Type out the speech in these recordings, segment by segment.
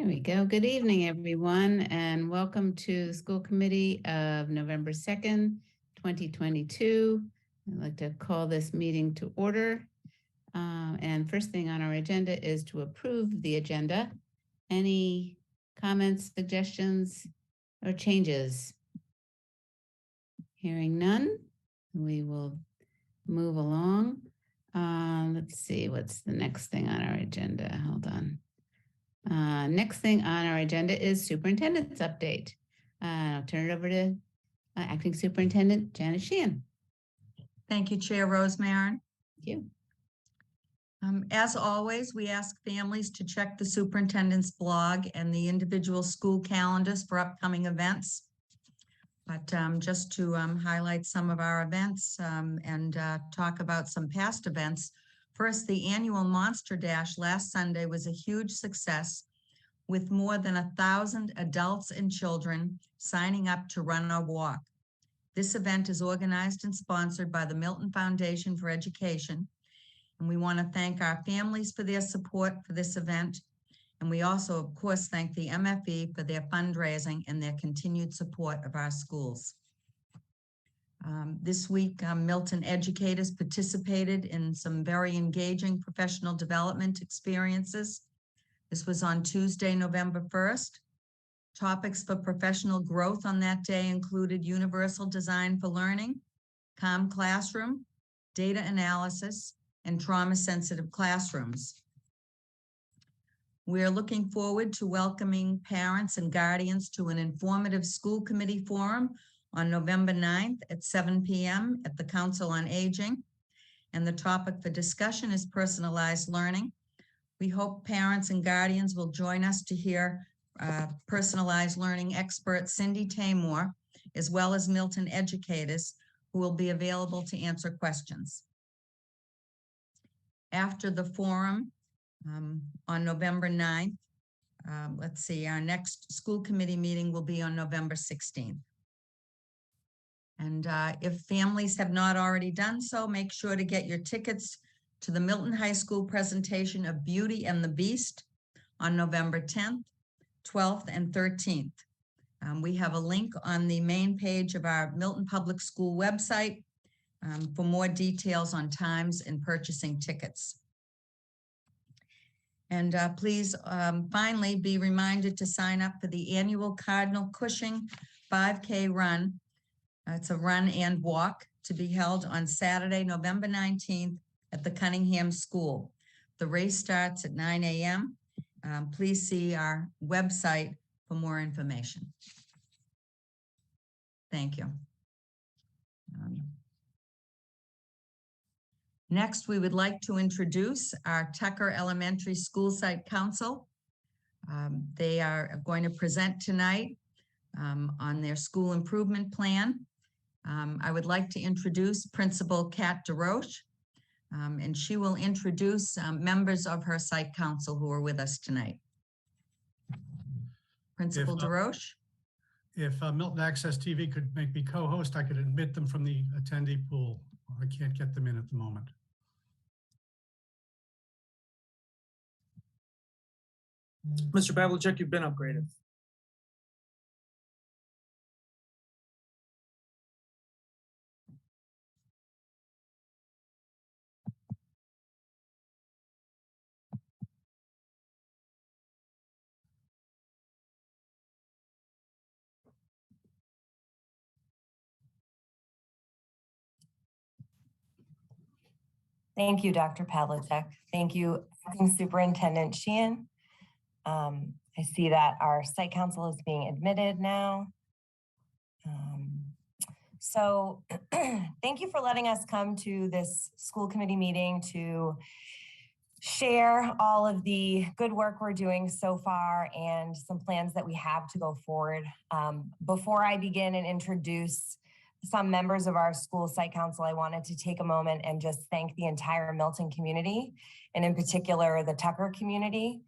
There we go. Good evening, everyone, and welcome to the School Committee of November 2nd, 2022. I'd like to call this meeting to order. And first thing on our agenda is to approve the agenda. Any comments, suggestions, or changes? Hearing none, we will move along. Let's see, what's the next thing on our agenda? Hold on. Next thing on our agenda is superintendent's update. I'll turn it over to Acting Superintendent Janet Sheehan. Thank you, Chair Rosemarin. Thank you. As always, we ask families to check the superintendent's blog and the individual school calendars for upcoming events. But just to highlight some of our events and talk about some past events. First, the annual Monster Dash last Sunday was a huge success with more than 1,000 adults and children signing up to run or walk. This event is organized and sponsored by the Milton Foundation for Education. And we want to thank our families for their support for this event. And we also, of course, thank the MFE for their fundraising and their continued support of our schools. This week, Milton educators participated in some very engaging professional development experiences. This was on Tuesday, November 1st. Topics for professional growth on that day included universal design for learning, calm classroom, data analysis, and trauma-sensitive classrooms. We're looking forward to welcoming parents and guardians to an informative school committee forum on November 9th at 7 p.m. at the Council on Aging. And the topic for discussion is personalized learning. We hope parents and guardians will join us to hear personalized learning expert Cindy Taymor, as well as Milton educators who will be available to answer questions. After the forum on November 9th, let's see, our next school committee meeting will be on November 16th. And if families have not already done so, make sure to get your tickets to the Milton High School presentation of Beauty and the Beast on November 10th, 12th, and 13th. We have a link on the main page of our Milton Public School website for more details on times and purchasing tickets. And please finally be reminded to sign up for the annual Cardinal Cushing 5K run. It's a run and walk to be held on Saturday, November 19th at the Cunningham School. The race starts at 9 a.m. Please see our website for more information. Thank you. Next, we would like to introduce our Tucker Elementary School Site Council. They are going to present tonight on their school improvement plan. I would like to introduce Principal Kat DeRoche, and she will introduce members of her site council who are with us tonight. Principal DeRoche. If Milton Access TV could make me co-host, I could admit them from the attendee pool. I can't get them in at the moment. Mr. Pavlicek, you've been upgraded. Thank you, Dr. Pavlicek. Thank you, Acting Superintendent Sheehan. I see that our site council is being admitted now. So thank you for letting us come to this school committee meeting to share all of the good work we're doing so far and some plans that we have to go forward. Before I begin and introduce some members of our school site council, I wanted to take a moment and just thank the entire Milton community, and in particular the Tucker community.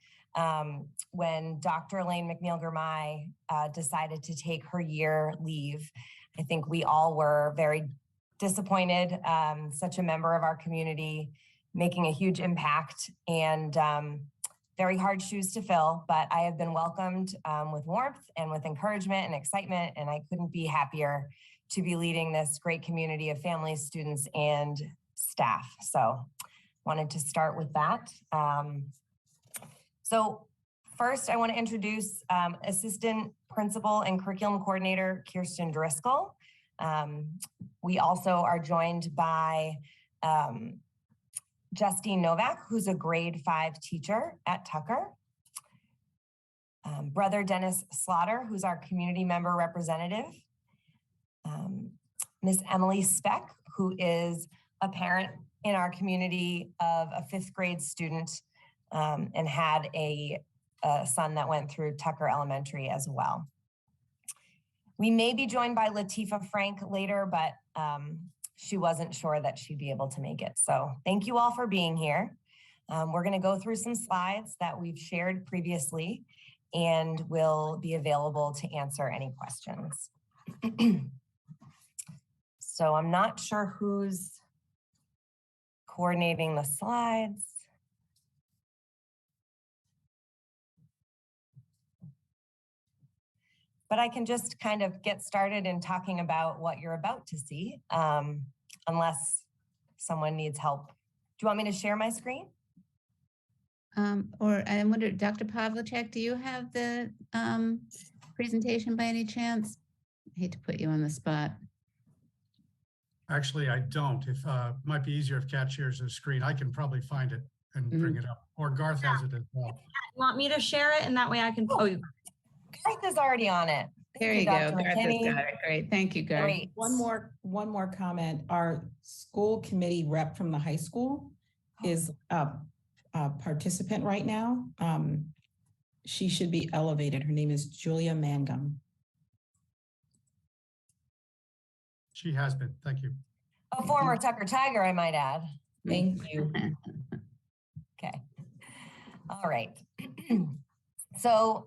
When Dr. Elaine McNeil-Gurmai decided to take her year leave, I think we all were very disappointed. Such a member of our community making a huge impact, and very hard shoes to fill, but I have been welcomed with warmth and with encouragement and excitement, and I couldn't be happier to be leading this great community of families, students, and staff. So wanted to start with that. So first, I want to introduce Assistant Principal and Curriculum Coordinator Kirsten Driscoll. We also are joined by Justine Novak, who's a grade 5 teacher at Tucker. Brother Dennis Slaughter, who's our community member representative. Miss Emily Speck, who is a parent in our community of a 5th grade student and had a son that went through Tucker Elementary as well. We may be joined by Latifa Frank later, but she wasn't sure that she'd be able to make it. So thank you all for being here. We're going to go through some slides that we've shared previously and will be available to answer any questions. So I'm not sure who's coordinating the slides. But I can just kind of get started in talking about what you're about to see, unless someone needs help. Do you want me to share my screen? Or I wonder, Dr. Pavlicek, do you have the presentation by any chance? I hate to put you on the spot. Actually, I don't. If might be easier if Kat shares the screen. I can probably find it and bring it up. Or Garth has it as well. You want me to share it, and that way I can. Oh, Garth is already on it. There you go. Garth has got it. Great. Thank you, Garth. Great. One more comment. Our school committee rep from the high school is a participant right now. She should be elevated. Her name is Julia Mangum. She has been. Thank you. A former Tucker Tiger, I might add. Thank you. Okay. All right. So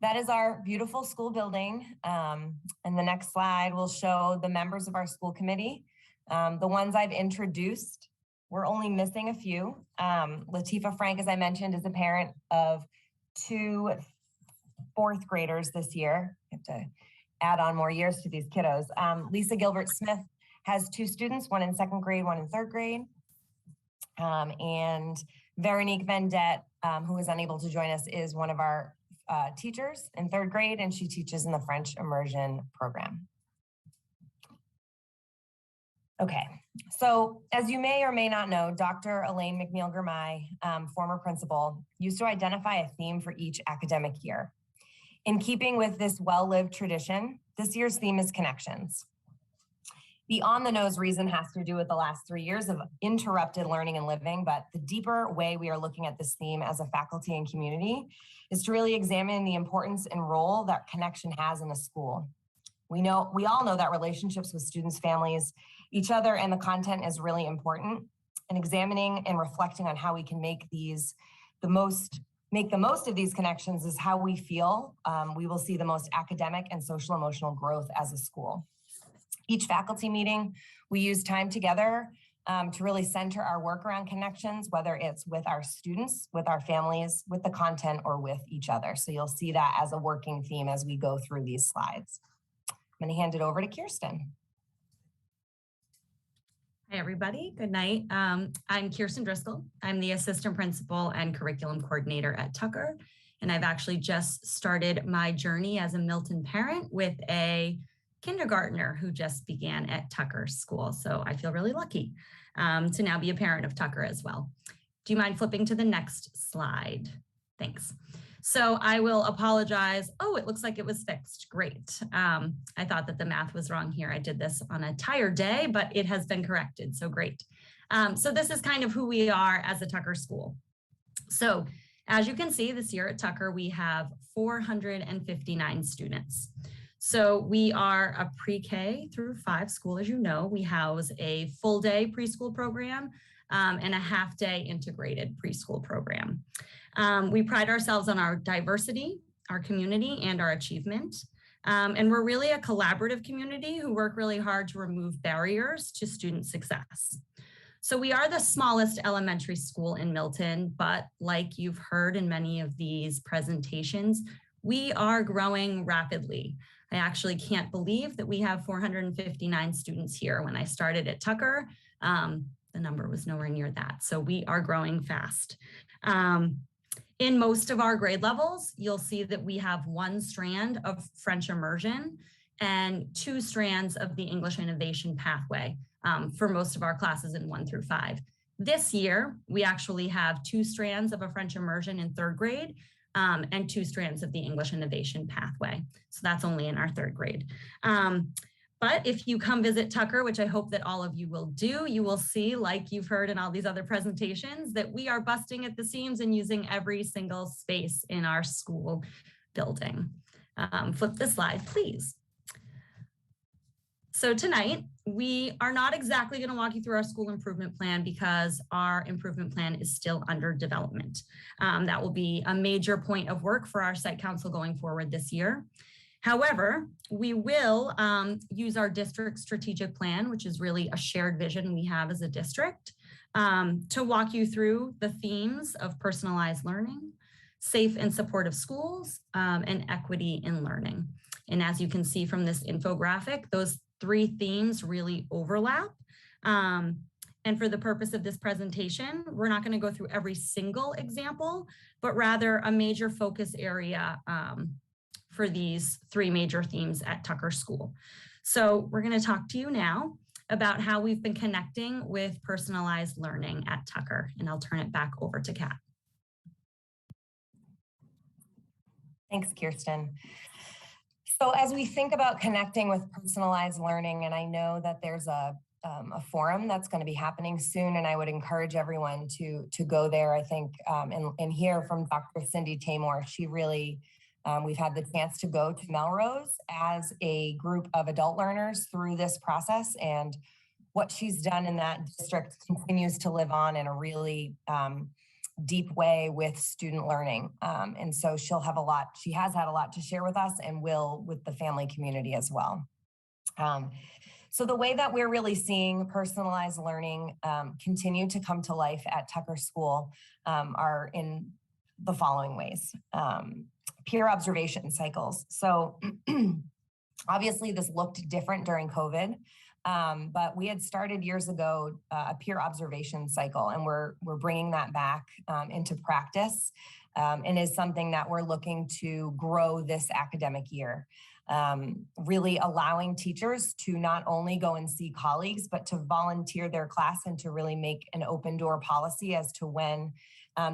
that is our beautiful school building. And the next slide will show the members of our school committee. The ones I've introduced, we're only missing a few. Latifa Frank, as I mentioned, is a parent of 2 4th graders this year. I have to add on more years to these kiddos. Lisa Gilbert Smith has 2 students, one in 2nd grade, one in 3rd grade. And Veronique Vendette, who is unable to join us, is one of our teachers in 3rd grade, and she teaches in the French immersion program. Okay, so as you may or may not know, Dr. Elaine McNeil-Germay, former principal, used to identify a theme for each academic year. In keeping with this well-lived tradition, this year's theme is connections. The on-the-nose reason has to do with the last 3 years of interrupted learning and living, but the deeper way we are looking at this theme as a faculty and community is to really examine the importance and role that connection has in a school. We all know that relationships with students, families, each other, and the content is really important. And examining and reflecting on how we can make the most of these connections is how we feel we will see the most academic and social emotional growth as a school. Each faculty meeting, we use time together to really center our work around connections, whether it's with our students, with our families, with the content, or with each other. So you'll see that as a working theme as we go through these slides. I'm going to hand it over to Kirsten. Hi, everybody. Good night. I'm Kirsten Driscoll. I'm the assistant principal and curriculum coordinator at Tucker. And I've actually just started my journey as a Milton parent with a kindergartner who just began at Tucker school. So I feel really lucky to now be a parent of Tucker as well. Do you mind flipping to the next slide? Thanks. So I will apologize. Oh, it looks like it was fixed. Great. I thought that the math was wrong here. I did this on a tired day, but it has been corrected. So great. So this is kind of who we are as a Tucker school. So as you can see, this year at Tucker, we have 459 students. So we are a pre-K through 5 school, as you know. We house a full day preschool program and a half day integrated preschool program. We pride ourselves on our diversity, our community, and our achievement. And we're really a collaborative community who work really hard to remove barriers to student success. So we are the smallest elementary school in Milton, but like you've heard in many of these presentations, we are growing rapidly. I actually can't believe that we have 459 students here. When I started at Tucker, the number was nowhere near that. So we are growing fast. In most of our grade levels, you'll see that we have one strand of French immersion and 2 strands of the English innovation pathway for most of our classes in 1 through 5. This year, we actually have 2 strands of a French immersion in 3rd grade and 2 strands of the English innovation pathway. So that's only in our 3rd grade. But if you come visit Tucker, which I hope that all of you will do, you will see, like you've heard in all these other presentations, that we are busting at the seams and using every single space in our school building. Flip the slide, please. So tonight, we are not exactly going to walk you through our school improvement plan because our improvement plan is still under development. That will be a major point of work for our site council going forward this year. However, we will use our district strategic plan, which is really a shared vision we have as a district, to walk you through the themes of personalized learning, safe and supportive schools, and equity in learning. And as you can see from this infographic, those 3 themes really overlap. And for the purpose of this presentation, we're not going to go through every single example, but rather a major focus area for these 3 major themes at Tucker School. So we're going to talk to you now about how we've been connecting with personalized learning at Tucker, and I'll turn it back over to Kat. Thanks, Kirsten. So as we think about connecting with personalized learning, and I know that there's a forum that's going to be happening soon, and I would encourage everyone to go there. I think and hear from Dr. Cindy Tamor. She really, we've had the chance to go to Melrose as a group of adult learners through this process, and what she's done in that district continues to live on in a really deep way with student learning. And so she has had a lot to share with us and will with the family community as well. So the way that we're really seeing personalized learning continue to come to life at Tucker School are in the following ways. Peer observation cycles. So obviously this looked different during COVID, but we had started years ago a peer observation cycle, and we're bringing that back into practice, and is something that we're looking to grow this academic year. Really allowing teachers to not only go and see colleagues, but to volunteer their class and to really make an open door policy as to when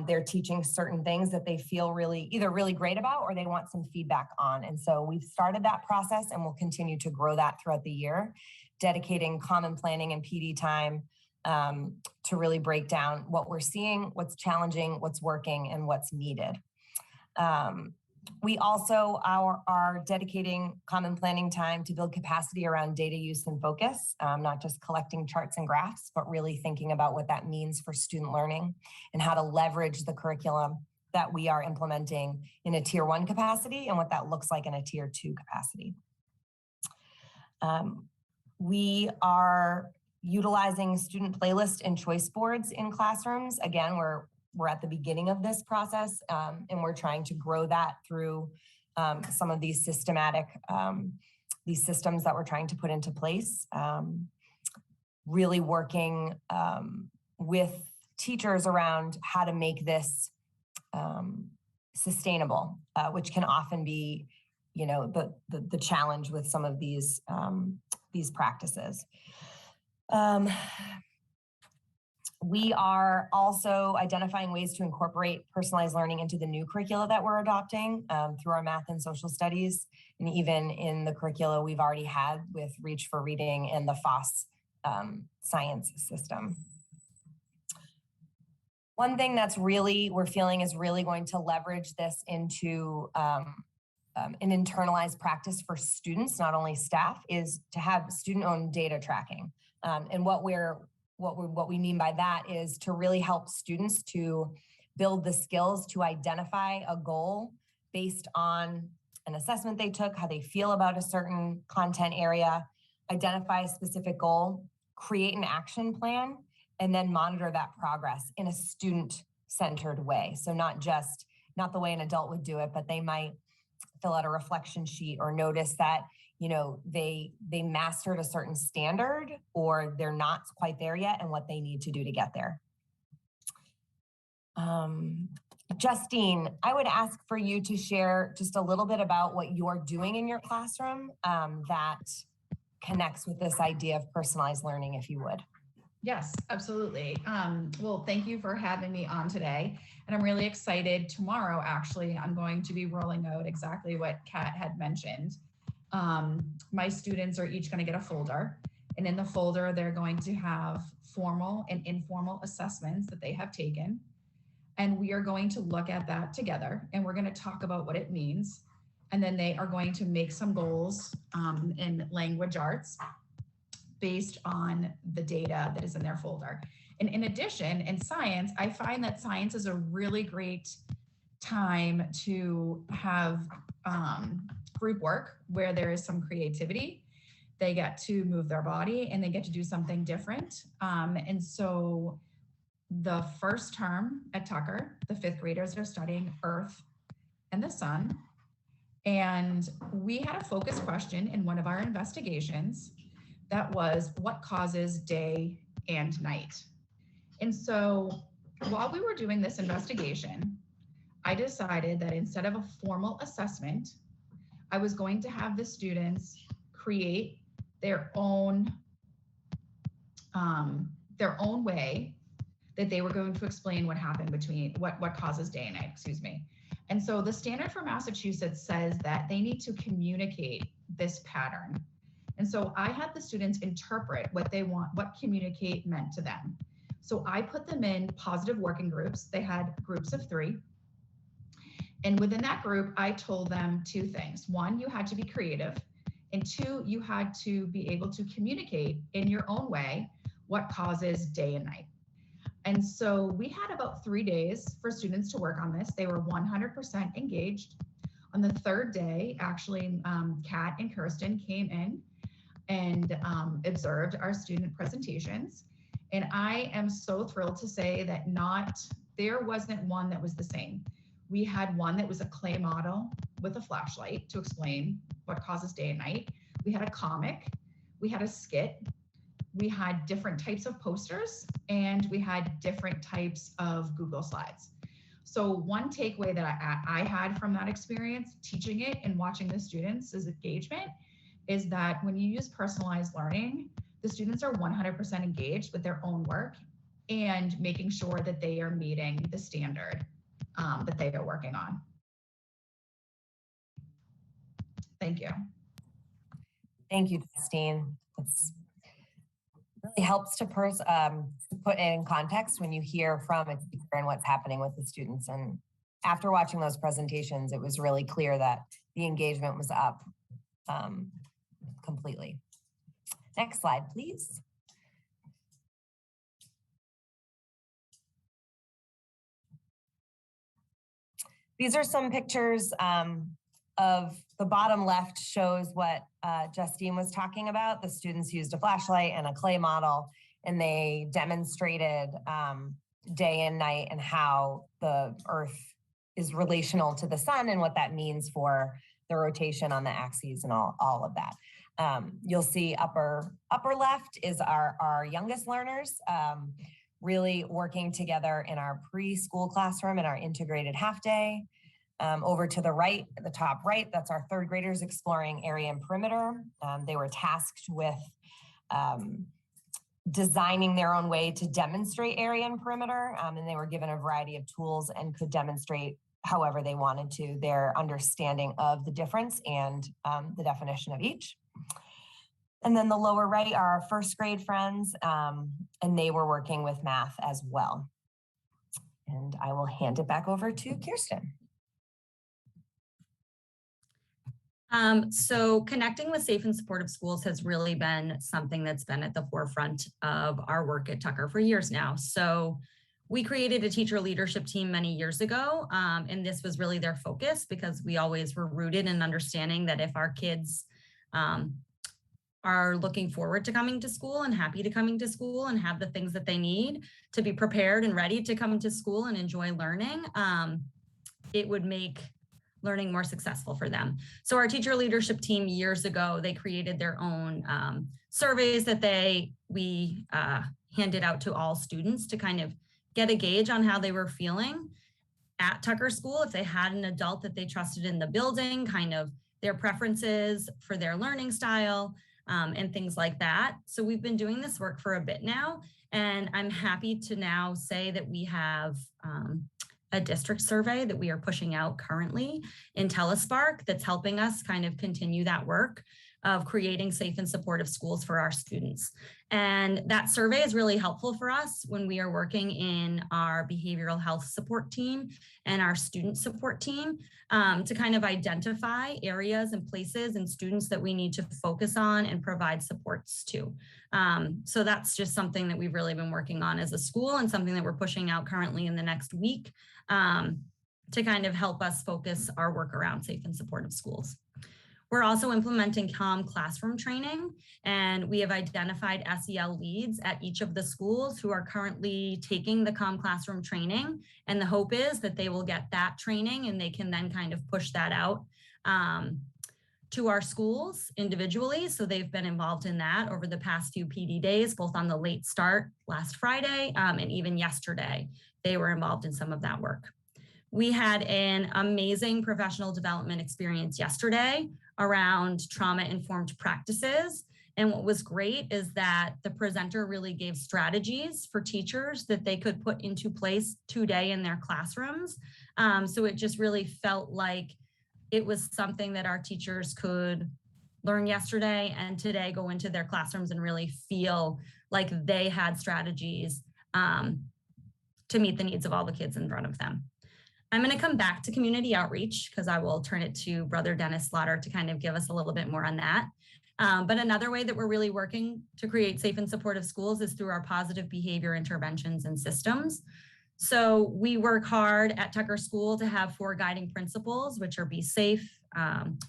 they're teaching certain things that they feel either really great about or they want some feedback on. And so we've started that process and we'll continue to grow that throughout the year, dedicating common planning and PD time to really break down what we're seeing, what's challenging, what's working, and what's needed. We also are dedicating common planning time to build capacity around data use and focus, not just collecting charts and graphs, but really thinking about what that means for student learning and how to leverage the curriculum that we are implementing in a tier 1 capacity and what that looks like in a tier 2 capacity. We are utilizing student playlist and choice boards in classrooms. Again, we're at the beginning of this process, and we're trying to grow that through some of these systematic, these systems that we're trying to put into place. Really working with teachers around how to make this sustainable, which can often be, the challenge with some of these practices. We are also identifying ways to incorporate personalized learning into the new curricula that we're adopting through our math and social studies, and even in the curricula we've already had with Reach for Reading and the FOSS science system. One thing that's we're feeling is really going to leverage this into an internalized practice for students, not only staff, is to have student-owned data tracking. And what we mean by that is to really help students to build the skills to identify a goal based on an assessment they took, how they feel about a certain content area, identify a specific goal, create an action plan, and then monitor that progress in a student-centered way. So not the way an adult would do it, but they might fill out a reflection sheet or notice that, you know, they mastered a certain standard or they're not quite there yet and what they need to do to get there. Justine, I would ask for you to share just a little bit about what you're doing in your classroom that connects with this idea of personalized learning, if you would. Yes, absolutely. Well, thank you for having me on today. And I'm really excited. Tomorrow, actually, I'm going to be rolling out exactly what Kat had mentioned. My students are each going to get a folder. And in the folder, they're going to have formal and informal assessments that they have taken. And we are going to look at that together. And we're going to talk about what it means. And then they are going to make some goals in language arts based on the data that is in their folder. And in addition, in science, I find that science is a really great time to have group work where there is some creativity. They get to move their body and they get to do something different. And so the first term at Tucker, the 5th graders are studying Earth and the sun. And we had a focus question in one of our investigations that was, what causes day and night? And so while we were doing this investigation, I decided that instead of a formal assessment, I was going to have the students create their own way that they were going to explain what happened between what causes day and night, excuse me. And so the standard for Massachusetts says that they need to communicate this pattern. And so I had the students interpret what communicate meant to them. So I put them in positive working groups. They had groups of 3. And within that group, I told them 2 things. 1, you had to be creative. And 2, you had to be able to communicate in your own way what causes day and night. And so we had about 3 days for students to work on this. They were 100% engaged. On the 3rd day, actually, Kat and Kirsten came in and observed our student presentations. And I am so thrilled to say that there wasn't one that was the same. We had one that was a clay model with a flashlight to explain what causes day and night. We had a comic, we had a skit, we had different types of posters, and we had different types of Google Slides. So one takeaway that I had from that experience, teaching it and watching the students' engagement, is that when you use personalized learning, the students are 100% engaged with their own work and making sure that they are meeting the standard that they are working on. Thank you. Thank you, Justine. It's really helps to put in context when you hear from a teacher and what's happening with the students. And after watching those presentations, it was really clear that the engagement was up completely. Next slide, please. These are some pictures of the bottom left shows what Justine was talking about. The students used a flashlight and a clay model, and they demonstrated day and night and how the Earth is relational to the sun and what that means for the rotation on the axes and all of that. You'll see upper left is our youngest learners really working together in our preschool classroom in our integrated half day. Over to the right, the top right, that's our 3rd graders exploring area and perimeter. They were tasked with designing their own way to demonstrate area and perimeter, and they were given a variety of tools and could demonstrate however they wanted to their understanding of the difference and the definition of each. And then the lower right are our 1st grade friends, and they were working with math as well. And I will hand it back over to Kirsten. So connecting with safe and supportive schools has really been something that's been at the forefront of our work at Tucker for years now. So we created a teacher leadership team many years ago, and this was really their focus because we always were rooted in understanding that if our kids are looking forward to coming to school and happy to coming to school and have the things that they need to be prepared and ready to come to school and enjoy learning, it would make learning more successful for them. So our teacher leadership team years ago, they created their own surveys that we handed out to all students to kind of get a gauge on how they were feeling at Tucker School, if they had an adult that they trusted in the building, kind of their preferences for their learning style, and things like that. So we've been doing this work for a bit now, and I'm happy to now say that we have a district survey that we are pushing out currently in Telespark that's helping us kind of continue that work of creating safe and supportive schools for our students. And that survey is really helpful for us when we are working in our behavioral health support team and our student support team to kind of identify areas and places and students that we need to focus on and provide supports to. So that's just something that we've really been working on as a school and something that we're pushing out currently in the next week to kind of help us focus our work around safe and supportive schools. We're also implementing CALM classroom training, and we have identified SEL leads at each of the schools who are currently taking the CALM classroom training. And the hope is that they will get that training and they can then kind of push that out to our schools individually. So they've been involved in that over the past few PD days, both on the late start last Friday and even yesterday, they were involved in some of that work. We had an amazing professional development experience yesterday around trauma-informed practices. And what was great is that the presenter really gave strategies for teachers that they could put into place today in their classrooms. So it just really felt like it was something that our teachers could learn yesterday and today go into their classrooms and really feel like they had strategies to meet the needs of all the kids in front of them. I'm going to come back to community outreach because I will turn it to Brother Dennis Slaughter to kind of give us a little bit more on that. But another way that we're really working to create safe and supportive schools is through our positive behavior interventions and systems. So we work hard at Tucker School to have 4 guiding principles, which are be safe,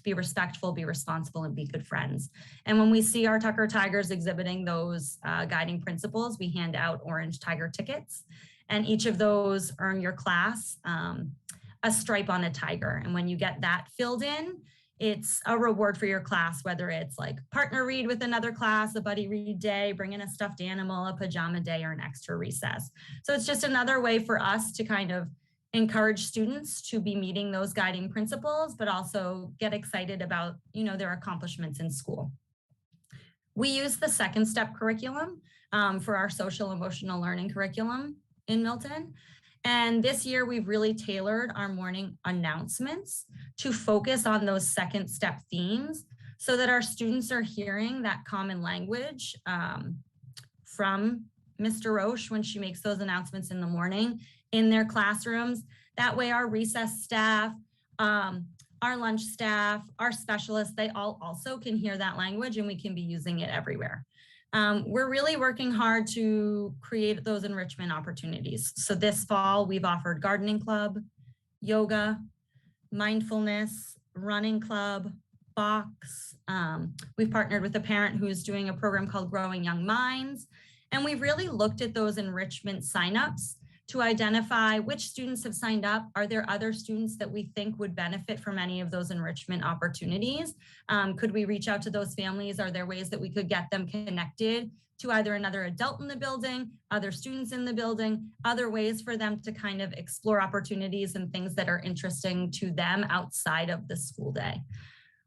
be respectful, be responsible, and be good friends. And when we see our Tucker Tigers exhibiting those guiding principles, we hand out orange tiger tickets. And each of those earn your class a stripe on a tiger. And when you get that filled in, it's a reward for your class, whether it's like partner read with another class, a buddy read day, bring in a stuffed animal, a pajama day, or an extra recess. So it's just another way for us to kind of encourage students to be meeting those guiding principles, but also get excited about, their accomplishments in school. We use the second step curriculum for our social emotional learning curriculum in Milton. And this year we've really tailored our morning announcements to focus on those second step themes so that our students are hearing that common language from Mr. Roche when she makes those announcements in the morning in their classrooms. That way our recess staff, our lunch staff, our specialists, they all also can hear that language and we can be using it everywhere. We're really working hard to create those enrichment opportunities. So this fall, we've offered gardening club, yoga, mindfulness, running club, box. We've partnered with a parent who's doing a program called Growing Young Minds. And we've really looked at those enrichment signups to identify which students have signed up. Are there other students that we think would benefit from any of those enrichment opportunities? Could we reach out to those families? Are there ways that we could get them connected to either another adult in the building, other students in the building, other ways for them to kind of explore opportunities and things that are interesting to them outside of the school day?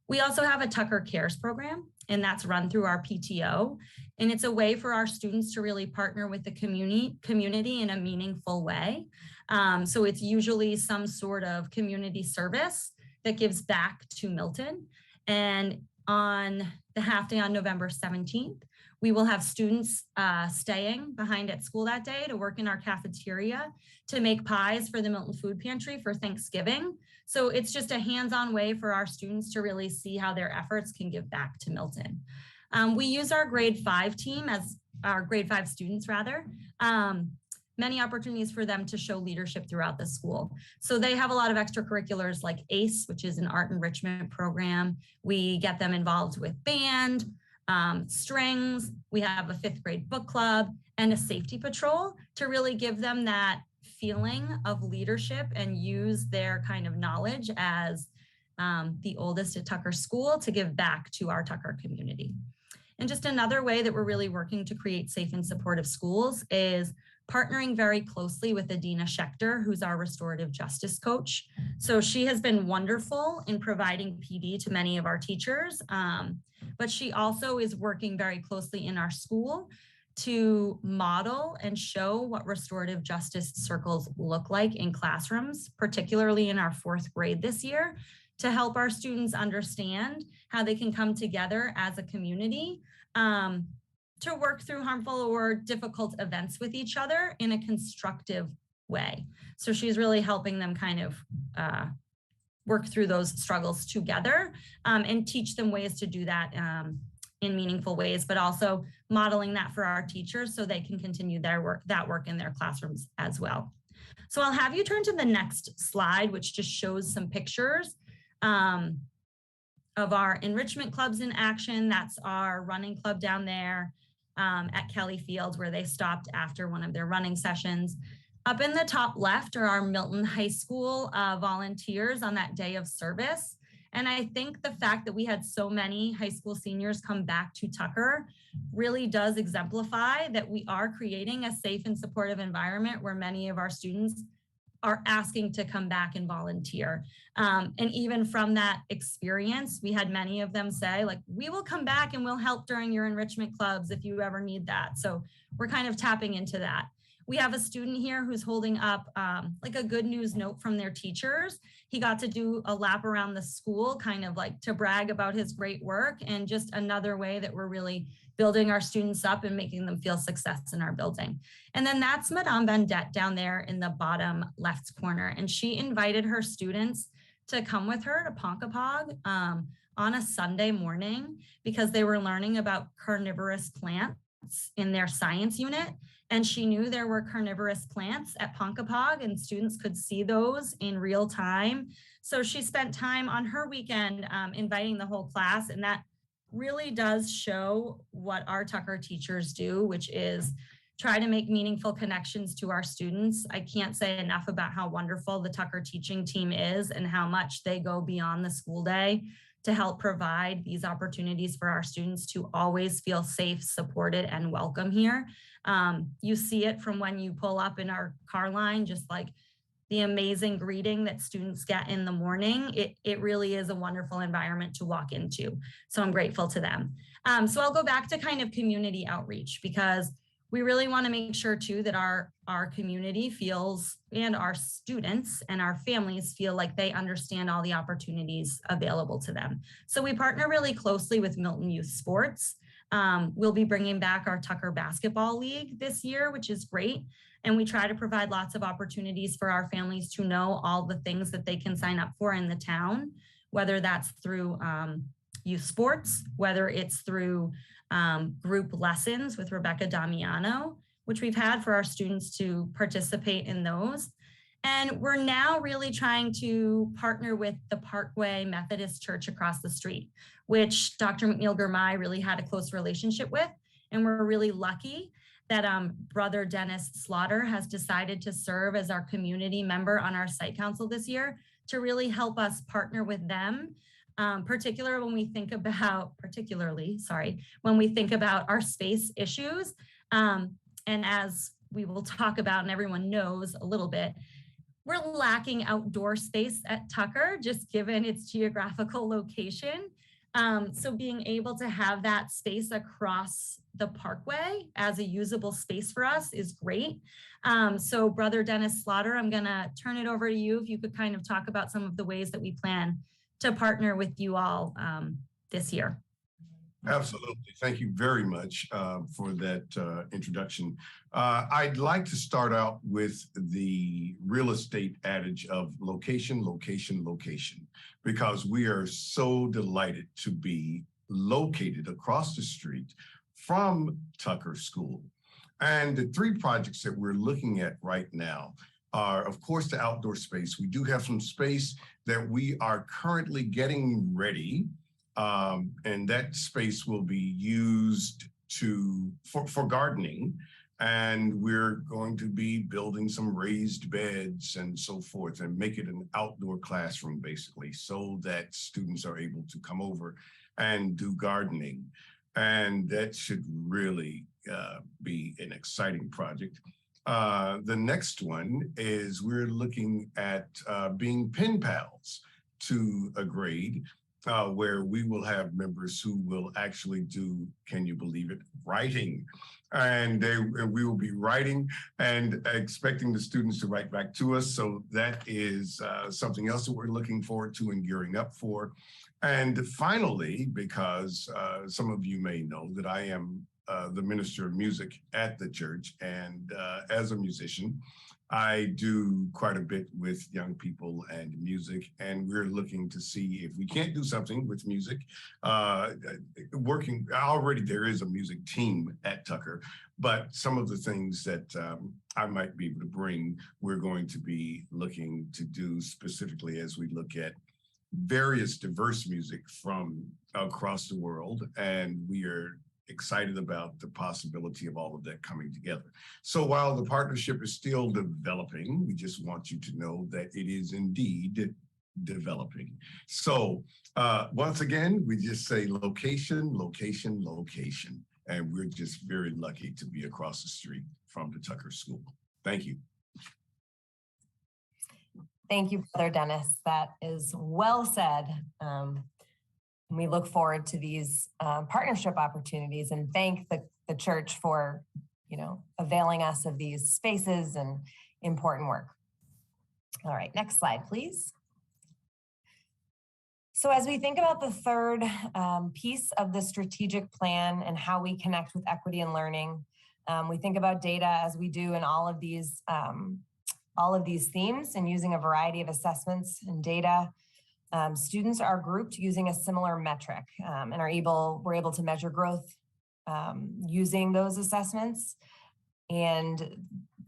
We also have a Tucker Cares program, and that's run through our PTO. And it's a way for our students to really partner with the community in a meaningful way. So it's usually some sort of community service that gives back to Milton. And on the half day on November 17th, we will have students staying behind at school that day to work in our cafeteria to make pies for the Milton Food Pantry for Thanksgiving. So it's just a hands-on way for our students to really see how their efforts can give back to Milton. We use our grade 5 team as our grade 5 students rather, many opportunities for them to show leadership throughout the school. So they have a lot of extracurriculars like ACE, which is an art enrichment program. We get them involved with band. strings. We have a 5th grade book club and a safety patrol to really give them that feeling of leadership and use their kind of knowledge as the oldest at Tucker School to give back to our Tucker community. And just another way that we're really working to create safe and supportive schools is partnering very closely with Adina Schechter, who's our restorative justice coach. So she has been wonderful in providing PD to many of our teachers, but she also is working very closely in our school to model and show what restorative justice circles look like in classrooms, particularly in our 4th grade this year, to help our students understand how they can come together as a community to work through harmful or difficult events with each other in a constructive way. So she's really helping them kind of work through those struggles together and teach them ways to do that in meaningful ways, but also modeling that for our teachers so they can continue that work in their classrooms as well. So I'll have you turn to the next slide, which just shows some pictures of our enrichment clubs in action. That's our running club down there at Kelly Fields, where they stopped after one of their running sessions. Up in the top left are our Milton High School volunteers on that day of service. And I think the fact that we had so many high school seniors come back to Tucker really does exemplify that we are creating a safe and supportive environment where many of our students are asking to come back and volunteer. And even from that experience, we had many of them say, like, we will come back and we'll help during your enrichment clubs if you ever need that. So we're kind of tapping into that. We have a student here who's holding up like a good news note from their teachers. He got to do a lap around the school, kind of like to brag about his great work, and just another way that we're really building our students up and making them feel success in our building. And then that's Madame Vendette down there in the bottom left corner. And she invited her students to come with her to Ponkapog on a Sunday morning because they were learning about carnivorous plants in their science unit. And she knew there were carnivorous plants at Ponkapog and students could see those in real time. So she spent time on her weekend inviting the whole class, and that really does show what our Tucker teachers do, which is try to make meaningful connections to our students. I can't say enough about how wonderful the Tucker teaching team is and how much they go beyond the school day to help provide these opportunities for our students to always feel safe, supported, and welcome here. You see it from when you pull up in our car line, just like the amazing greeting that students get in the morning. It really is a wonderful environment to walk into. So I'm grateful to them. So I'll go back to kind of community outreach because we really want to make sure too that our community feels, and our students and our families feel like they understand all the opportunities available to them. So we partner really closely with Milton Youth Sports. We'll be bringing back our Tucker Basketball League this year, which is great. And we try to provide lots of opportunities for our families to know all the things that they can sign up for in the town, whether that's through youth sports, whether it's through group lessons with Rebecca Damiano, which we've had for our students to participate in those. And we're now really trying to partner with the Parkway Methodist Church across the street, which Dr. McNeil Gurmai really had a close relationship with. And we're really lucky that Brother Dennis Slaughter has decided to serve as our community member on our site council this year to really help us partner with them, particularly when we think about our space issues. And as we will talk about and everyone knows a little bit, we're lacking outdoor space at Tucker, just given its geographical location. So being able to have that space across the parkway as a usable space for us is great. So Brother Dennis Slaughter, I'm gonna turn it over to you if you could kind of talk about some of the ways that we plan to partner with you all this year. Absolutely. Thank you very much for that introduction. I'd like to start out with the real estate adage of location, location, location, because we are so delighted to be located across the street from Tucker School. And the three projects that we're looking at right now are, of course, the outdoor space. We do have some space that we are currently getting ready And that space will be used for gardening. And we're going to be building some raised beds and so forth and make it an outdoor classroom, basically, so that students are able to come over and do gardening. And that should really be an exciting project. The next one is we're looking at being pen pals to a grade where we will have members who will actually do, can you believe it, writing. And we will be writing and expecting the students to write back to us. So that is something else that we're looking forward to and gearing up for. And finally, because some of you may know that I am the minister of music at the church, and as a musician, I do quite a bit with young people and music, and we're looking to see if we can't do something with music. Working already, there is a music team at Tucker, but some of the things that I might be able to bring, we're going to be looking to do specifically as we look at various diverse music from across the world, and we are excited about the possibility of all of that coming together. So while the partnership is still developing, we just want you to know that it is indeed developing. So once again, we just say location, location, location. And we're just very lucky to be across the street from the Tucker School. Thank you. Thank you, Brother Dennis. That is well said. We look forward to these partnership opportunities and thank the church for, availing us of these spaces and important work. All right, next slide, please. So as we think about the third piece of the strategic plan and how we connect with equity and learning, we think about data as we do in all of these themes and using a variety of assessments and data. Students are grouped using a similar metric and we're able to measure growth using those assessments, and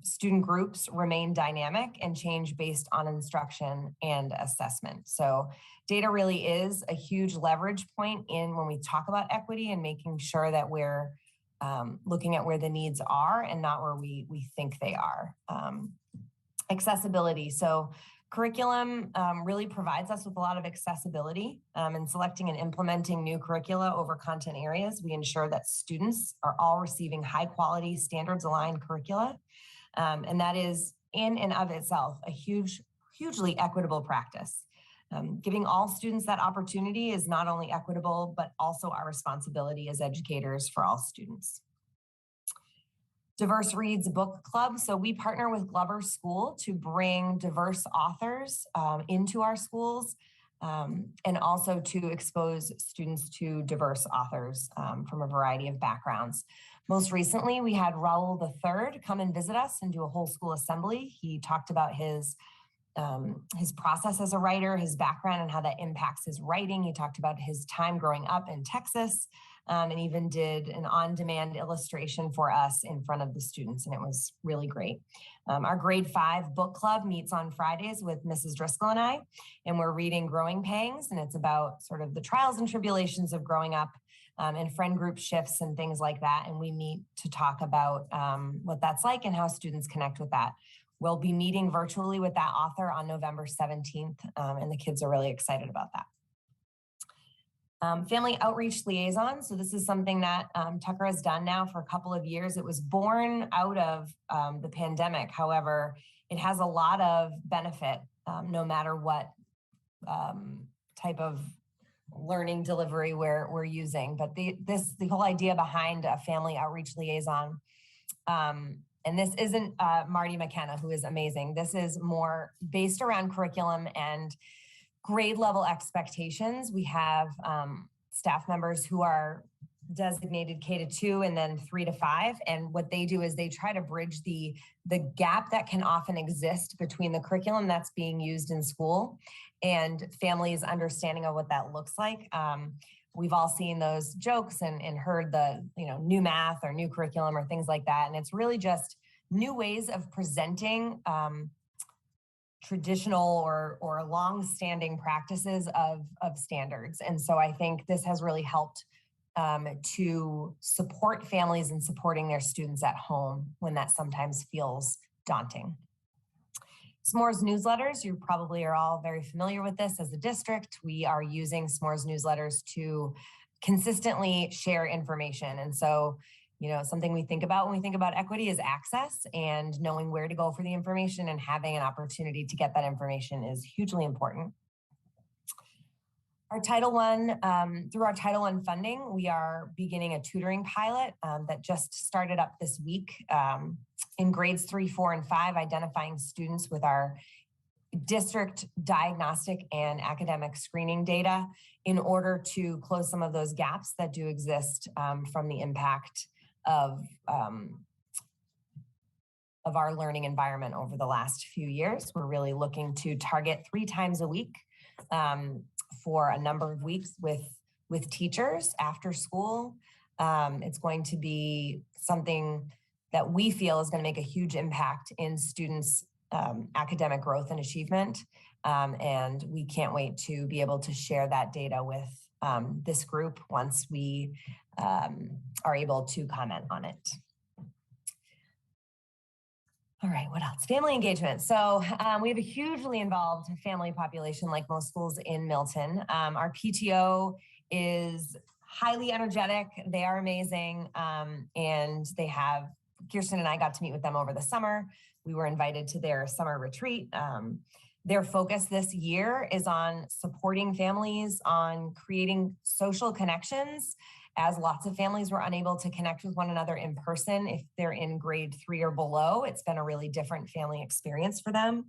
student groups remain dynamic and change based on instruction and assessment. So data really is a huge leverage point when we talk about equity and making sure that we're looking at where the needs are and not where we think they are. Accessibility. So curriculum really provides us with a lot of accessibility. In selecting and implementing new curricula over content areas, we ensure that students are all receiving high quality, standards aligned curricula. And that is in and of itself a hugely equitable practice. Giving all students that opportunity is not only equitable, but also our responsibility as educators for all students. Diverse Reads Book Club. So we partner with Glover School to bring diverse authors into our schools and also to expose students to diverse authors from a variety of backgrounds. Most recently, we had Raul III come and visit us and do a whole school assembly. He talked about his process as a writer, his background and how that impacts his writing. He talked about his time growing up in Texas and even did an on-demand illustration for us in front of the students, and it was really great. Our grade 5 book club meets on Fridays with Mrs. Driscoll and I, and we're reading Growing Pangs, and it's about sort of the trials and tribulations of growing up and friend group shifts and things like that, and we meet to talk about what that's like and how students connect with that. We'll be meeting virtually with that author on November 17th, and the kids are really excited about that. Family Outreach Liaison. So this is something that Tucker has done now for a couple of years. It was born out of the pandemic. However, it has a lot of benefit no matter what type of learning delivery we're using. But the whole idea behind a Family Outreach Liaison, and this isn't Marty McKenna, who is amazing. This is more based around curriculum and grade level expectations. We have staff members who are designated K-2 and then 3-5. And what they do is they try to bridge the gap that can often exist between the curriculum that's being used in school and families' understanding of what that looks like. We've all seen those jokes and heard the new math or new curriculum or things like that. And it's really just new ways of presenting traditional or long-standing practices of standards. And so I think this has really helped to support families in supporting their students at home when that sometimes feels daunting. S'mores newsletters, you probably are all very familiar with this as a district. We are using S'mores newsletters to consistently share information. And so, you know, something we think about when we think about equity is access, and knowing where to go for the information and having an opportunity to get that information is hugely important. Our Title I, through our Title I funding, we are beginning a tutoring pilot that just started up this week in grades 3, 4, and 5, identifying students with our district diagnostic and academic screening data in order to close some of those gaps that do exist from the impact of our learning environment over the last few years. We're really looking to target 3 times a week for a number of weeks with teachers after school. It's going to be something that we feel is going to make a huge impact in students' academic growth and achievement. And we can't wait to be able to share that data with this group once we are able to comment on it. All right, what else? Family engagement. So we have a hugely involved family population like most schools in Milton. Our PTO is highly energetic. They are amazing. And they have, Kirsten and I got to meet with them over the summer. We were invited to their summer retreat. Their focus this year is on supporting families, on creating social connections, as lots of families were unable to connect with one another in person if they're in grade 3 or below. It's been a really different family experience for them.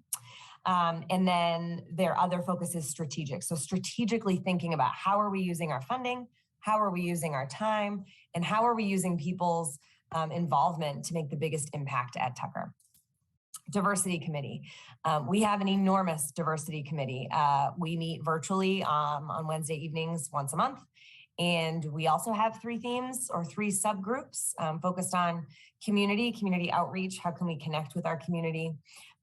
And then their other focus is strategic. So strategically thinking about how are we using our funding, how are we using our time, and how are we using people's involvement to make the biggest impact at Tucker. Diversity committee. We have an enormous diversity committee. We meet virtually on Wednesday evenings once a month. And we also have 3 themes or 3 subgroups focused on community outreach. How can we connect with our community?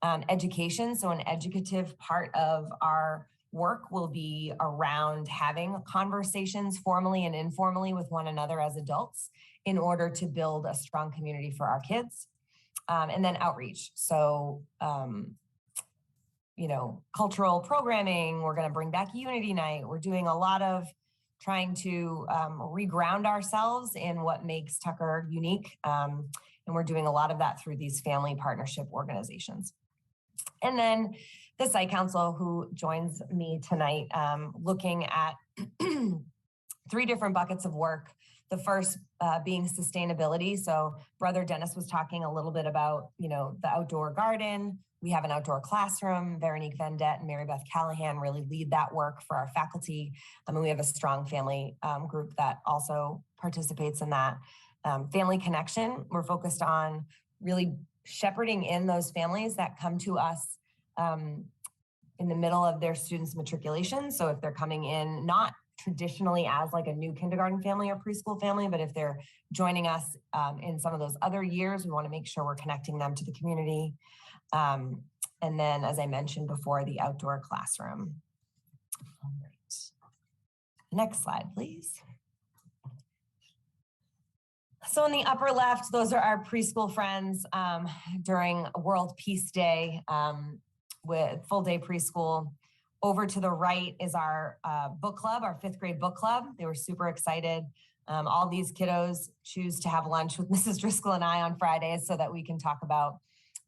Education. So an educative part of our work will be around having conversations formally and informally with one another as adults in order to build a strong community for our kids. And then outreach. So, you know, cultural programming, we're going to bring back Unity Night. We're doing a lot of trying to reground ourselves in what makes Tucker unique. And we're doing a lot of that through these family partnership organizations. And then the Site Council, who joins me tonight, looking at 3 different buckets of work. The first being sustainability. So Brother Dennis was talking a little bit about, you know, the outdoor garden. We have an outdoor classroom. Veronique Vendette and Mary Beth Callahan really lead that work for our faculty. I mean, we have a strong family group that also participates in that. Family connection, we're focused on really shepherding in those families that come to us in the middle of their students' matriculation. So if they're coming in not traditionally as like a new kindergarten family or preschool family, but if they're joining us in some of those other years, we want to make sure we're connecting them to the community. And then, as I mentioned before, the outdoor classroom. All right. Next slide, please. So in the upper left, those are our preschool friends during World Peace Day with full day preschool. Over to the right is our book club, our 5th grade book club. They were super excited. All these kiddos choose to have lunch with Mrs. Driscoll and I on Fridays so that we can talk about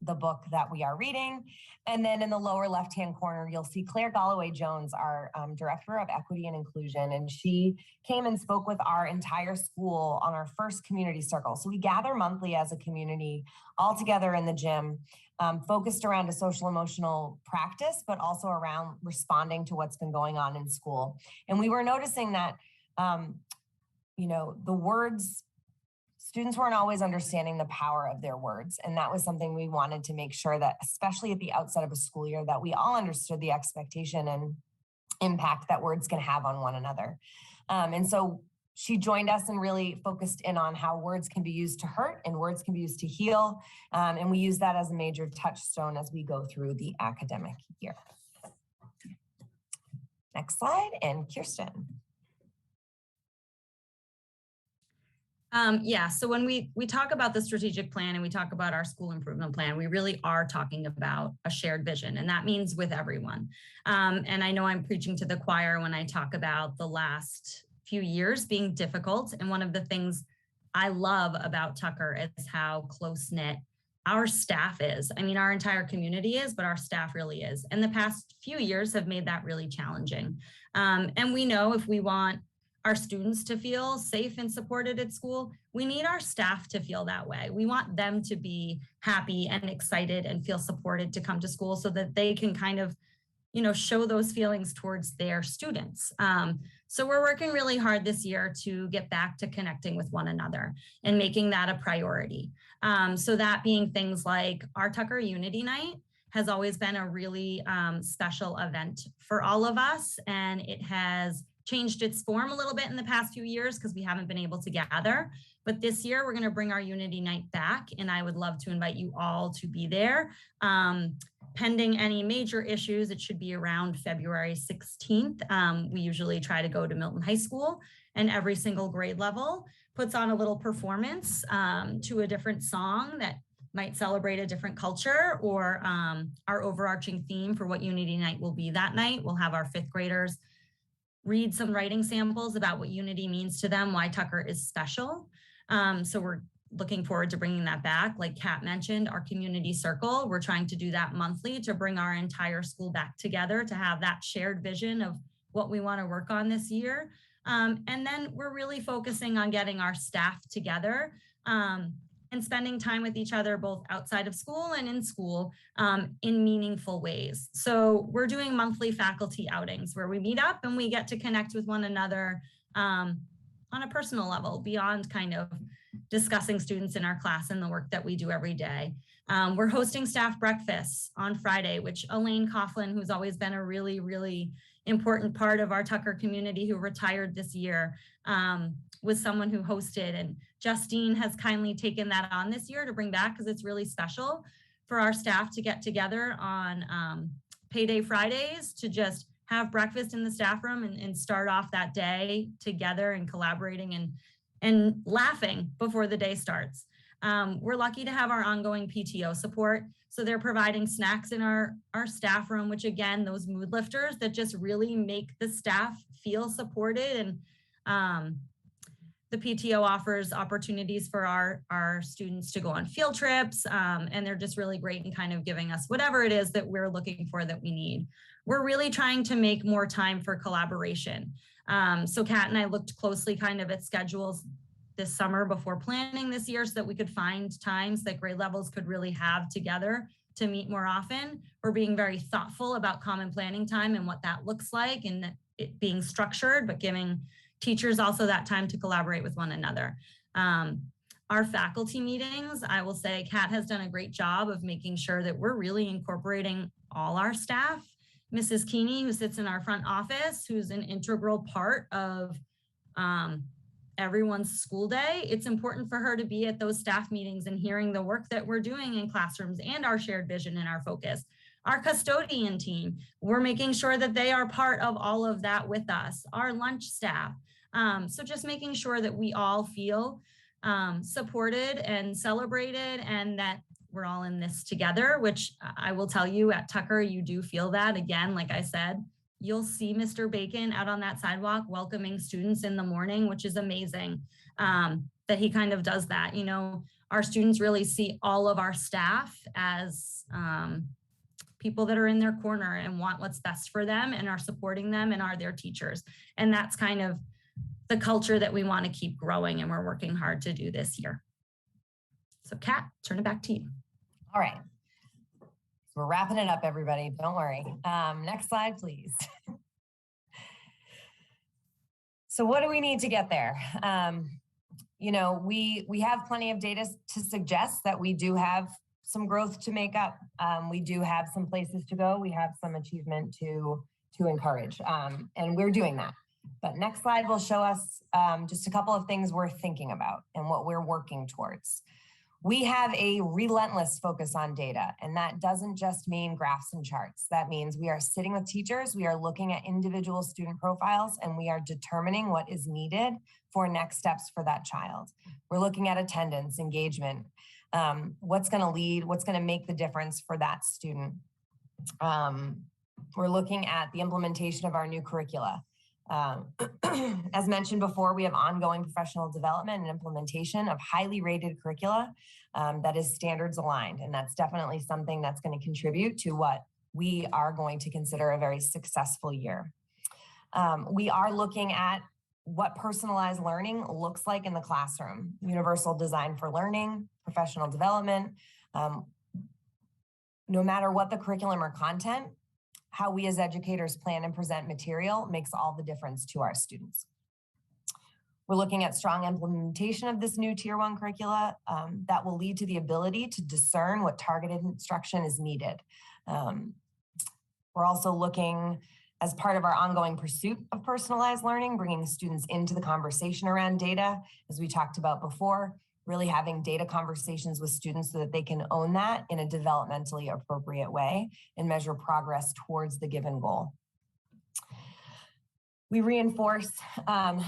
the book that we are reading. And then in the lower left-hand corner, you'll see Claire Galloway-Jones, our Director of Equity and Inclusion. And she came and spoke with our entire school on our first community circle. So we gather monthly as a community all together in the gym, focused around a social emotional practice, but also around responding to what's been going on in school. And we were noticing that, you know, the words, students weren't always understanding the power of their words. And that was something we wanted to make sure that, especially at the outset of a school year, that we all understood the expectation and impact that words can have on one another. And so she joined us and really focused in on how words can be used to hurt and words can be used to heal. And we use that as a major touchstone as we go through the academic year. Next slide, and Kirsten. Yeah, so when we talk about the strategic plan and we talk about our school improvement plan, we really are talking about a shared vision, and that means with everyone. And I know I'm preaching to the choir when I talk about the last few years being difficult. And one of the things I love about Tucker is how close-knit our staff is. I mean, our entire community is, but our staff really is. And the past few years have made that really challenging. And we know if we want our students to feel safe and supported at school, we need our staff to feel that way. We want them to be happy and excited and feel supported to come to school so that they can kind of, you know, show those feelings towards their students. So we're working really hard this year to get back to connecting with one another and making that a priority. So that being things like our Tucker Unity Night has always been a really special event for all of us, and it has changed its form a little bit in the past few years because we haven't been able to gather. But this year we're going to bring our Unity Night back, and I would love to invite you all to be there. Pending any major issues, it should be around February 16th. We usually try to go to Milton High School, and every single grade level puts on a little performance to a different song that might celebrate a different culture, or our overarching theme for what Unity Night will be that night. We'll have our 5th graders read some writing samples about what unity means to them, why Tucker is special. So we're looking forward to bringing that back. Like Kat mentioned, our community circle, we're trying to do that monthly to bring our entire school back together, to have that shared vision of what we want to work on this year. And then we're really focusing on getting our staff together and spending time with each other, both outside of school and in school, in meaningful ways. So we're doing monthly faculty outings where we meet up and we get to connect with one another on a personal level, beyond kind of discussing students in our class and the work that we do every day. We're hosting staff breakfasts on Friday, which Elaine Coughlin, who's always been a really, really important part of our Tucker community, who retired this year, was someone who hosted, and Justine has kindly taken that on this year to bring back, because it's really special for our staff to get together on payday Fridays to just have breakfast in the staff room and start off that day together and collaborating and laughing before the day starts. We're lucky to have our ongoing PTO support. So they're providing snacks in our staff room, which again, those mood lifters that just really make the staff feel supported. And the PTO offers opportunities for our students to go on field trips, and they're just really great in kind of giving us whatever it is that we're looking for that we need. We're really trying to make more time for collaboration. So Kat and I looked closely kind of at schedules this summer before planning this year so that we could find times that grade levels could really have together to meet more often. We're being very thoughtful about common planning time and what that looks like, and it being structured, but giving teachers also that time to collaborate with one another. Our faculty meetings, I will say Kat has done a great job of making sure that we're really incorporating all our staff. Mrs. Keeney, who sits in our front office, who's an integral part of everyone's school day, it's important for her to be at those staff meetings and hearing the work that we're doing in classrooms and our shared vision and our focus. Our custodian team, we're making sure that they are part of all of that with us. Our lunch staff. So just making sure that we all feel supported and celebrated, and that we're all in this together, which I will tell you at Tucker, you do feel that. Again, like I said, you'll see Mr. Bacon out on that sidewalk welcoming students in the morning, which is amazing that he kind of does that. You know, our students really see all of our staff as people that are in their corner and want what's best for them and are supporting them and are their teachers. And that's kind of the culture that we want to keep growing, and we're working hard to do this year. So Kat, turn it back to you. All right. We're wrapping it up, everybody. Don't worry. Next slide, please. So what do we need to get there? You know, we have plenty of data to suggest that we do have some growth to make up. We do have some places to go. We have some achievement to encourage, and we're doing that. But next slide will show us just a couple of things we're thinking about and what we're working towards. We have a relentless focus on data, and that doesn't just mean graphs and charts. That means we are sitting with teachers, we are looking at individual student profiles, and we are determining what is needed for next steps for that child. We're looking at attendance, engagement, what's gonna lead, what's gonna make the difference for that student. We're looking at the implementation of our new curricula. As mentioned before, we have ongoing professional development and implementation of highly rated curricula that is standards aligned. And that's definitely something that's going to contribute to what we are going to consider a very successful year. We are looking at what personalized learning looks like in the classroom, universal design for learning, professional development. No matter what the curriculum or content, how we as educators plan and present material makes all the difference to our students. We're looking at strong implementation of this new Tier 1 curricula that will lead to the ability to discern what targeted instruction is needed. We're also looking, as part of our ongoing pursuit of personalized learning, bringing students into the conversation around data, as we talked about before, really having data conversations with students so that they can own that in a developmentally appropriate way and measure progress towards the given goal. We reinforce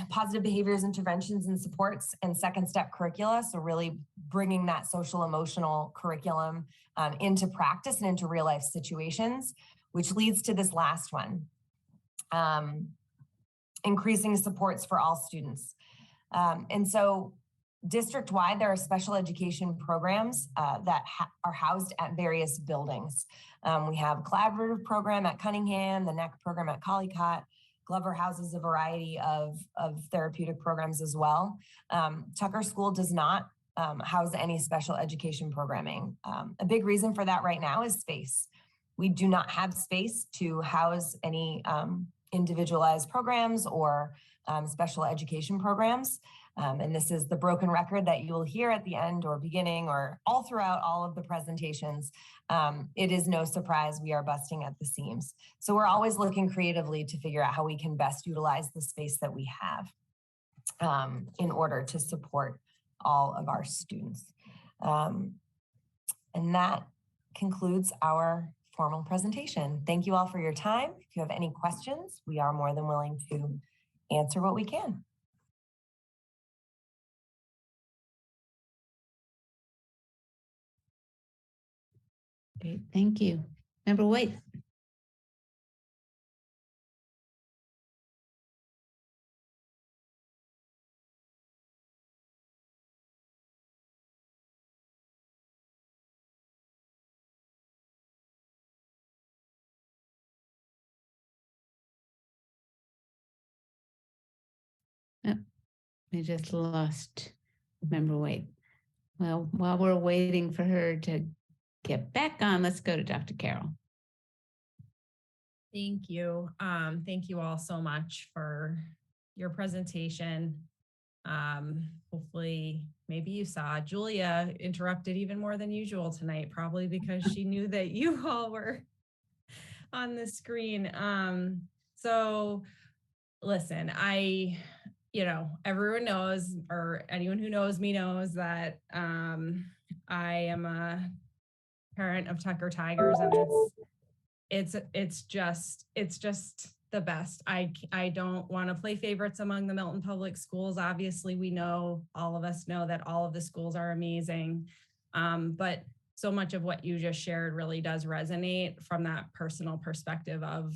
positive behaviors, interventions, and supports and second step curricula. So really bringing that social emotional curriculum into practice and into real life situations, which leads to this last one, increasing supports for all students. And so district-wide, there are special education programs that are housed at various buildings. We have a collaborative program at Cunningham, the NEC program at Collycott. Glover houses a variety of therapeutic programs as well. Tucker School does not house any special education programming. A big reason for that right now is space. We do not have space to house any individualized programs or special education programs. And this is the broken record that you will hear at the end or beginning or all throughout all of the presentations. It is no surprise we are busting at the seams. So we're always looking creatively to figure out how we can best utilize the space that we have in order to support all of our students. And that concludes our formal presentation. Thank you all for your time. If you have any questions, we are more than willing to answer what we can. Great, thank you. Member White. Oh, we just lost Member White. Well, while we're waiting for her to get back on, let's go to Dr. Carroll. Thank you. Thank you all so much for your presentation. Hopefully, maybe you saw Julia interrupted even more than usual tonight, probably because she knew that you all were on the screen. So listen, everyone knows, or anyone who knows me knows that I am a parent of Tucker Tigers, and it's just the best. I don't want to play favorites among the Milton Public Schools. Obviously, all of us know that all of the schools are amazing, but so much of what you just shared really does resonate from that personal perspective of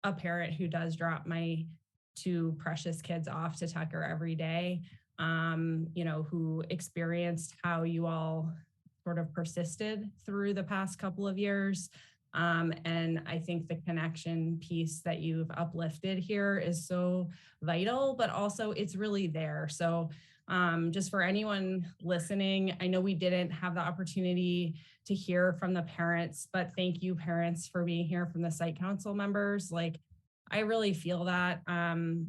a parent who does drop my two precious kids off to Tucker every day, who experienced how you all sort of persisted through the past couple of years. And I think the connection piece that you've uplifted here is so vital, but also it's really there. So just for anyone listening, I know we didn't have the opportunity to hear from the parents, but thank you parents for being here, from the site council members. Like, I really feel that. And,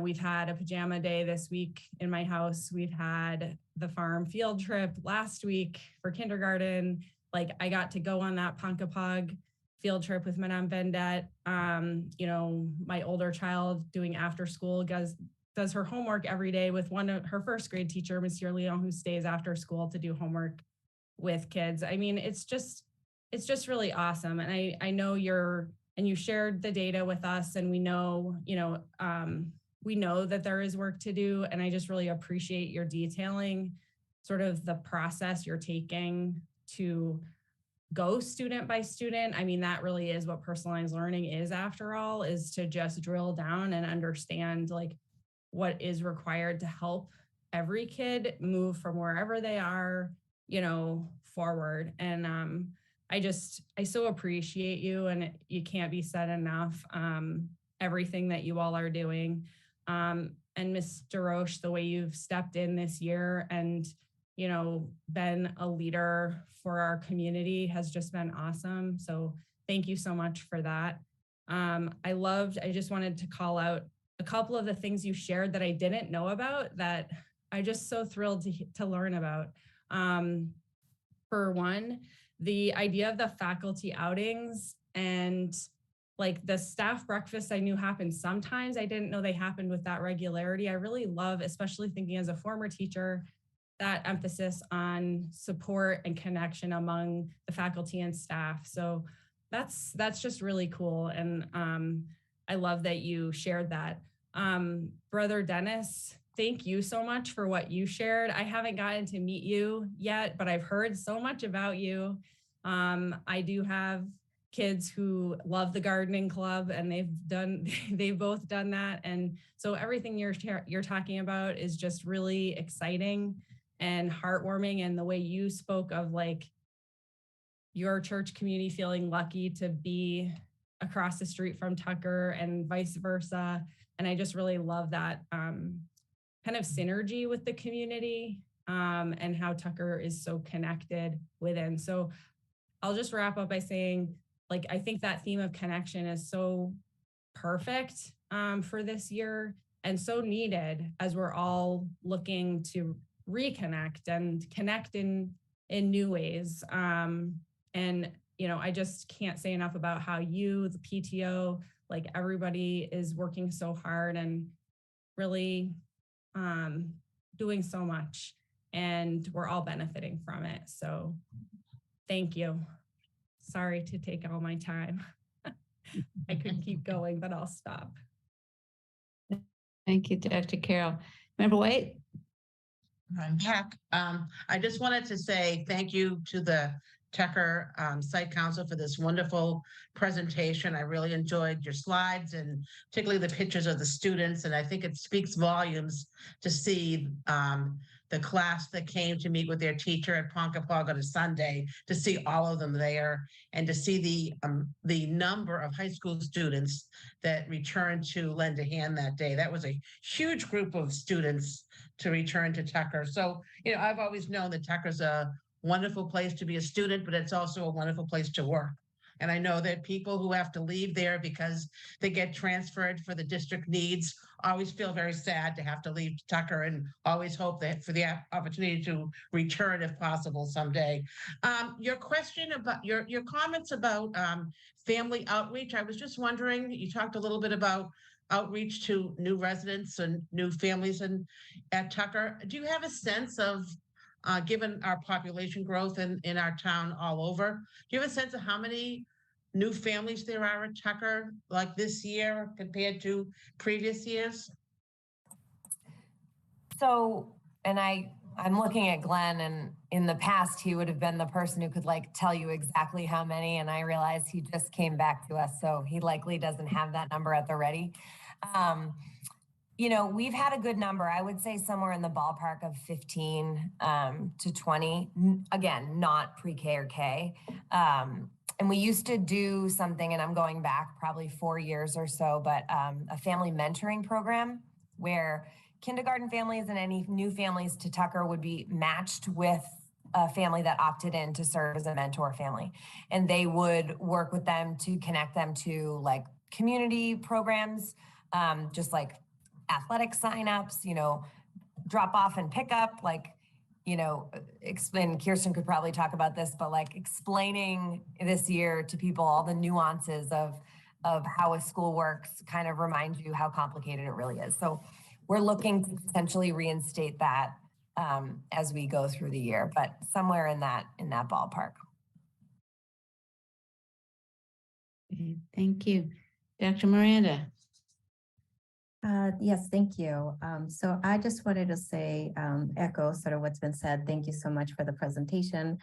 we've had a pajama day this week in my house. We've had the farm field trip last week for kindergarten. Like, I got to go on that Punkapug field trip with Madame Vendette. You know, my older child doing after school does her homework every day with one of her first grade teacher, Monsieur Leon, who stays after school to do homework with kids. I mean, it's just really awesome. And I know you shared the data with us, and we know, we know that there is work to do. And I just really appreciate your detailing sort of the process you're taking to go student by student. I mean, that really is what personalized learning is, after all, is to just drill down and understand like what is required to help every kid move from wherever they are, forward. And I so appreciate you, and you can't be said enough, everything that you all are doing. And Mr. Roche, the way you've stepped in this year and, been a leader for our community has just been awesome. So thank you so much for that. I just wanted to call out a couple of the things you shared that I didn't know about that I just so thrilled to learn about. For one, the idea of the faculty outings and like the staff breakfast I knew happened sometimes. I didn't know they happened with that regularity. I really love, especially thinking as a former teacher, that emphasis on support and connection among the faculty and staff. So that's just really cool. And I love that you shared that. Brother Dennis, thank you so much for what you shared. I haven't gotten to meet you yet, but I've heard so much about you. I do have kids who love the gardening club, and they've both done that. And so everything you're talking about is just really exciting and heartwarming. And the way you spoke of like your church community feeling lucky to be across the street from Tucker and vice versa. And I just really love that kind of synergy with the community, and how Tucker is so connected within. So I'll just wrap up by saying, like, I think that theme of connection is so perfect for this year and so needed as we're all looking to reconnect and connect in new ways. And, I just can't say enough about how you, the PTO, like everybody is working so hard and really doing so much, and we're all benefiting from it. So thank you. Sorry to take all my time. I could keep going, but I'll stop. Thank you, Dr. Carroll. Member White? I'm back. I just wanted to say thank you to the Tucker Site Council for this wonderful presentation. I really enjoyed your slides, and particularly the pictures of the students. And I think it speaks volumes to see the class that came to meet with their teacher at Ponkapaug on a Sunday, to see all of them there, and to see the number of high school students that returned to lend a hand that day. That was a huge group of students to return to Tucker. So, I've always known that Tucker's a wonderful place to be a student, but it's also a wonderful place to work. And I know that people who have to leave there because they get transferred for the district needs always feel very sad to have to leave Tucker, and always hope that for the opportunity to return if possible someday. Your question about your comments about family outreach, I was just wondering, you talked a little bit about outreach to new residents and new families at Tucker. Do you have a sense of, given our population growth in our town all over, do you have a sense of how many new families there are at Tucker like this year compared to previous years? So, and I'm looking at Glenn, and in the past, he would have been the person who could tell you exactly how many. And I realized he just came back to us, so he likely doesn't have that number at the ready. We've had a good number. I would say somewhere in the ballpark of 15 to 20, again, not pre-K or K. And we used to do something, and I'm going back probably 4 years or so, but a family mentoring program where kindergarten families and any new families to Tucker would be matched with a family that opted in to serve as a mentor family. And they would work with them to connect them to community programs, just athletic signups, drop off and pick up, explain, Kirsten could probably talk about this, but like explaining this year to people all the nuances of how a school works kind of reminds you how complicated it really is. So we're looking to potentially reinstate that as we go through the year, but somewhere in that ballpark. Okay, thank you. Dr. Miranda. Yes, thank you. So I just wanted to say, echo sort of what's been said. Thank you so much for the presentation.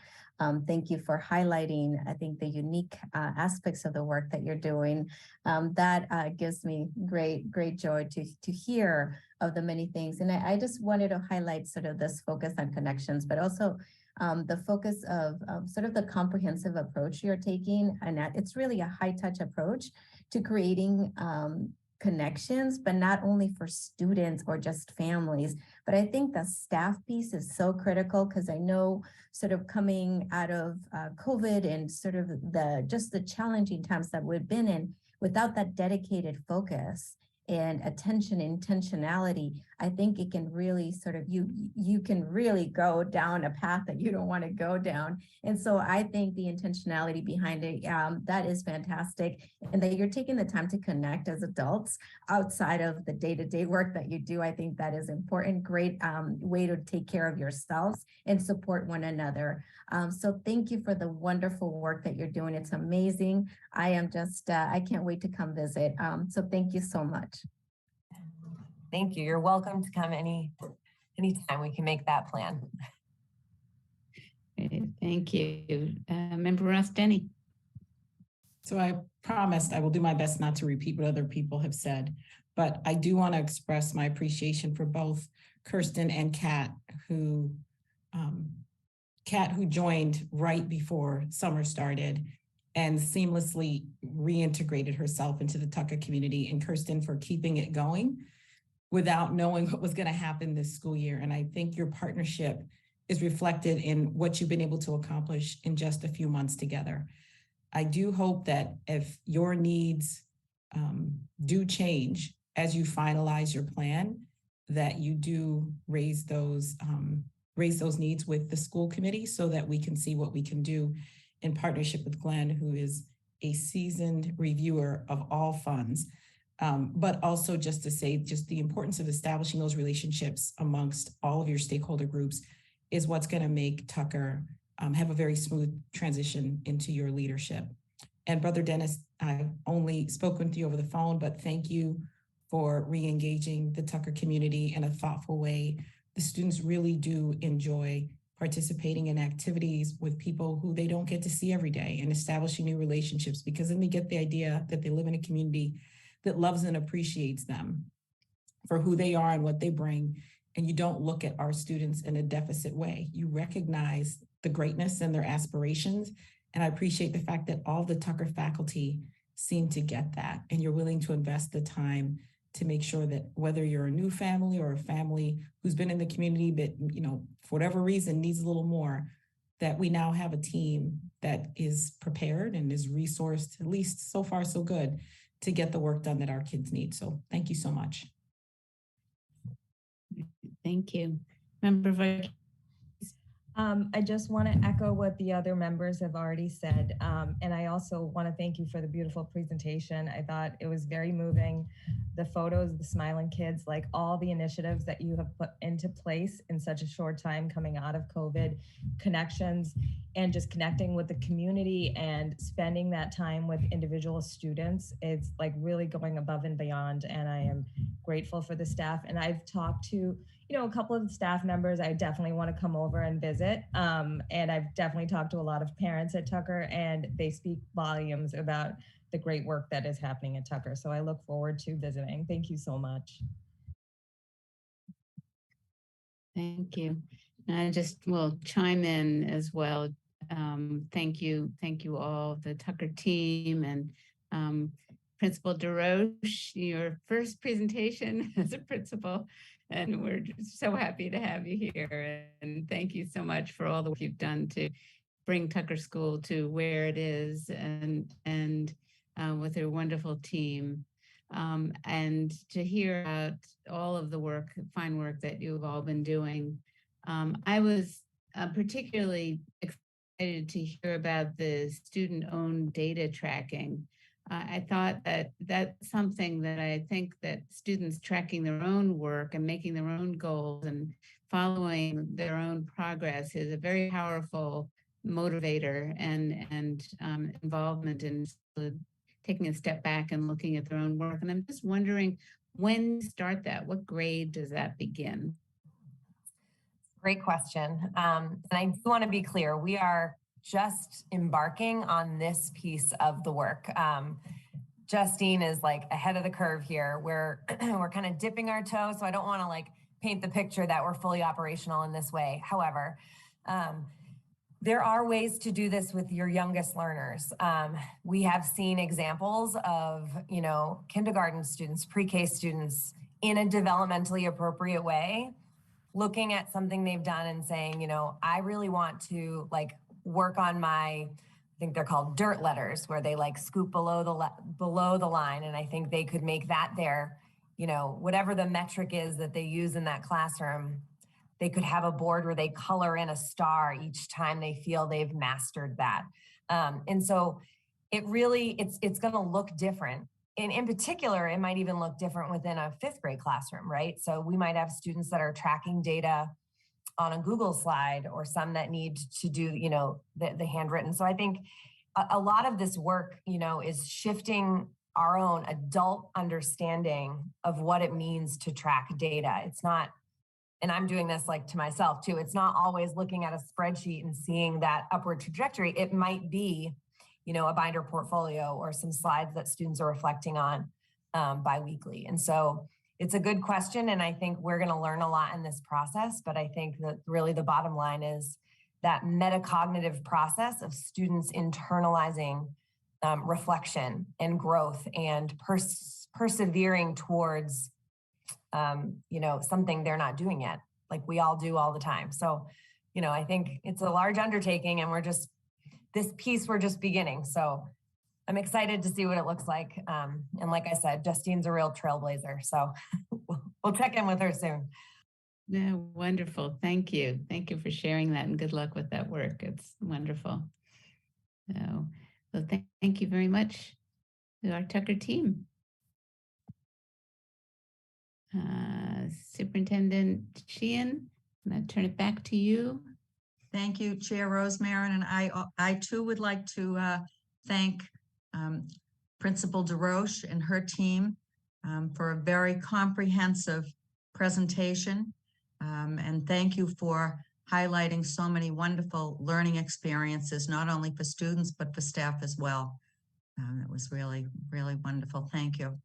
Thank you for highlighting, I think, the unique aspects of the work that you're doing. That gives me great joy to hear of the many things. And I just wanted to highlight sort of this focus on connections, but also the focus of sort of the comprehensive approach you're taking. And that it's really a high touch approach to creating connections, but not only for students or just families, but I think the staff piece is so critical because I know sort of coming out of COVID and sort of the challenging times that we've been in, without that dedicated focus and attention, intentionality, I think it can really sort of, you can really go down a path that you don't want to go down. And so I think the intentionality behind it, that is fantastic. And that you're taking the time to connect as adults outside of the day-to-day work that you do. I think that is important. Great way to take care of yourselves and support one another. So thank you for the wonderful work that you're doing. It's amazing. I am just, I can't wait to come visit. So thank you so much. Thank you. You're welcome to come anytime we can make that plan. Okay, thank you. Member Ross Denny. So I promised I will do my best not to repeat what other people have said, but I do want to express my appreciation for both Kirsten and Kat, who joined right before summer started and seamlessly reintegrated herself into the Tucker community, and Kirsten for keeping it going without knowing what was going to happen this school year. And I think your partnership is reflected in what you've been able to accomplish in just a few months together. I do hope that if your needs do change as you finalize your plan, that you do raise those needs with the school committee so that we can see what we can do in partnership with Glenn, who is a seasoned reviewer of all funds. But also just to say, just the importance of establishing those relationships amongst all of your stakeholder groups is what's going to make Tucker have a very smooth transition into your leadership. And Brother Dennis, I've only spoken with you over the phone, but thank you for re-engaging the Tucker community in a thoughtful way. The students really do enjoy participating in activities with people who they don't get to see every day and establishing new relationships, because then they get the idea that they live in a community that loves and appreciates them for who they are and what they bring. And you don't look at our students in a deficit way. You recognize the greatness and their aspirations. And I appreciate the fact that all the Tucker faculty seem to get that. And you're willing to invest the time to make sure that whether you're a new family or a family who's been in the community but, for whatever reason needs a little more, that we now have a team that is prepared and is resourced, at least so far so good, to get the work done that our kids need. So thank you so much. Thank you. Member Vice. I just want to echo what the other members have already said. And I also want to thank you for the beautiful presentation. I thought it was very moving. The photos, the smiling kids, like all the initiatives that you have put into place in such a short time coming out of COVID, connections, and just connecting with the community and spending that time with individual students. It's like really going above and beyond. And I am grateful for the staff. And I've talked to a couple of staff members. I definitely want to come over and visit. And I've definitely talked to a lot of parents at Tucker, and they speak volumes about the great work that is happening at Tucker. So I look forward to visiting. Thank you so much. Thank you. I just will chime in as well. Thank you all, the Tucker team, and Principal DeRoche, your first presentation as a principal, and we're just so happy to have you here. And thank you so much for all the work you've done to bring Tucker School to where it is, and with a wonderful team. And to hear about all of the fine work that you've all been doing I was particularly excited to hear about the student-owned data tracking. I thought that that's something that I think that students tracking their own work and making their own goals and following their own progress is a very powerful motivator and involvement in taking a step back and looking at their own work. And I'm just wondering, when you start that, what grade does that begin? Great question. And I do want to be clear, we are just embarking on this piece of the work. Justine is like ahead of the curve here. We're kind of dipping our toe, so I don't want to like paint the picture that we're fully operational in this way. However, there are ways to do this with your youngest learners. We have seen examples of, kindergarten students, pre-K students in a developmentally appropriate way, looking at something they've done and saying, I really want to like work on I think they're called dirt letters, where they like scoop below the line. And I think they could make that their, whatever the metric is that they use in that classroom, they could have a board where they color in a star each time they feel they've mastered that. And so it really, it's going to look different. And in particular, it might even look different within a 5th grade classroom, right? So we might have students that are tracking data on a Google slide, or some that need to do, the handwritten. So I think a lot of this work, is shifting our own adult understanding of what it means to track data. It's not, and I'm doing this like to myself too, it's not always looking at a spreadsheet and seeing that upward trajectory. It might be, a binder portfolio or some slides that students are reflecting on biweekly. And so it's a good question. And I think we're going to learn a lot in this process. But I think that really the bottom line is that metacognitive process of students internalizing reflection and growth and persevering towards, something they're not doing yet, like we all do all the time. So, I think it's a large undertaking, and this piece, we're just beginning. So I'm excited to see what it looks like. And like I said, Justine's a real trailblazer. So we'll check in with her soon. Yeah, wonderful. Thank you. Thank you for sharing that, and good luck with that work. It's wonderful. So thank you very much to our Tucker team. Superintendent Sheehan, I'm going to turn it back to you. Thank you, Chair Rosemary. And I too would like to thank Principal DeRoche and her team for a very comprehensive presentation. And thank you for highlighting so many wonderful learning experiences, not only for students, but for staff as well. It was really, really wonderful. Thank you.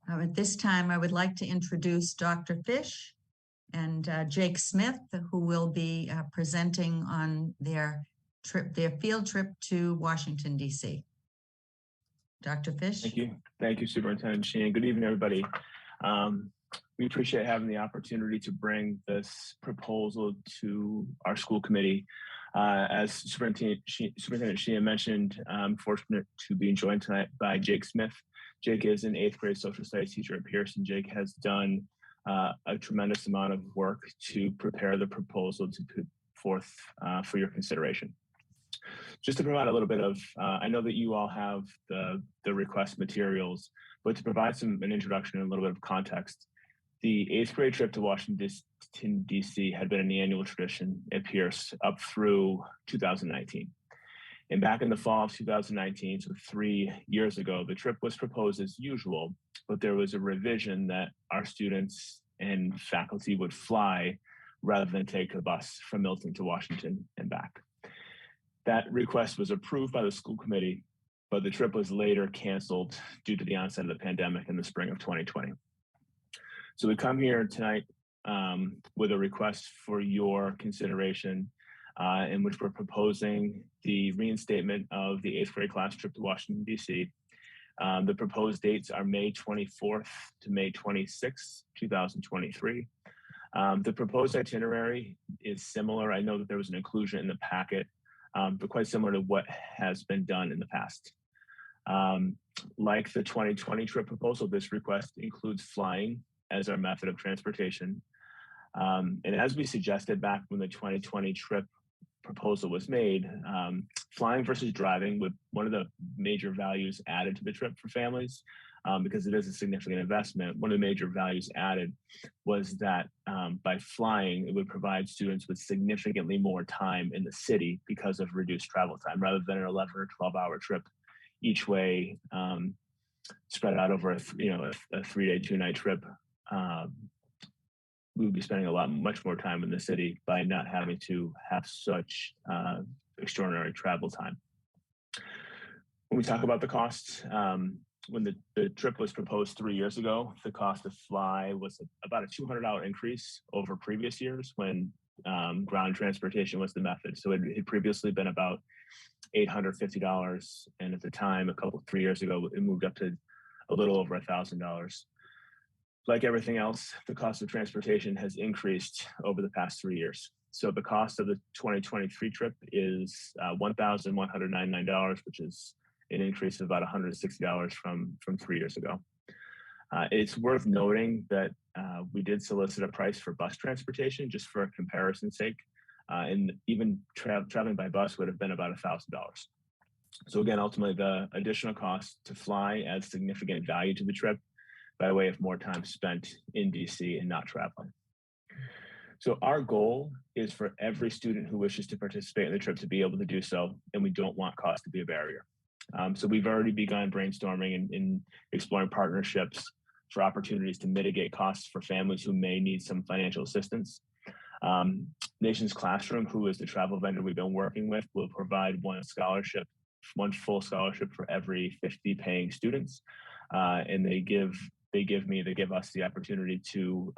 At this time, I would like to introduce Dr. Fish and Jake Smith, who will be presenting on their field trip to Washington, D.C. Dr. Fish. Thank you. Thank you, Superintendent Sheehan. Good evening, everybody. We appreciate having the opportunity to bring this proposal to our school committee. As Superintendent Sheehan mentioned, I'm fortunate to be joined tonight by Jake Smith. Jake is an 8th grade social studies teacher at Pearson. Jake has done a tremendous amount of work to prepare the proposal to put forth for your consideration. Just to provide a little bit of, I know that you all have the request materials, but to provide an introduction and a little bit of context, the 8th grade trip to Washington, D.C. had been an annual tradition at Pierce up through 2019. And back in the fall of 2019, so 3 years ago, the trip was proposed as usual, but there was a revision that our students and faculty would fly rather than take a bus from Milton to Washington and back. That request was approved by the school committee, but the trip was later canceled due to the onset of the pandemic in the spring of 2020. So we come here tonight with a request for your consideration in which we're proposing the reinstatement of the 8th grade class trip to Washington, D.C. The proposed dates are May 24th to May 26th, 2023. The proposed itinerary is similar. I know that there was an inclusion in the packet, but quite similar to what has been done in the past. Like the 2020 trip proposal, this request includes flying as our method of transportation. And as we suggested back when the 2020 trip proposal was made, flying versus driving with one of the major values added to the trip for families, because it is a significant investment. One of the major values added was that by flying, it would provide students with significantly more time in the city because of reduced travel time, rather than an 11 or 12-hour trip each way, spread out over a 3-day, 2-night trip. We would be spending much more time in the city by not having to have such extraordinary travel time. When we talk about the costs, when the trip was proposed 3 years ago, the cost to fly was about a $200 increase over previous years when ground transportation was the method. So it had previously been about $850, and at the time, 3 years ago, it moved up to a little over $1,000. Like everything else, the cost of transportation has increased over the past 3 years. So the cost of the 2023 trip is $1,199, which is an increase of about $160 from 3 years ago. It's worth noting that we did solicit a price for bus transportation just for comparison's sake. And even traveling by bus would have been about $1,000. So again, ultimately, the additional cost to fly adds significant value to the trip by way of more time spent in DC and not traveling. So our goal is for every student who wishes to participate in the trip to be able to do so, and we don't want cost to be a barrier. So we've already begun brainstorming and exploring partnerships for opportunities to mitigate costs for families who may need some financial assistance. Nations Classroom, who is the travel vendor we've been working with, will provide one full scholarship for every 50 paying students. And they give us the opportunity to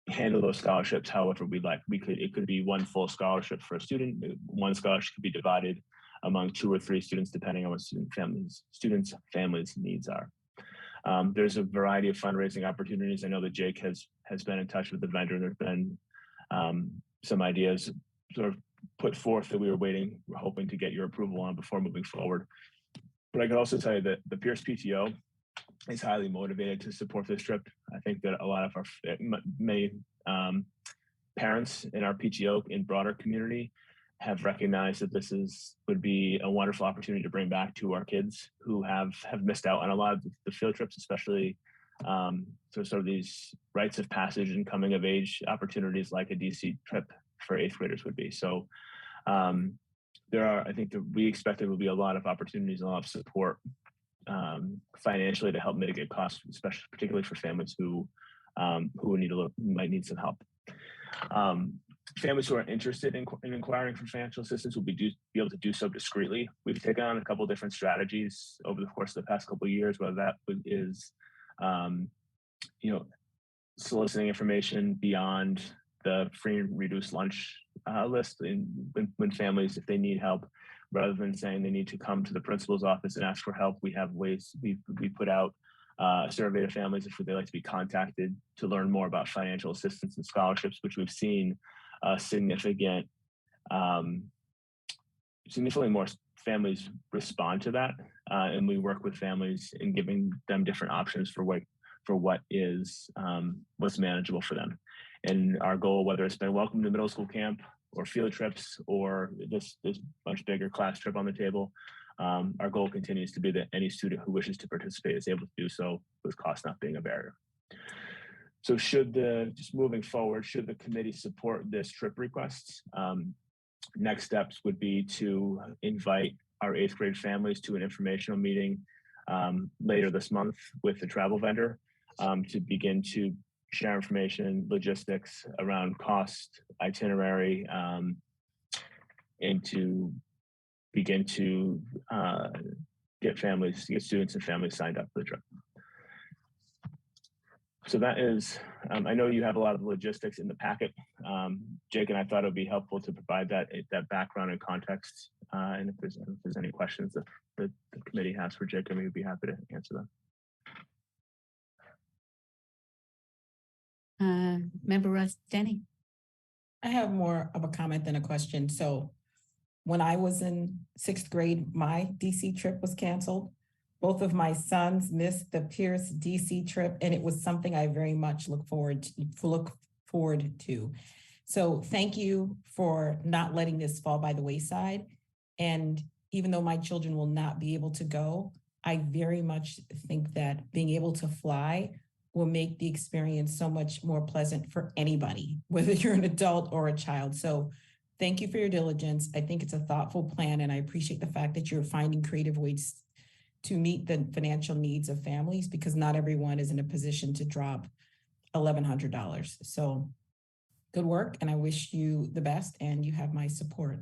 handle those scholarships however we'd like. It could be one full scholarship for a student. One scholarship could be divided among 2 or 3 students, depending on what students' families' needs are. There's a variety of fundraising opportunities. I know that Jake has been in touch with the vendor. There's been some ideas sort of put forth that we're hoping to get your approval on before moving forward. But I could also tell you that the Pierce PTO is highly motivated to support this trip. I think that a lot of many parents in our PTO and broader community have recognized that this would be a wonderful opportunity to bring back to our kids who have missed out on a lot of the field trips, especially sort of these rites of passage and coming of age opportunities like a DC trip for 8th graders would be. So I think that we expect there will be a lot of opportunities and a lot of support financially to help mitigate costs, particularly for families who might need some help. Families who are interested in inquiring for financial assistance will be able to do so discreetly. We've taken on a couple of different strategies over the course of the past couple of years, whether that is, soliciting information beyond the free and reduced lunch list when families, if they need help, rather than saying they need to come to the principal's office and ask for help. We have ways we put out a survey to families if they'd like to be contacted to learn more about financial assistance and scholarships, which we've seen significantly more families respond to that, and we work with families in giving them different options for what's manageable for them. And our goal, whether it's been welcome to middle school camp or field trips or this much bigger class trip on the table, our goal continues to be that any student who wishes to participate is able to do so with cost not being a barrier. So just moving forward, should the committee support this trip request, next steps would be to invite our 8th grade families to an informational meeting later this month with the travel vendor to begin to share information, logistics around cost, itinerary, and to begin to get students and families signed up for the trip. So that is, I know you have a lot of logistics in the packet. Jake and I thought it would be helpful to provide that background and context. And if there's any questions that the committee has for Jake, we'd be happy to answer them. Member Russ Denny. I have more of a comment than a question. So when I was in 6th grade, my DC trip was canceled. Both of my sons missed the Pierce DC trip, and it was something I very much look forward to. So thank you for not letting this fall by the wayside. And even though my children will not be able to go, I very much think that being able to fly will make the experience so much more pleasant for anybody, whether you're an adult or a child. So thank you for your diligence. I think it's a thoughtful plan, and I appreciate the fact that you're finding creative ways to meet the financial needs of families, because not everyone is in a position to drop $1,100. So good work, and I wish you the best, and you have my support.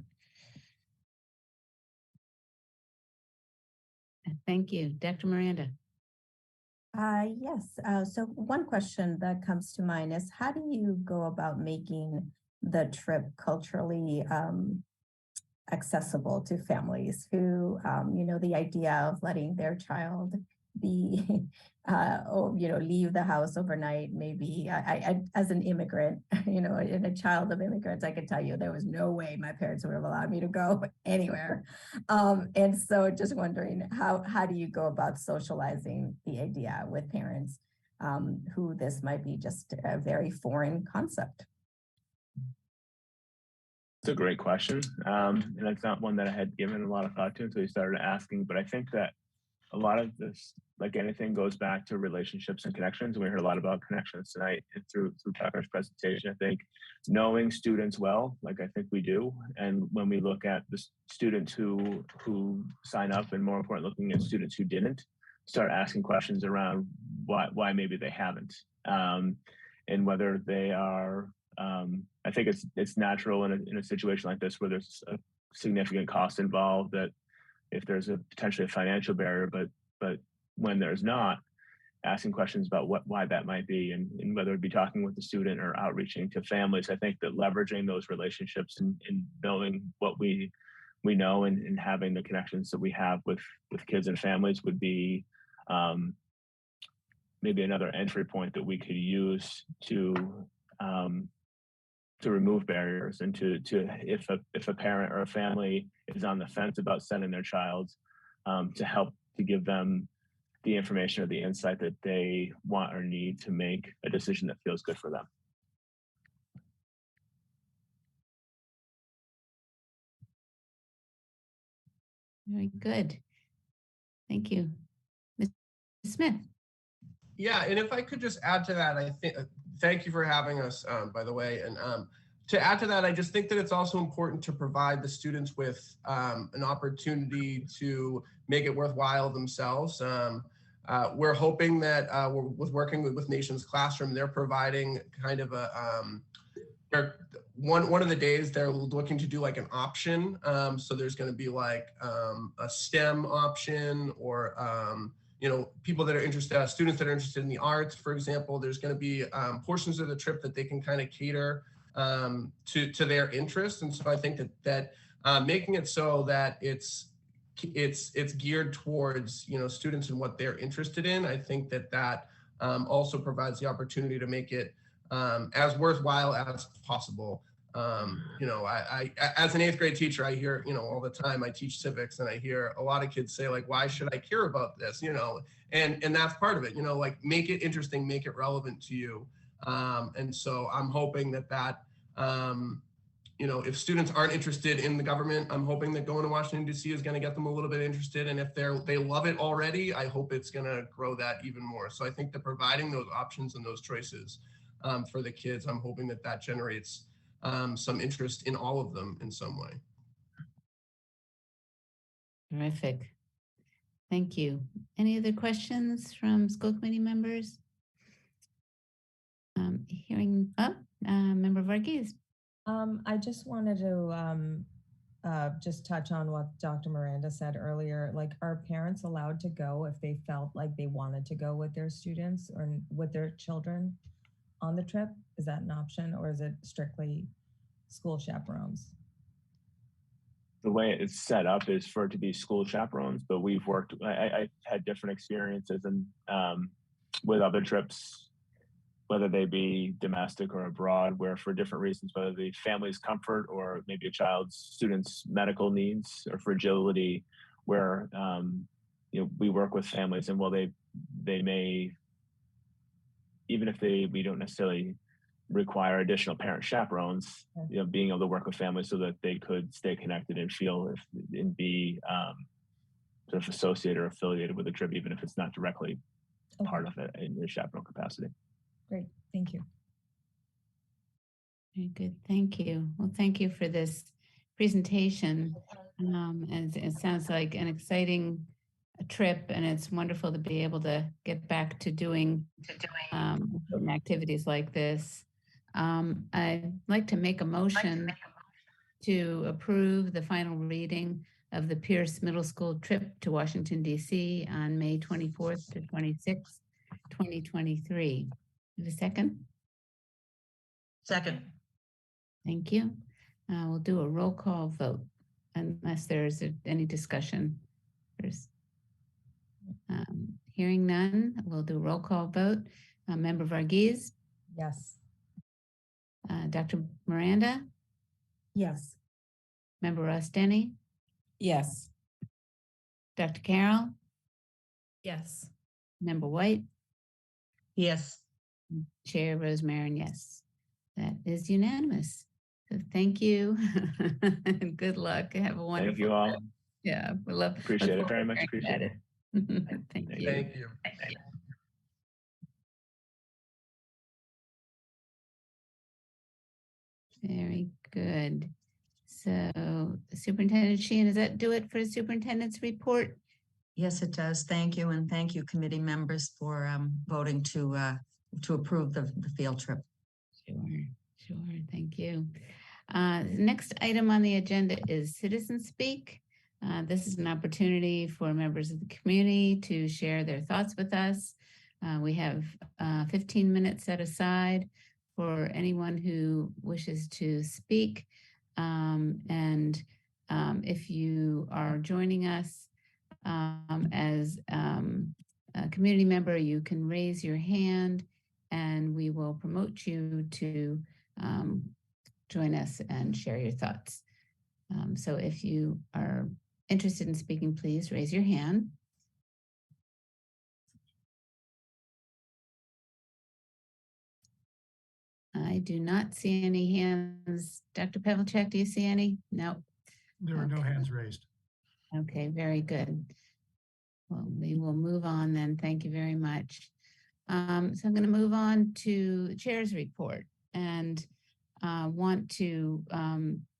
Thank you. Dr. Miranda. Yes. So one question that comes to mind is, how do you go about making the trip culturally accessible to families who, the idea of letting their child be, leave the house overnight, maybe I as an immigrant, and a child of immigrants, I can tell you there was no way my parents would have allowed me to go anywhere. And so just wondering, how do you go about socializing the idea with parents who this might be just a very foreign concept? It's a great question. And it's not one that I had given a lot of thought to until you started asking, but I think that a lot of this, like anything, goes back to relationships and connections. And we heard a lot about connections tonight through Tucker's presentation. I think knowing students well, like I think we do, and when we look at the students who sign up, and more important, looking at students who didn't, start asking questions around why maybe they haven't, and whether they are. I think it's natural in a situation like this where there's a significant cost involved, that if there's potentially a financial barrier, but when there's not, asking questions about why that might be, and whether it be talking with the student or outreaching to families. I think that leveraging those relationships and knowing what we know and having the connections that we have with kids and families would be maybe another entry point that we could use to remove barriers, and to if a parent or a family is on the fence about sending their child, to help to give them the information or the insight that they want or need to make a decision that feels good for them. Very good. Thank you. Ms. Smith. Yeah, and if I could just add to that, I think, thank you for having us, by the way. And to add to that, I just think that it's also important to provide the students with an opportunity to make it worthwhile themselves. We're hoping that with working with Nations Classroom, they're providing kind of a, one of the days they're looking to do like an option. So there's going to be like a STEM option, or people that are interested, students that are interested in the arts, for example. There's going to be portions of the trip that they can kind of cater to their interests. And so I think that making it so that it's geared towards students and what they're interested in, I think that also provides the opportunity to make it as worthwhile as possible. I as an 8th grade teacher, I hear all the time. I teach civics, and I hear a lot of kids say, like, why should I care about this? And that's part of it. Like, make it interesting, make it relevant to you. And so I'm hoping that if students aren't interested in the government, I'm hoping that going to Washington, D.C. is going to get them a little bit interested. And if they love it already, I hope it's going to grow that even more. So I think that providing those options and those choices for the kids, I'm hoping that generates some interest in all of them in some way. Terrific. Thank you. Any other questions from school committee members? Hearing up, Member Varghese. I just wanted to just touch on what Dr. Miranda said earlier. Like, are parents allowed to go if they felt like they wanted to go with their students or with their children on the trip? Is that an option, or is it strictly school chaperones? The way it's set up is for it to be school chaperones, but I've had different experiences and with other trips, whether they be domestic or abroad, where for different reasons, whether the family's comfort or maybe a student's medical needs or fragility, where we work with families, and while they may, even if we don't necessarily require additional parent chaperones, being able to work with families so that they could stay connected and feel and be sort of associated or affiliated with the trip, even if it's not directly part of it in your chaperone capacity. Great, thank you. Very good, thank you. Well, thank you for this presentation. And it sounds like an exciting trip, and it's wonderful to be able to get back to doing important activities like this. I'd like to make a motion to approve the final reading of the Pierce Middle School trip to Washington, D.C. on May 24th to 26th, 2023. Have a second? Second. Thank you. We'll do a roll call vote unless there's any discussion. Hearing none, we'll do a roll call vote. Member Varghese? Yes. Dr. Miranda? Yes. Member Ross Denny? Yes. Dr. Carroll? Yes. Member White? Yes. Chair Rose Marin, yes. That is unanimous. So thank you and good luck. Have a wonderful. Thank you all. Trip. Yeah, we love. Appreciate it very much. Appreciate it. Thank you. Thank you. Very good. So Superintendent Sheehan, does that do it for the superintendent's report? Yes, it does. Thank you. And thank you, committee members, for voting to approve the field trip. Sure. Thank you. Next item on the agenda is Citizen Speak. This is an opportunity for members of the community to share their thoughts with us. We have 15 minutes set aside for anyone who wishes to speak. If you are joining us as a community member, you can raise your hand and we will promote you to join us and share your thoughts. So if you are interested in speaking, please raise your hand. I do not see any hands. Dr. Pavlicek, do you see any? No. There are no hands raised. Okay, very good. Well, we will move on then. Thank you very much. So I'm going to move on to the chair's report and want to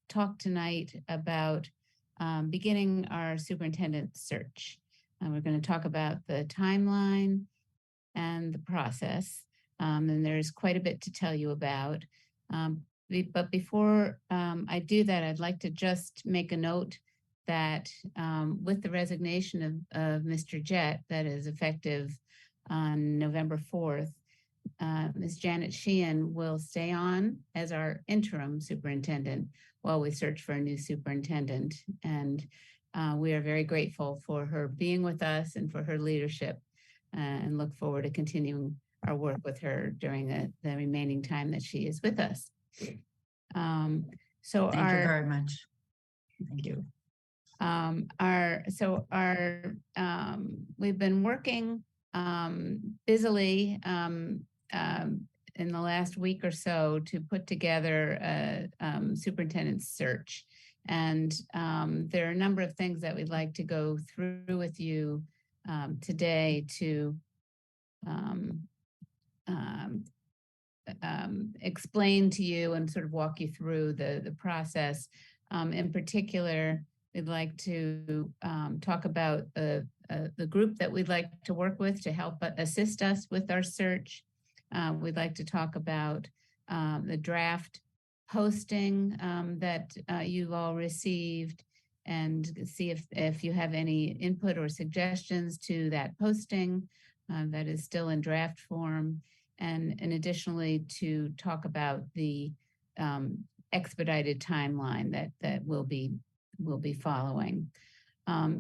talk tonight about beginning our superintendent search. We're going to talk about the timeline and the process. And there's quite a bit to tell you about. But before I do that, I'd like to just make a note that with the resignation of Mr. Jett, that is effective on November 4th, Ms. Janet Sheehan will stay on as our interim superintendent while we search for a new superintendent. And we are very grateful for her being with us and for her leadership and look forward to continuing our work with her during the remaining time that she is with us. Thank you very much. Thank you. We've been working busily in the last week or so to put together a superintendent search. And there are a number of things that we'd like to go through with you today to explain to you and sort of walk you through the process. In particular, we'd like to talk about the group that we'd like to work with to help assist us with our search. We'd like to talk about the draft posting that you've all received and see if you have any input or suggestions to that posting that is still in draft form. And additionally, to talk about the expedited timeline that we'll be following.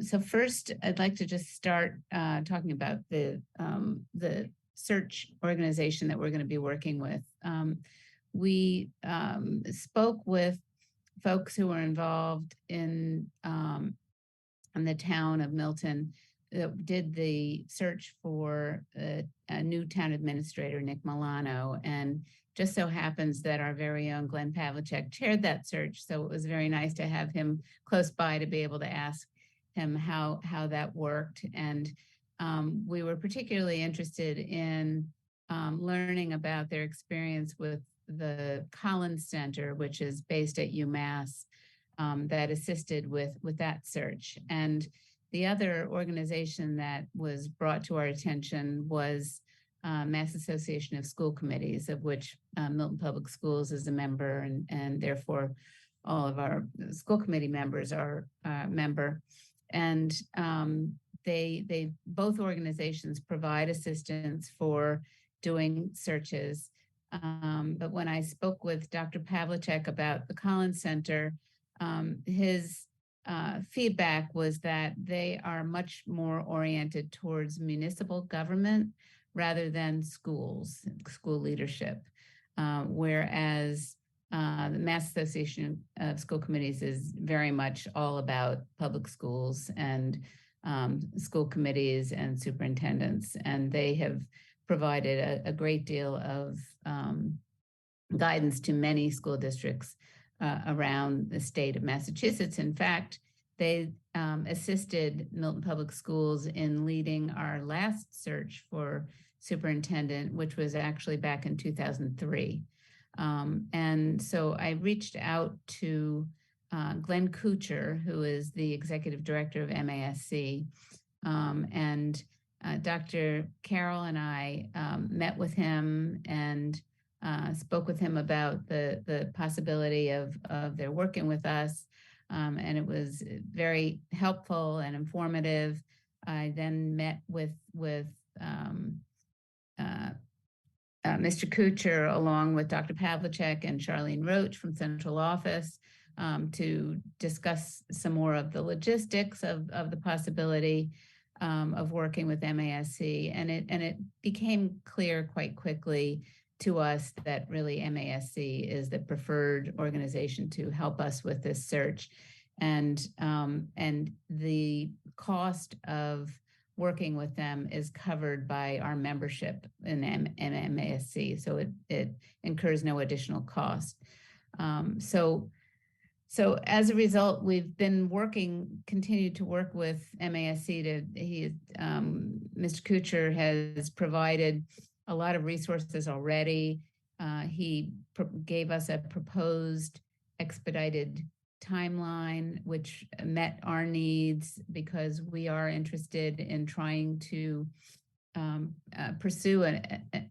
So first, I'd like to just start talking about the search organization that we're going to be working with. We spoke with folks who were involved in the town of Milton that did the search for a new town administrator, Nick Milano, and just so happens that our very own Glenn Pavlicek chaired that search. So it was very nice to have him close by to be able to ask him how that worked. And we were particularly interested in learning about their experience with the Collins Center, which is based at UMass, that assisted with that search. And the other organization that was brought to our attention was Mass Association of School Committees, of which Milton Public Schools is a member, and therefore all of our school committee members are member. And they both organizations provide assistance for doing searches. But when I spoke with Dr. Pavlicek about the Collins Center, his feedback was that they are much more oriented towards municipal government rather than school leadership, whereas the Mass Association of School Committees is very much all about public schools and school committees and superintendents, and they have provided a great deal of guidance to many school districts around the state of Massachusetts. In fact, they assisted Milton Public Schools in leading our last search for superintendent, which was actually back in 2003. And so I reached out to Glenn Kuchar, who is the executive director of MASC, and Dr. Carroll and I met with him and spoke with him about the possibility of their working with us. And it was very helpful and informative. I then met with Mr. Kuchar, along with Dr. Pavlicek and Charlene Roach from central office, to discuss some more of the logistics of the possibility of working with MASC. And it became clear quite quickly to us that really MASC is the preferred organization to help us with this search. And the cost of working with them is covered by our membership in MASC, so it incurs no additional cost. So as a result, we've been continued to work with MASC. Mr. Kuchar has provided a lot of resources already. He gave us a proposed expedited timeline, which met our needs because we are interested in trying to pursue an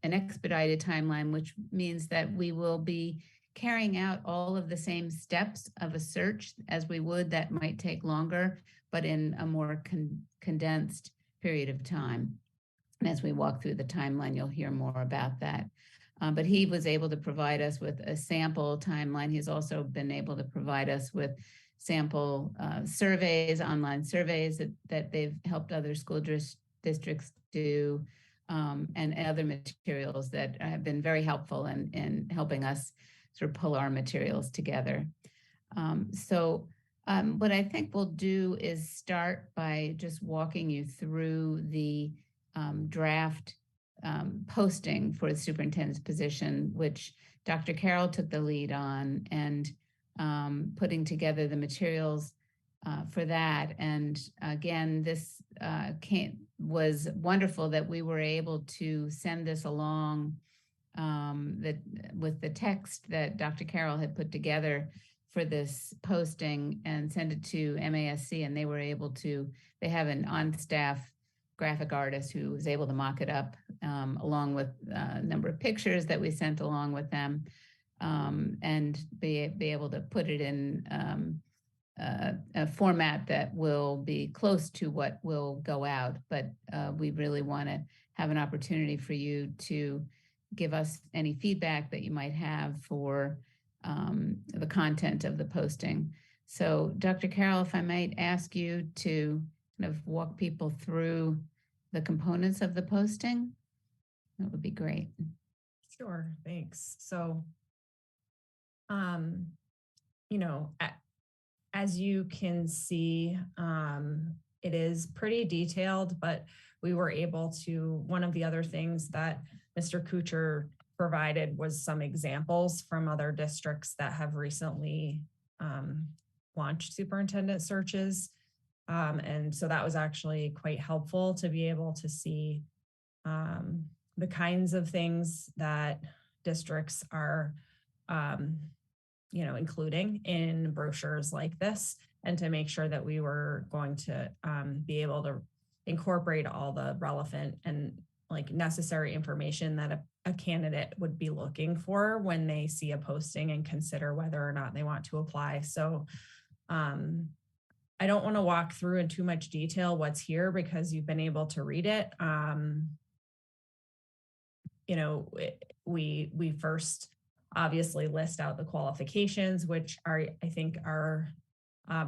expedited timeline, which means that we will be carrying out all of the same steps of a search as we would that might take longer, but in a more condensed period of time. And as we walk through the timeline, you'll hear more about that. But he was able to provide us with a sample timeline. He's also been able to provide us with sample surveys, online surveys that they've helped other school districts do, and other materials that have been very helpful in helping us sort of pull our materials together. What I think we'll do is start by just walking you through the draft posting for the superintendent's position, which Dr. Carroll took the lead on, and putting together the materials for that. And again, this was wonderful that we were able to send this along with the text that Dr. Carroll had put together for this posting and send it to MASC, and they have an on-staff graphic artist who was able to mock it up, along with a number of pictures that we sent along with them, and be able to put it in a format that will be close to what will go out. But we really want to have an opportunity for you to give us any feedback that you might have for the content of the posting. So Dr. Carroll, if I might ask you to kind of walk people through the components of the posting, that would be great. Sure, thanks. So, as you can see, it is pretty detailed, but we were able to, one of the other things that Mr. Kuchar provided was some examples from other districts that have recently launched superintendent searches. And so that was actually quite helpful to be able to see the kinds of things that districts are, including in brochures like this, and to make sure that we were going to be able to incorporate all the relevant and like necessary information that a candidate would be looking for when they see a posting and consider whether or not they want to apply. So I don't want to walk through in too much detail what's here because you've been able to read it. We first obviously list out the qualifications, which I think are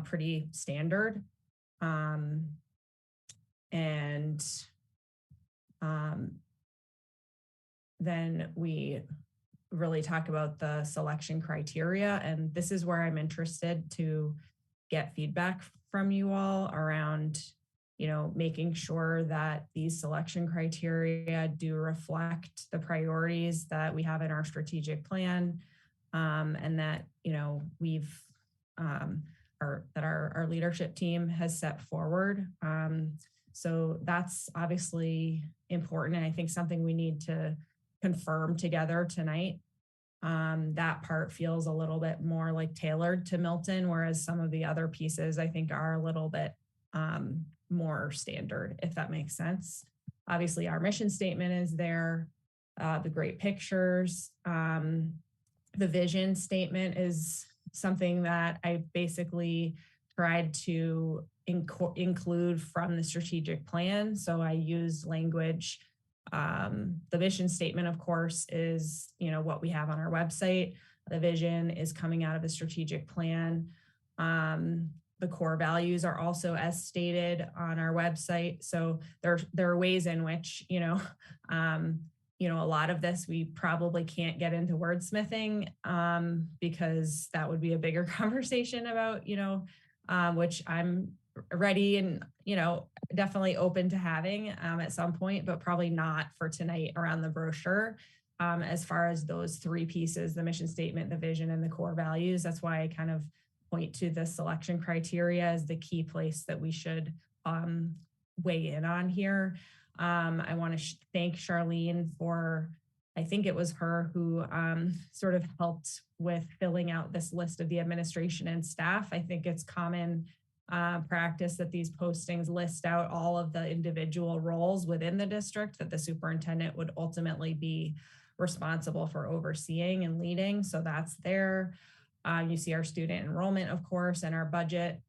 pretty standard. Then we really talk about the selection criteria. And this is where I'm interested to get feedback from you all around, making sure that these selection criteria do reflect the priorities that we have in our strategic plan, and that, we've, that our leadership team has set forward. So that's obviously important. And I think something we need to confirm together tonight. That part feels a little bit more like tailored to Milton, whereas some of the other pieces I think are a little bit more standard, if that makes sense. Obviously, our mission statement is there, the great pictures. The vision statement is something that I basically tried to include from the strategic plan. So I used language. The mission statement, of course, is what we have on our website. The vision is coming out of the strategic plan. The core values are also as stated on our website. So there are ways in which a lot of this we probably can't get into wordsmithing because that would be a bigger conversation about which I'm ready and definitely open to having at some point, but probably not for tonight around the brochure. As far as those three pieces, the mission statement, the vision, and the core values, that's why I kind of point to the selection criteria as the key place that we should weigh in on here. I want to thank Charlene for, I think it was her who sort of helped with filling out this list of the administration and staff. I think it's common practice that these postings list out all of the individual roles within the district that the superintendent would ultimately be responsible for overseeing and leading. So that's there. You see our student enrollment, of course, and our budget.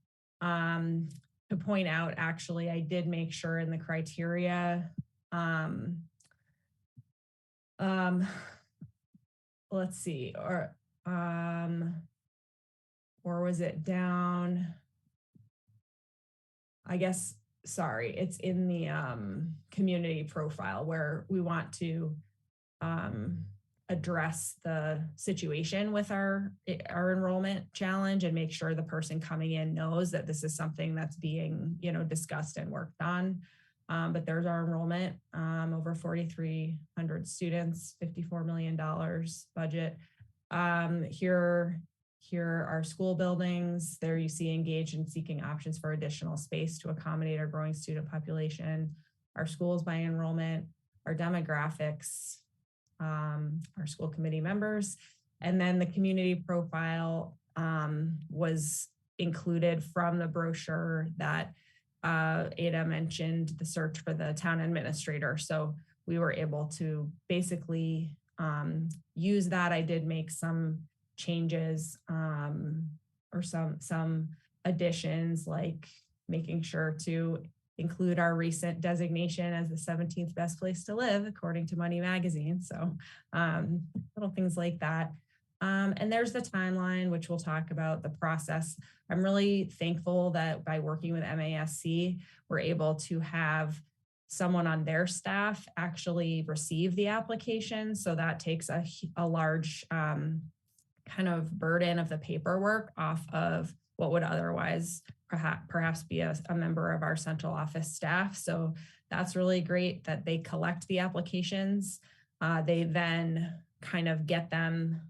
To point out, actually, I did make sure in the criteria, let's see, or was it down? I guess, sorry, it's in the community profile where we want to address the situation with our enrollment challenge and make sure the person coming in knows that this is something that's being, discussed and worked on. But there's our enrollment, over 4,300 students, $54 million budget. Here are school buildings. There you see engaged in seeking options for additional space to accommodate our growing student population, our schools by enrollment, our demographics, our school committee members, and then the community profile was included from the brochure that Ada mentioned, the search for the town administrator. So we were able to basically use that. I did make some changes or some additions, like making sure to include our recent designation as the 17th best place to live, according to Money Magazine. So little things like that. And there's the timeline, which we'll talk about the process. I'm really thankful that by working with MASC, we're able to have someone on their staff actually receive the application. So that takes a large kind of burden of the paperwork off of what would otherwise perhaps be a member of our central office staff. So that's really great that they collect the applications. They then kind of get them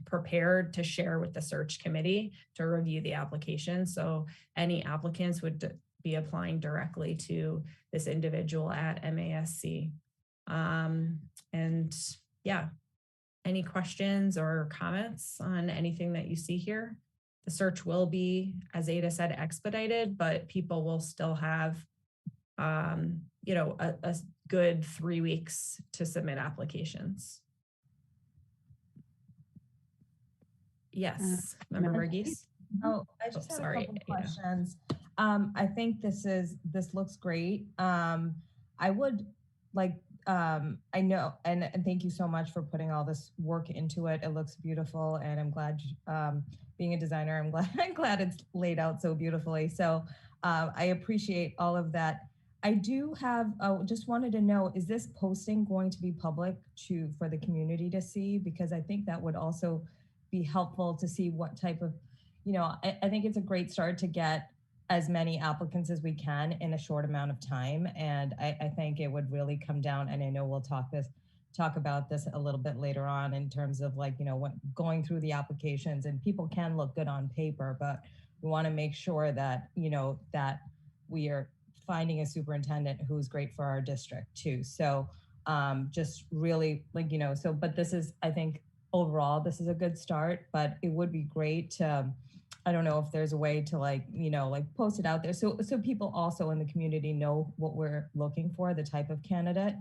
prepared to share with the search committee to review the application. So any applicants would be applying directly to this individual at MASC. And yeah, any questions or comments on anything that you see here? The search will be, as Ada said, expedited, but people will still have, you know, a good 3 weeks to submit applications. Yes, Member Verghese? Oh, I just have sorry, a couple Ada. questions. I think this looks great. I would like, I know, and thank you so much for putting all this work into it. It looks beautiful, and I'm glad, being a designer, I'm glad it's laid out so beautifully. So I appreciate all of that. I do have, just wanted to know, is this posting going to be public for the community to see? Because I think that would also be helpful to see what type of, you know, I think it's a great start to get as many applicants as we can in a short amount of time. And I think it would really come down, and I know we'll talk about this a little bit later on in terms of, like, you know, what going through the applications, and people can look good on paper, but we want to make sure that, you know, that we are finding a superintendent who's great for our district too. So just really, like, you know, so, but this is, I think overall, this is a good start, but it would be great to, I don't know if there's a way to, like, you know, like post it out there. So people also in the community know what we're looking for, the type of candidate.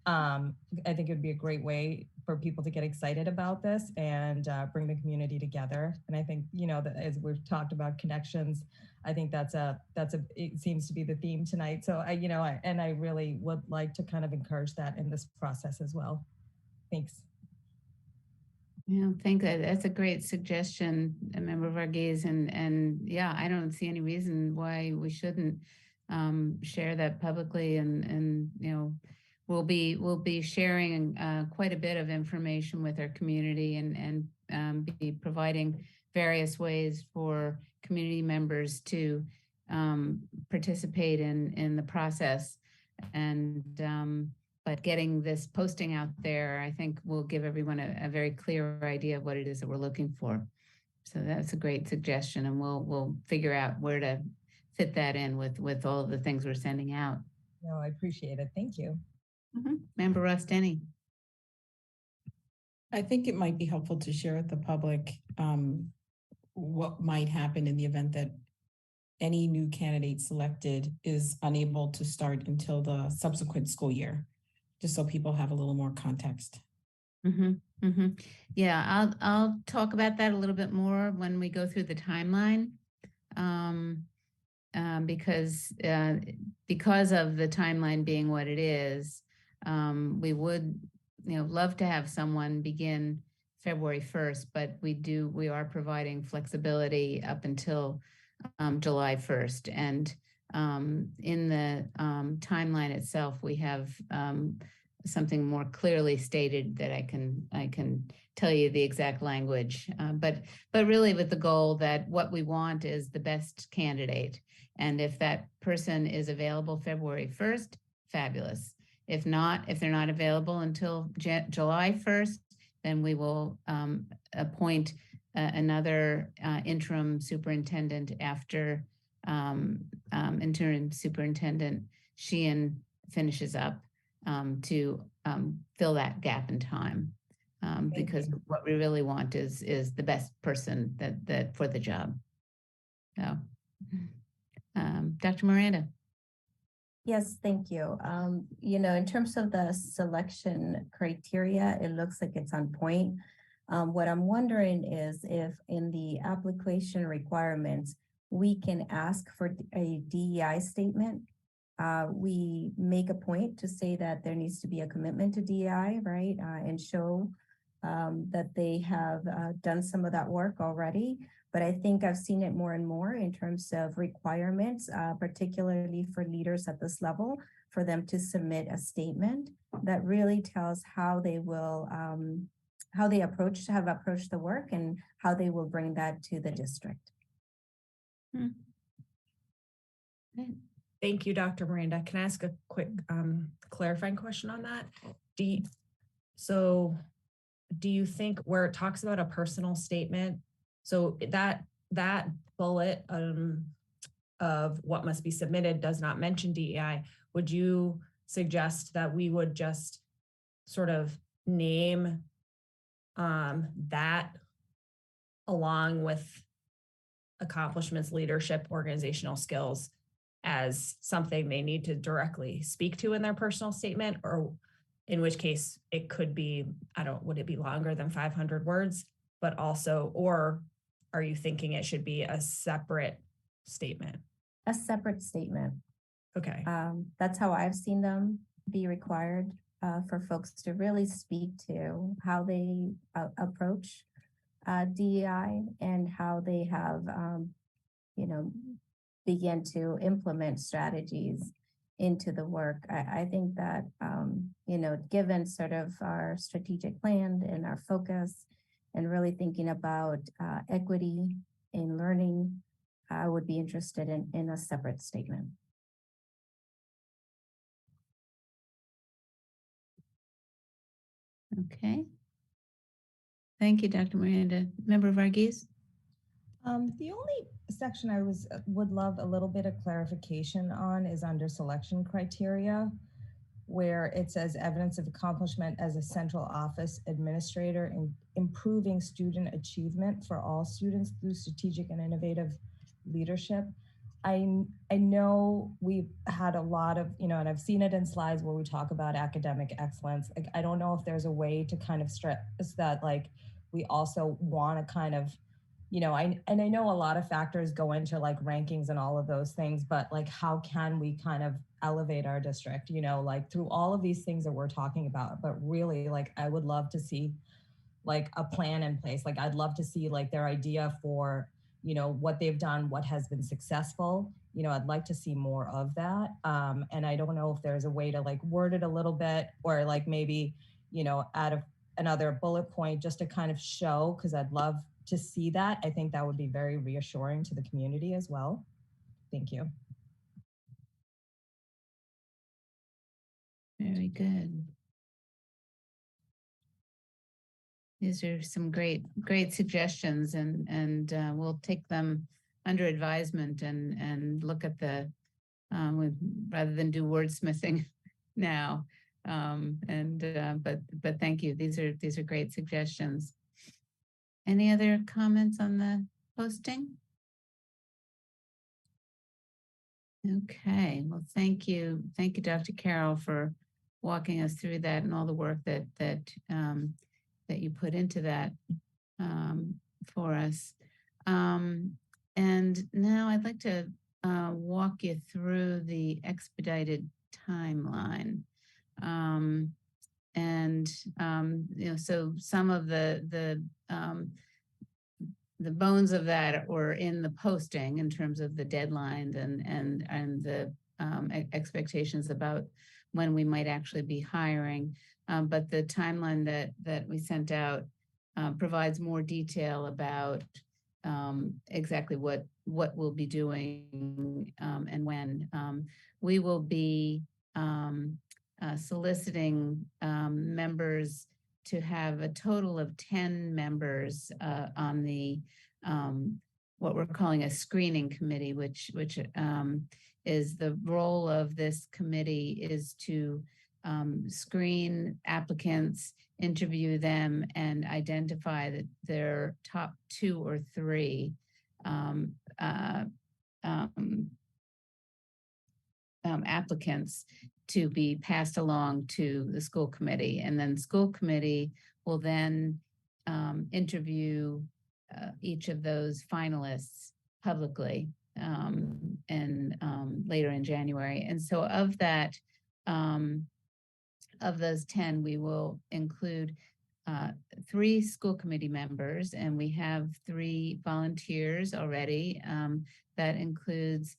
I think it would be a great way for people to get excited about this and bring the community together. And I think, you know, that as we've talked about connections, I think it seems to be the theme tonight. So I really would like to kind of encourage that in this process as well. Thanks. Yeah, thank you. That's a great suggestion, Member Varghese, and yeah, I don't see any reason why we shouldn't share that publicly, and you know, we'll be sharing quite a bit of information with our community, and be providing various ways for community members to participate in the process, and but getting this posting out there, I think, will give everyone a very clear idea of what it is that we're looking for. So that's a great suggestion, and we'll figure out where to fit that in with all of the things we're sending out. No, I appreciate it. Thank you. Member Rusteni. I think it might be helpful to share with the public what might happen in the event that any new candidate selected is unable to start until the subsequent school year, just so people have a little more context. Yeah, I'll talk about that a little bit more when we go through the timeline, because of the timeline being what it is, we would, you know, love to have someone begin February 1st, but we are providing flexibility up until July 1st, and in the timeline itself, we have something more clearly stated that I can tell you the exact language, but really with the goal that what we want is the best candidate, and if that person is available February 1st, fabulous. If they're not available until July 1st, then we will appoint another interim superintendent after interim superintendent Sheehan finishes up to fill that gap in time, because what we really want is the best person that for the job. So, Dr. Miranda. Yes, thank you. You know, in terms of the selection criteria, it looks like it's on point. What I'm wondering is if in the application requirements, we can ask for a DEI statement. We make a point to say that there needs to be a commitment to DEI, right? And show that they have done some of that work already. But I think I've seen it more and more in terms of requirements, particularly for leaders at this level, for them to submit a statement that really tells how they will, how they have approached the work and how they will bring that to the district. Thank you, Dr. Miranda. Can I ask a quick clarifying question on that? Do you think where it talks about a personal statement, so that bullet of what must be submitted does not mention DEI, would you suggest that we would just sort of name that along with accomplishments, leadership, organizational skills as something they need to directly speak to in their personal statement? Or in which case it could be, would it be longer than 500 words, but also, or are you thinking it should be a separate statement? A separate statement. Okay. That's how I've seen them be required for folks to really speak to how they approach DEI and how they have, begin to implement strategies into the work. I think that, given sort of our strategic plan and our focus and really thinking about equity in learning, I would be interested in a separate statement. Okay. Thank you, Dr. Miranda. Member Varghese? The only section I would love a little bit of clarification on is under selection criteria, where it says evidence of accomplishment as a central office administrator in improving student achievement for all students through strategic and innovative leadership. I know we've had a lot of, and I've seen it in slides where we talk about academic excellence. Like, I don't know if there's a way to kind of stress that, like, we also want to kind of, I know a lot of factors go into like rankings and all of those things, but like, how can we kind of elevate our district, like through all of these things that we're talking about? But really, like, I would love to see like a plan in place. Like, I'd love to see like their idea for, what they've done, what has been successful. I'd like to see more of that. And I don't know if there's a way to like word it a little bit, or like maybe, add another bullet point just to kind of show, because I'd love to see that. I think that would be very reassuring to the community as well. Thank you. Very good. These are some great suggestions, and we'll take them under advisement and look at the rather than do wordsmithing now. But thank you. These are great suggestions. Any other comments on the posting? Okay. Well, thank you, Dr. Carroll, for walking us through that and all the work that you put into that for us. And now I'd like to walk you through the expedited timeline. So some of the bones of that were in the posting in terms of the deadlines and the expectations about when we might actually be hiring. But the timeline that we sent out provides more detail about exactly what we'll be doing and when. We will be soliciting members to have a total of 10 members on the what we're calling a screening committee, which is the role of this committee is to screen applicants, interview them, and identify that their top 2 or 3 applicants to be passed along to the school committee. And then school committee will then interview each of those finalists publicly and later in January. And so of that, of those 10, we will include 3 school committee members, and we have 3 volunteers already. That includes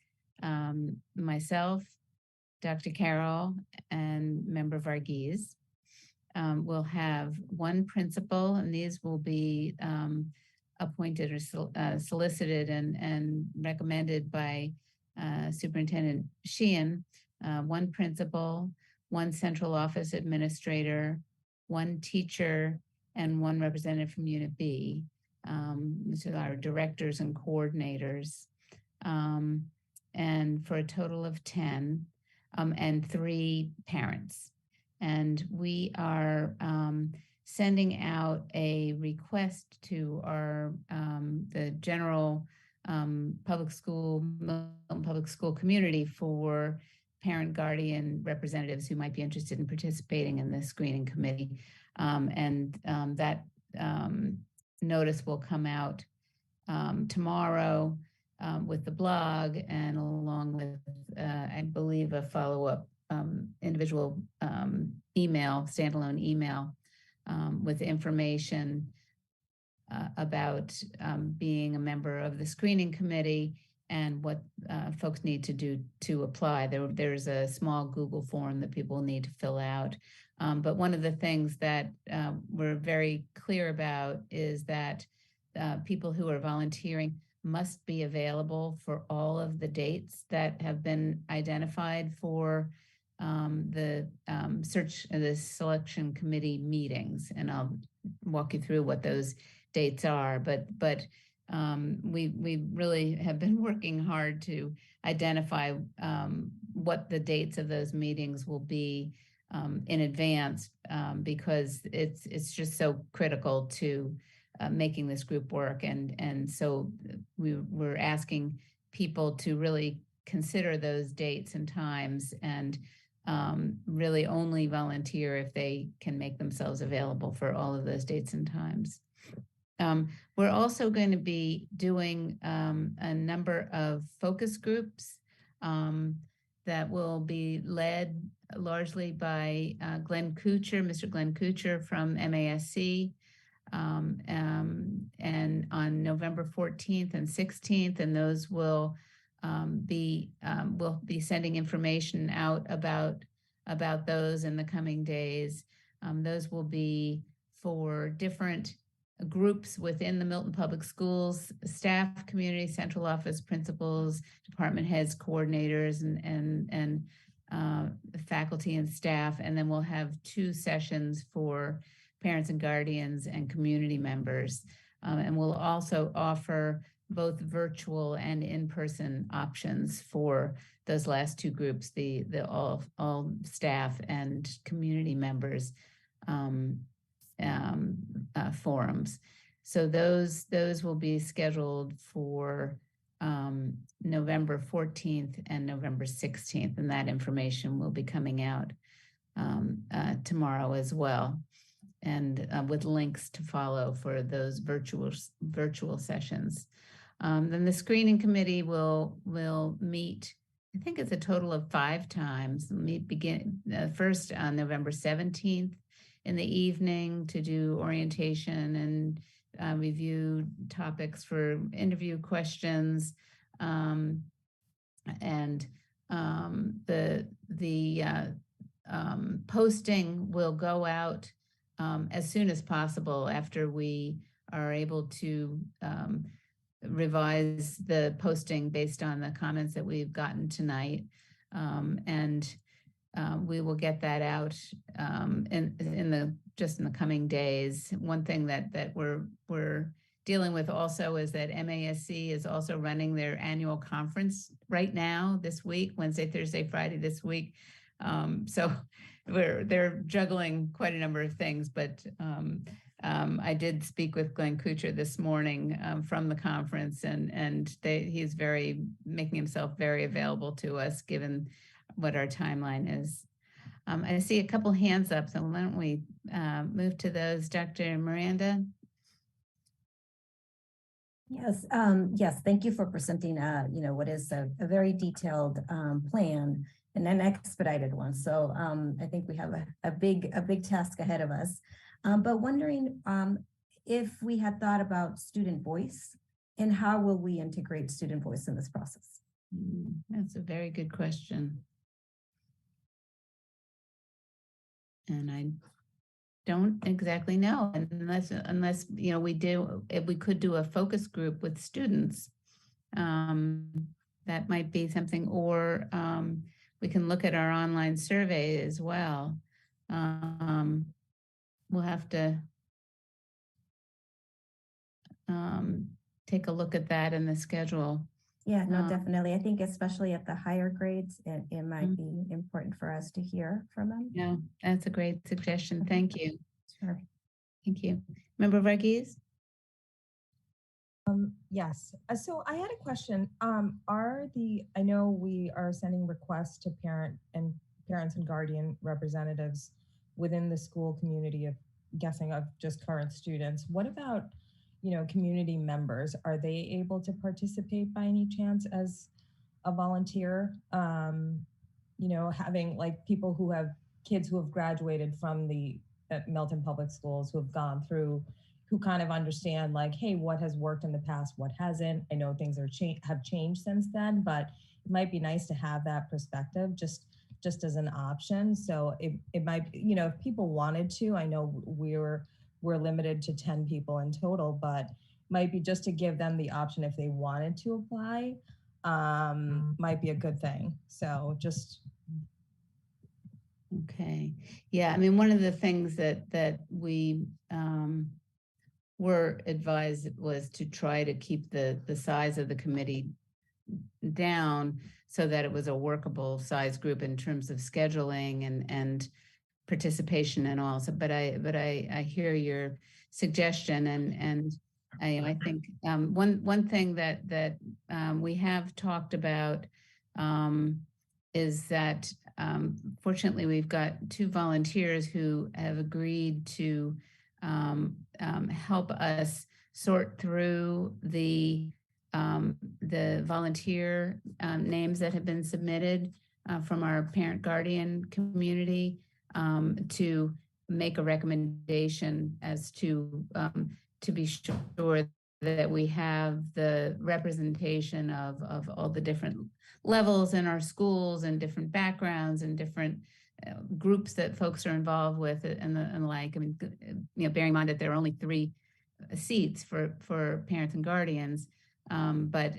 myself, Dr. Carroll, and Member Varghese. We'll have 1 principal, and these will be appointed or solicited and recommended by Superintendent Sheehan, one principal, one central office administrator, one teacher, and one representative from Unit B, which are our directors and coordinators, and for a total of 10, and 3 parents. And we are sending out a request to our the general public school community for parent guardian representatives who might be interested in participating in the screening committee. That notice will come out tomorrow with the blog, and along with, I believe, a follow-up individual standalone email with information about being a member of the screening committee and what folks need to do to apply. There's a small Google form that people need to fill out. But one of the things that we're very clear about is that people who are volunteering must be available for all of the dates that have been identified for the selection committee meetings. And I'll walk you through what those dates are, but we really have been working hard to identify what the dates of those meetings will be in advance, because it's just so critical to making this group work. And so we're asking people to really consider those dates and times, and really only volunteer if they can make themselves available for all of those dates and times. We're also going to be doing a number of focus groups that will be led largely by Mr. Glenn Kuchar from MASC, and on November 14th and 16th, and those will we'll be sending information out about those in the coming days. Those will be for different groups within the Milton Public Schools, staff, community, central office, principals, department heads, coordinators, and faculty and staff. And then we'll have 2 sessions for parents and guardians and community members. And we'll also offer both virtual and in-person options for those last 2 groups, the all staff and community members forums. So those will be scheduled for November 14th and November 16th, and that information will be coming out tomorrow as well, and with links to follow for those virtual sessions. Then the screening committee will meet, I think it's a total of 5 times. Begin first on November 17th in the evening to do orientation and review topics for interview questions. The posting will go out as soon as possible after we are able to revise the posting based on the comments that we've gotten tonight. We will get that out in the coming days. One thing that we're dealing with also is that MASC is also running their annual conference right now this week, Wednesday, Thursday, Friday this week. So they're juggling quite a number of things, but I did speak with Glenn Kuchar this morning from the conference, and he's making himself very available to us given what our timeline is. I see a couple hands up, so why don't we move to those? Dr. Miranda? Yes, yes. Thank you for presenting, what is a very detailed plan and an expedited one. So I think we have a big task ahead of us. But wondering if we had thought about student voice and how will we integrate student voice in this process? That's a very good question. And I don't exactly know, unless we could do a focus group with students. that might be something, or we can look at our online survey as well. We'll have to take a look at that in the schedule. Yeah, no, definitely. I think especially at the higher grades, it might be important for us to hear from them. Yeah, that's a great suggestion. Thank you. Sure. Thank you. Member Varghese? Yes. So I had a question. I know we are sending requests to parents and guardian representatives within the school community of guessing of just current students. What about, community members? Are they able to participate by any chance as a volunteer? Having like people who have kids who have graduated from the Milton Public Schools who have gone through, who kind of understand like, hey, what has worked in the past, what hasn't. I know things have changed since then, but it might be nice to have that perspective just as an option. So it might, if people wanted to, I know we're limited to 10 people in total, but might be just to give them the option if they wanted to apply, might be a good thing. So just. Okay. Yeah, I mean, one of the things that we were advised was to try to keep the size of the committee down so that it was a workable size group in terms of scheduling and participation and all. So, but I hear your suggestion, and I think one thing that we have talked about is that fortunately we've got 2 volunteers who have agreed to help us sort through the volunteer names that have been submitted from our parent guardian community to make a recommendation as to be sure that we have the representation of all the different levels in our schools and different backgrounds and different groups that folks are involved with and the like. I mean, bearing in mind that there are only 3 seats for parents and guardians, but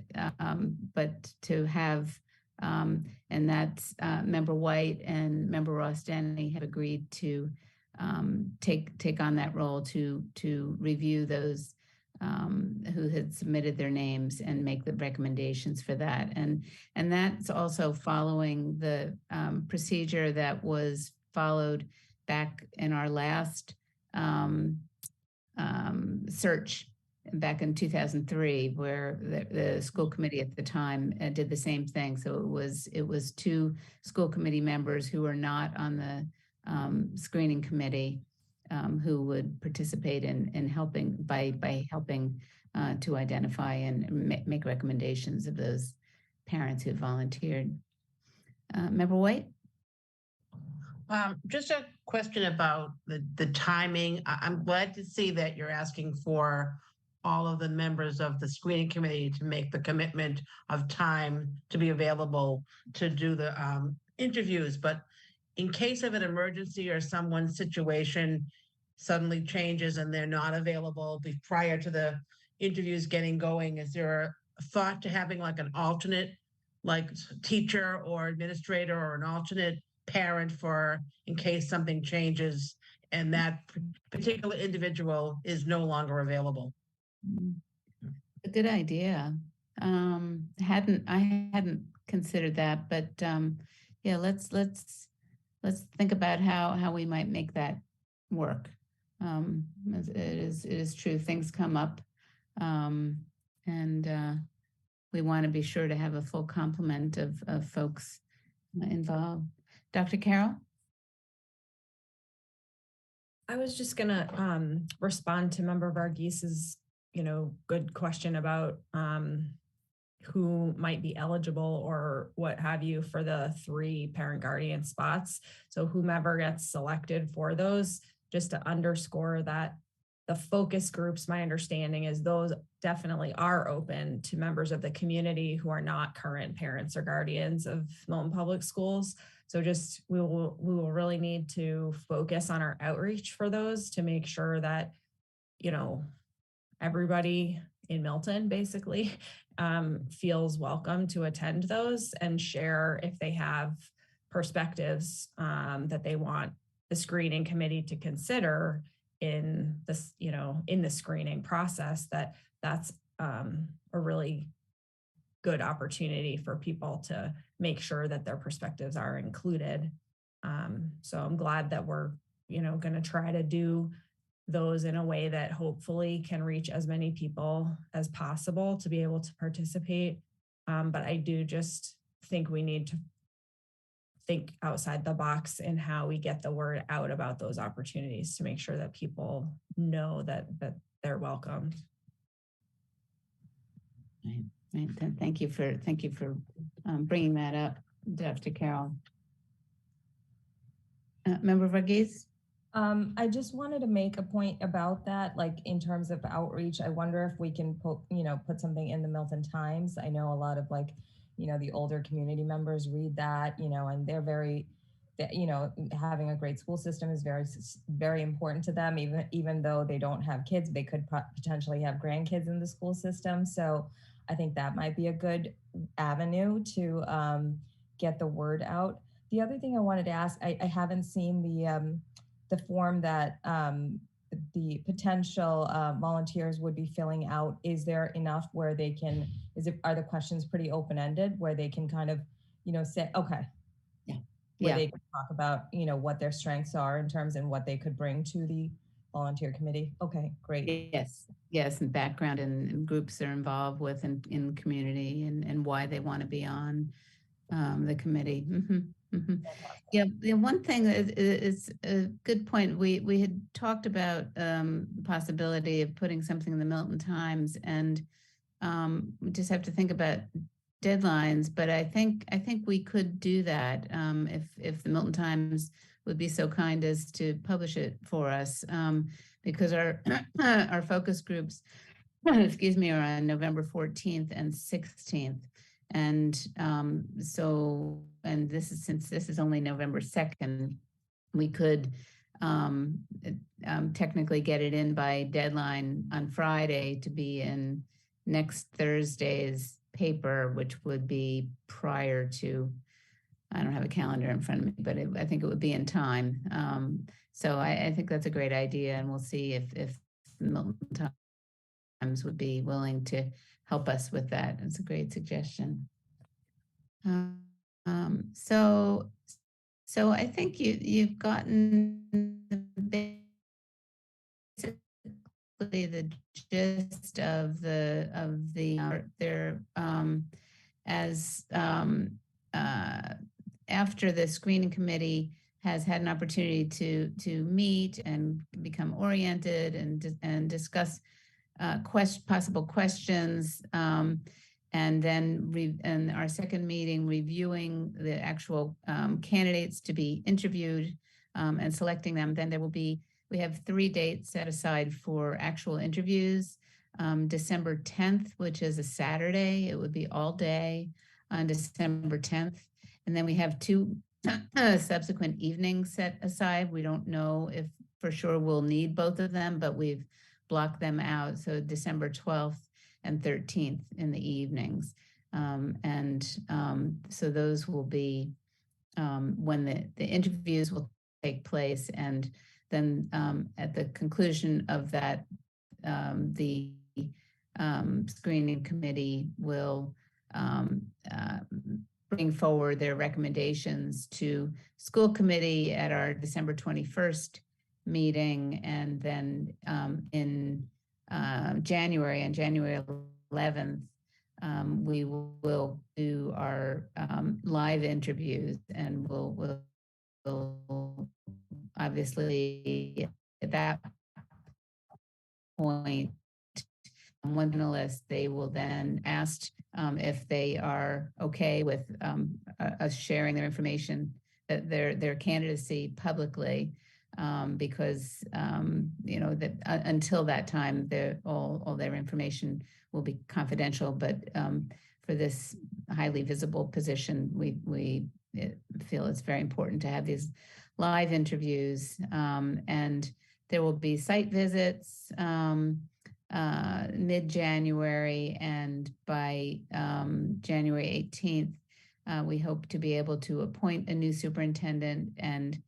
to have and that's Member White and Member Ross Denny have agreed to take on that role to review those who had submitted their names and make the recommendations for that. And that's also following the procedure that was followed back in our last search back in 2003, where the school committee at the time did the same thing. So it was 2 school committee members who were not on the screening committee who would participate in helping by helping to identify and make recommendations of those parents who volunteered. Member White? Just a question about the timing. I'm glad to see that you're asking for all of the members of the screening committee to make the commitment of time to be available to do the interviews. But in case of an emergency or someone's situation suddenly changes and they're not available prior to the interviews getting going, is there a thought to having like an alternate, like teacher or administrator or an alternate parent for in case something changes and that particular individual is no longer available? A good idea. I hadn't considered that, but yeah, let's think about how we might make that work. It is true, things come up, and we want to be sure to have a full complement of folks involved. Dr. Carroll? I was just gonna respond to Member Varghese's, good question about who might be eligible or what have you for the 3 parent guardian spots. So whomever gets selected for those, just to underscore that the focus groups, my understanding is those definitely are open to members of the community who are not current parents or guardians of Milton Public Schools. So just we will really need to focus on our outreach for those to make sure that, everybody in Milton, basically, feels welcome to attend those and share if they have perspectives that they want the screening committee to consider in this, in the screening process. That's a really good opportunity for people to make sure that their perspectives are included. So I'm glad that we're, going to try to do those in a way that hopefully can reach as many people as possible to be able to participate. But I do just think we need to think outside the box in how we get the word out about those opportunities to make sure that people know that they're welcomed. Right. Then thank you for bringing that up, Dr. Carroll. Member Varghese? I just wanted to make a point about that, like in terms of outreach. I wonder if we can put something in the Milton Times. I know a lot of the older community members read that, and they're very, having a great school system is very, very important to them. Even though they don't have kids, they could potentially have grandkids in the school system. So I think that might be a good avenue to get the word out. The other thing I wanted to ask, I haven't seen the form that the potential volunteers would be filling out. Is there enough where they can, are the questions pretty open-ended where they can kind of, say, okay. Yeah. Where they can talk about, what their strengths are in terms and what they could bring to the volunteer committee. Okay, great. Yes, and background and groups they're involved with in community and why they want to be on the committee. Yeah, one thing is a good point. We had talked about the possibility of putting something in the Milton Times, and we just have to think about deadlines. But I think we could do that if the Milton Times would be so kind as to publish it for us, because our our focus groups, excuse me, are on November 14th and 16th. And and since this is only November 2nd, we could technically get it in by deadline on Friday to be in next Thursday's paper, which would be prior to, I don't have a calendar in front of me, but I think it would be in time. So I think that's a great idea, and we'll see if Milton Times would be willing to help us with that. It's a great suggestion. So I think you've gotten basically the gist of their as after the screening committee has had an opportunity to meet and become oriented and discuss possible questions, and then in our second meeting, reviewing the actual candidates to be interviewed and selecting them. Then we have 3 dates set aside for actual interviews. December 10th, which is a Saturday, it would be all day on December 10th. And then we have 2 subsequent evenings set aside. We don't know if for sure we'll need both of them, but we've blocked them out. So December 12th and 13th in the evenings. So those will be when the interviews will take place. And then at the conclusion of that, the screening committee will bring forward their recommendations to school committee at our December 21st meeting, and then in January, on January 11th, we will do our live interviews, and we'll obviously at that point, one panelist, they will then ask if they are okay with us sharing their information, their candidacy publicly, because that until that time, all their information will be confidential. But for this highly visible position, we feel it's very important to have these live interviews, and there will be site visits mid-January, and by January 18th, we hope to be able to appoint a new superintendent and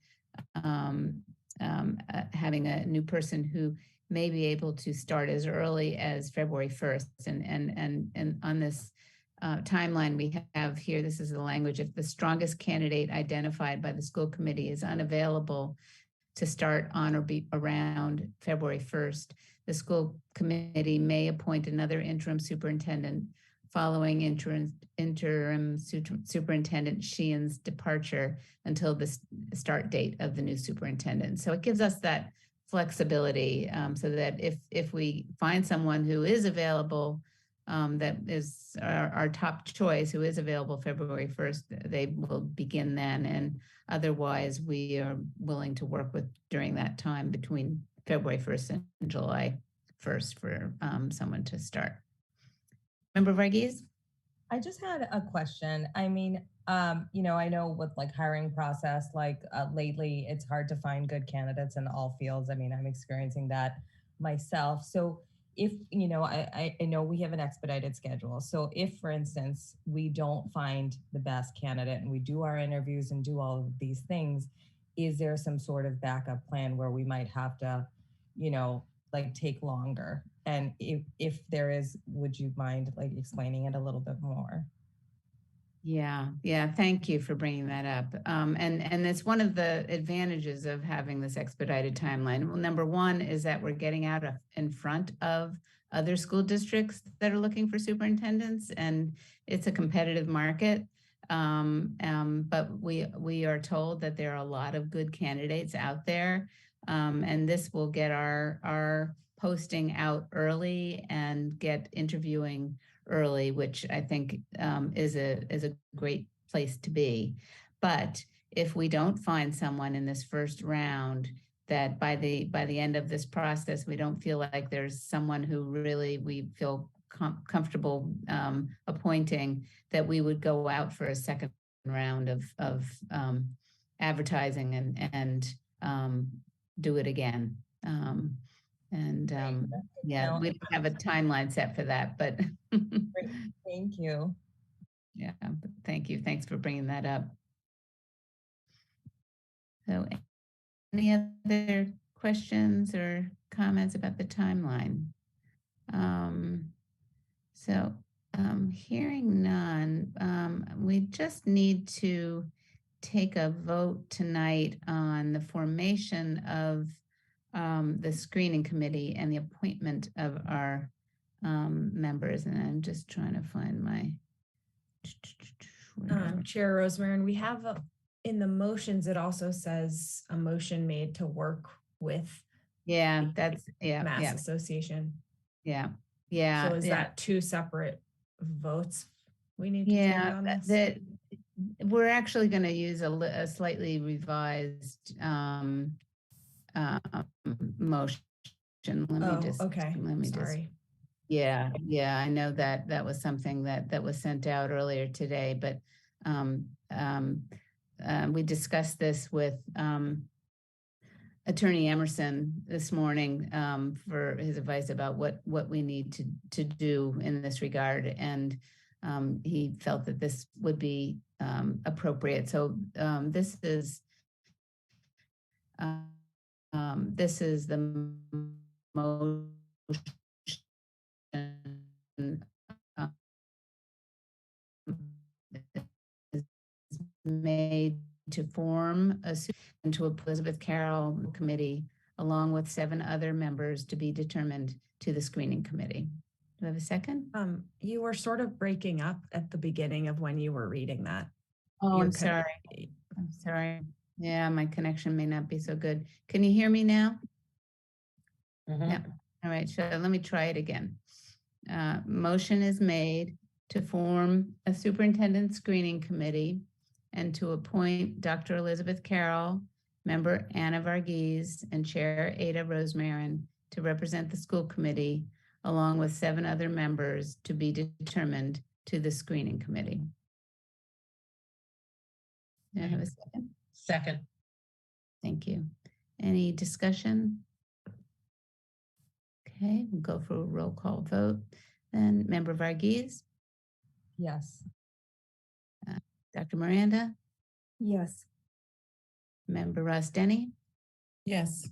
having a new person who may be able to start as early as February 1st. And on this timeline we have here, this is the language: if the strongest candidate identified by the school committee is unavailable to start on or be around February 1st, the school committee may appoint another interim superintendent following interim superintendent Sheehan's departure until the start date of the new superintendent. So it gives us that flexibility, so that if we find someone who is available, that is our top choice, who is available February 1st, they will begin then. And otherwise, we are willing to work with during that time between February 1st and July 1st for someone to start. Member Varghese? I just had a question. I mean, you know, I know with like hiring process, like lately it's hard to find good candidates in all fields. I mean, I'm experiencing that myself. So if, you know, I know we have an expedited schedule. So if, for instance, we don't find the best candidate and we do our interviews and do all of these things, is there some sort of backup plan where we might have to, you know, like take longer? And if there is, would you mind like explaining it a little bit more? Yeah, thank you for bringing that up. And it's one of the advantages of having this expedited timeline. Well, number one is that we're getting out in front of other school districts that are looking for superintendents, and it's a competitive market. But we are told that there are a lot of good candidates out there, and this will get our posting out early and get interviewing early, which I think is a great place to be. But if we don't find someone in this first round, that by the end of this process, we don't feel like there's someone who really we feel comfortable appointing, that we would go out for a second round of advertising and do it again. Yeah, we don't have a timeline set for that, but Great. Thank you. yeah, thank you. Thanks for bringing that up. So any other questions or comments about the timeline? Hearing none, we just need to take a vote tonight on the formation of the screening committee and the appointment of our members. And I'm just trying to find my Chair Rosemary, we have in the motions, it also says a motion made to work with Mass Association. Yeah. So is that two separate votes we need to take on this? That we're actually going to use a slightly revised motion. I know that was something that was sent out earlier today, but we discussed this with Attorney Emerson this morning for his advice about what we need to do in this regard, and he felt that this would be appropriate. So this is the motion made to form and to Elizabeth Carroll committee, along with 7 other members to be determined to the screening committee. Do I have a second? You were sort of breaking up at the beginning of when you were reading that. Oh, I'm sorry. I'm sorry. Yeah, my connection may not be so good. Can you hear me now? Yeah. All right, so let me try it again. Motion is made to form a superintendent screening committee and to appoint Dr. Elizabeth Carroll, member Anna Varghese, and Chair Ada Rosemarin to represent the school committee, along with 7 other members to be determined to the screening committee. Do I have a second? Second. Thank you. Any discussion? Okay, we'll go for a roll call vote. Then Member Varghese, Yes. Dr. Miranda, Yes. Member Ross Denny, Yes.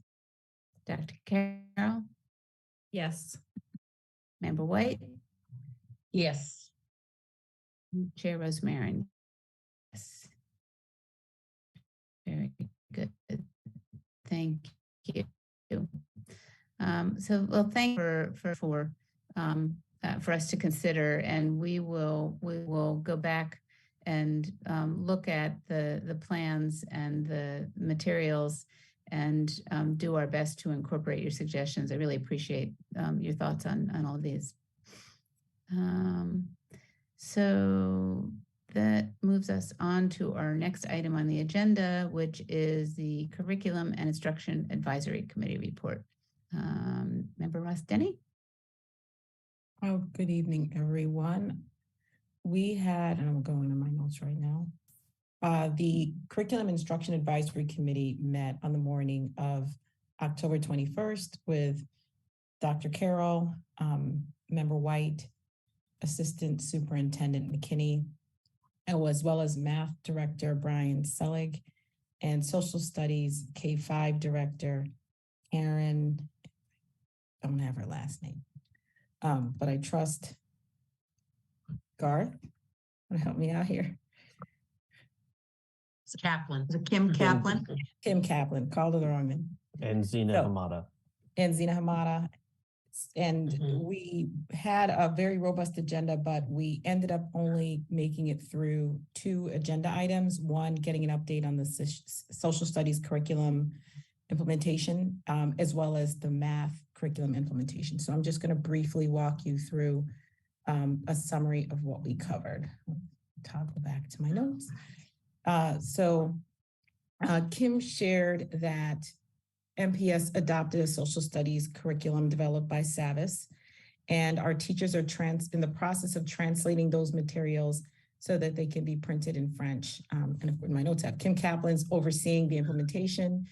Dr. Carroll, Yes. Member White, Yes. Chair Rosemary. Yes. Very good. Thank you. Well, thank you for us to consider, and we will go back and look at the plans and the materials and do our best to incorporate your suggestions. I really appreciate your thoughts on all of these. So that moves us on to our next item on the agenda, which is the Curriculum and Instruction Advisory Committee report. Member Ross Denny? Oh, good evening, everyone. We had, and I'm going to my notes right now. The Curriculum Instruction Advisory Committee met on the morning of October 21st with Dr. Carroll, Member White, Assistant Superintendent McKinney, as well as Math Director Brian Selig, and Social Studies K-5 Director Karen, I don't have her last name, but I trust Garth to help me out here. It's Kaplan. Is it Kim Kaplan? Kim Kaplan, called her the wrong name. And Zina Hamada. And Zina Hamada. And we had a very robust agenda, but we ended up only making it through 2 agenda items. One, getting an update on the social studies curriculum implementation, as well as the math curriculum implementation. So I'm just going to briefly walk you through a summary of what we covered. Toggle back to my notes. Kim shared that MPS adopted a social studies curriculum developed by Savis, and our teachers are in the process of translating those materials so that they can be printed in French. And in my notes, I have Kim Kaplan's overseeing the implementation,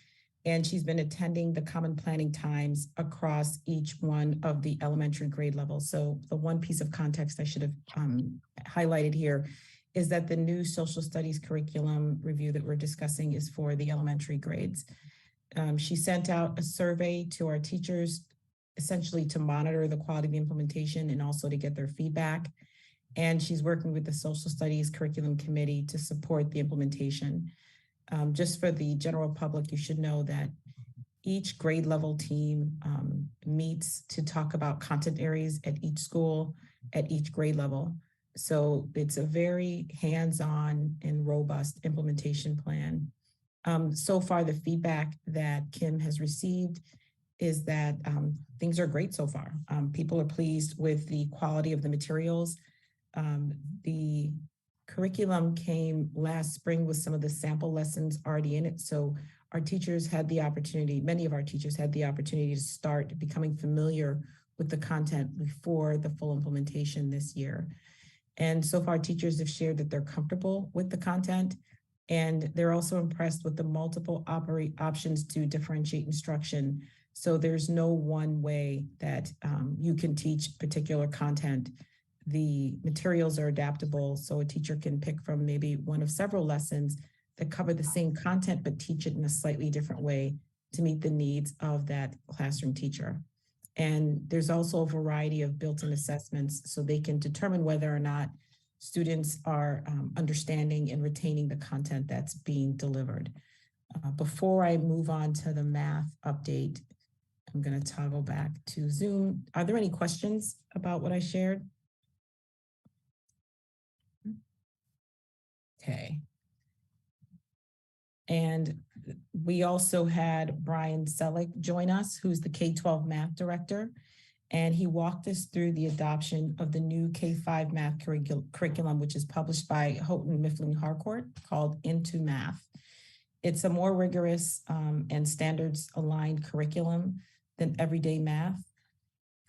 and she's been attending the common planning times across each one of the elementary grade levels. So the one piece of context I should have highlighted here is that the new social studies curriculum review that we're discussing is for the elementary grades. She sent out a survey to our teachers, essentially to monitor the quality of the implementation and also to get their feedback. And she's working with the Social Studies Curriculum Committee to support the implementation. Just for the general public, you should know that each grade level team meets to talk about content areas at each school, at each grade level. So it's a very hands-on and robust implementation plan. So far, the feedback that Kim has received is that things are great so far. People are pleased with the quality of the materials. The curriculum came last spring with some of the sample lessons already in it. So our teachers had the opportunity, many of our teachers had the opportunity to start becoming familiar with the content before the full implementation this year. And so far, teachers have shared that they're comfortable with the content, and they're also impressed with the multiple options to differentiate instruction. So there's no one way that you can teach particular content. The materials are adaptable, so a teacher can pick from maybe one of several lessons that cover the same content, but teach it in a slightly different way to meet the needs of that classroom teacher. And there's also a variety of built-in assessments so they can determine whether or not students are understanding and retaining the content that's being delivered. Before I move on to the math update, I'm going to toggle back to Zoom. Are there any questions about what I shared? Okay. And we also had Brian Selig join us, who's the K-12 math director. And he walked us through the adoption of the new K-5 math curriculum, which is published by Houghton Mifflin Harcourt, called Into Math. It's a more rigorous and standards aligned curriculum than everyday math.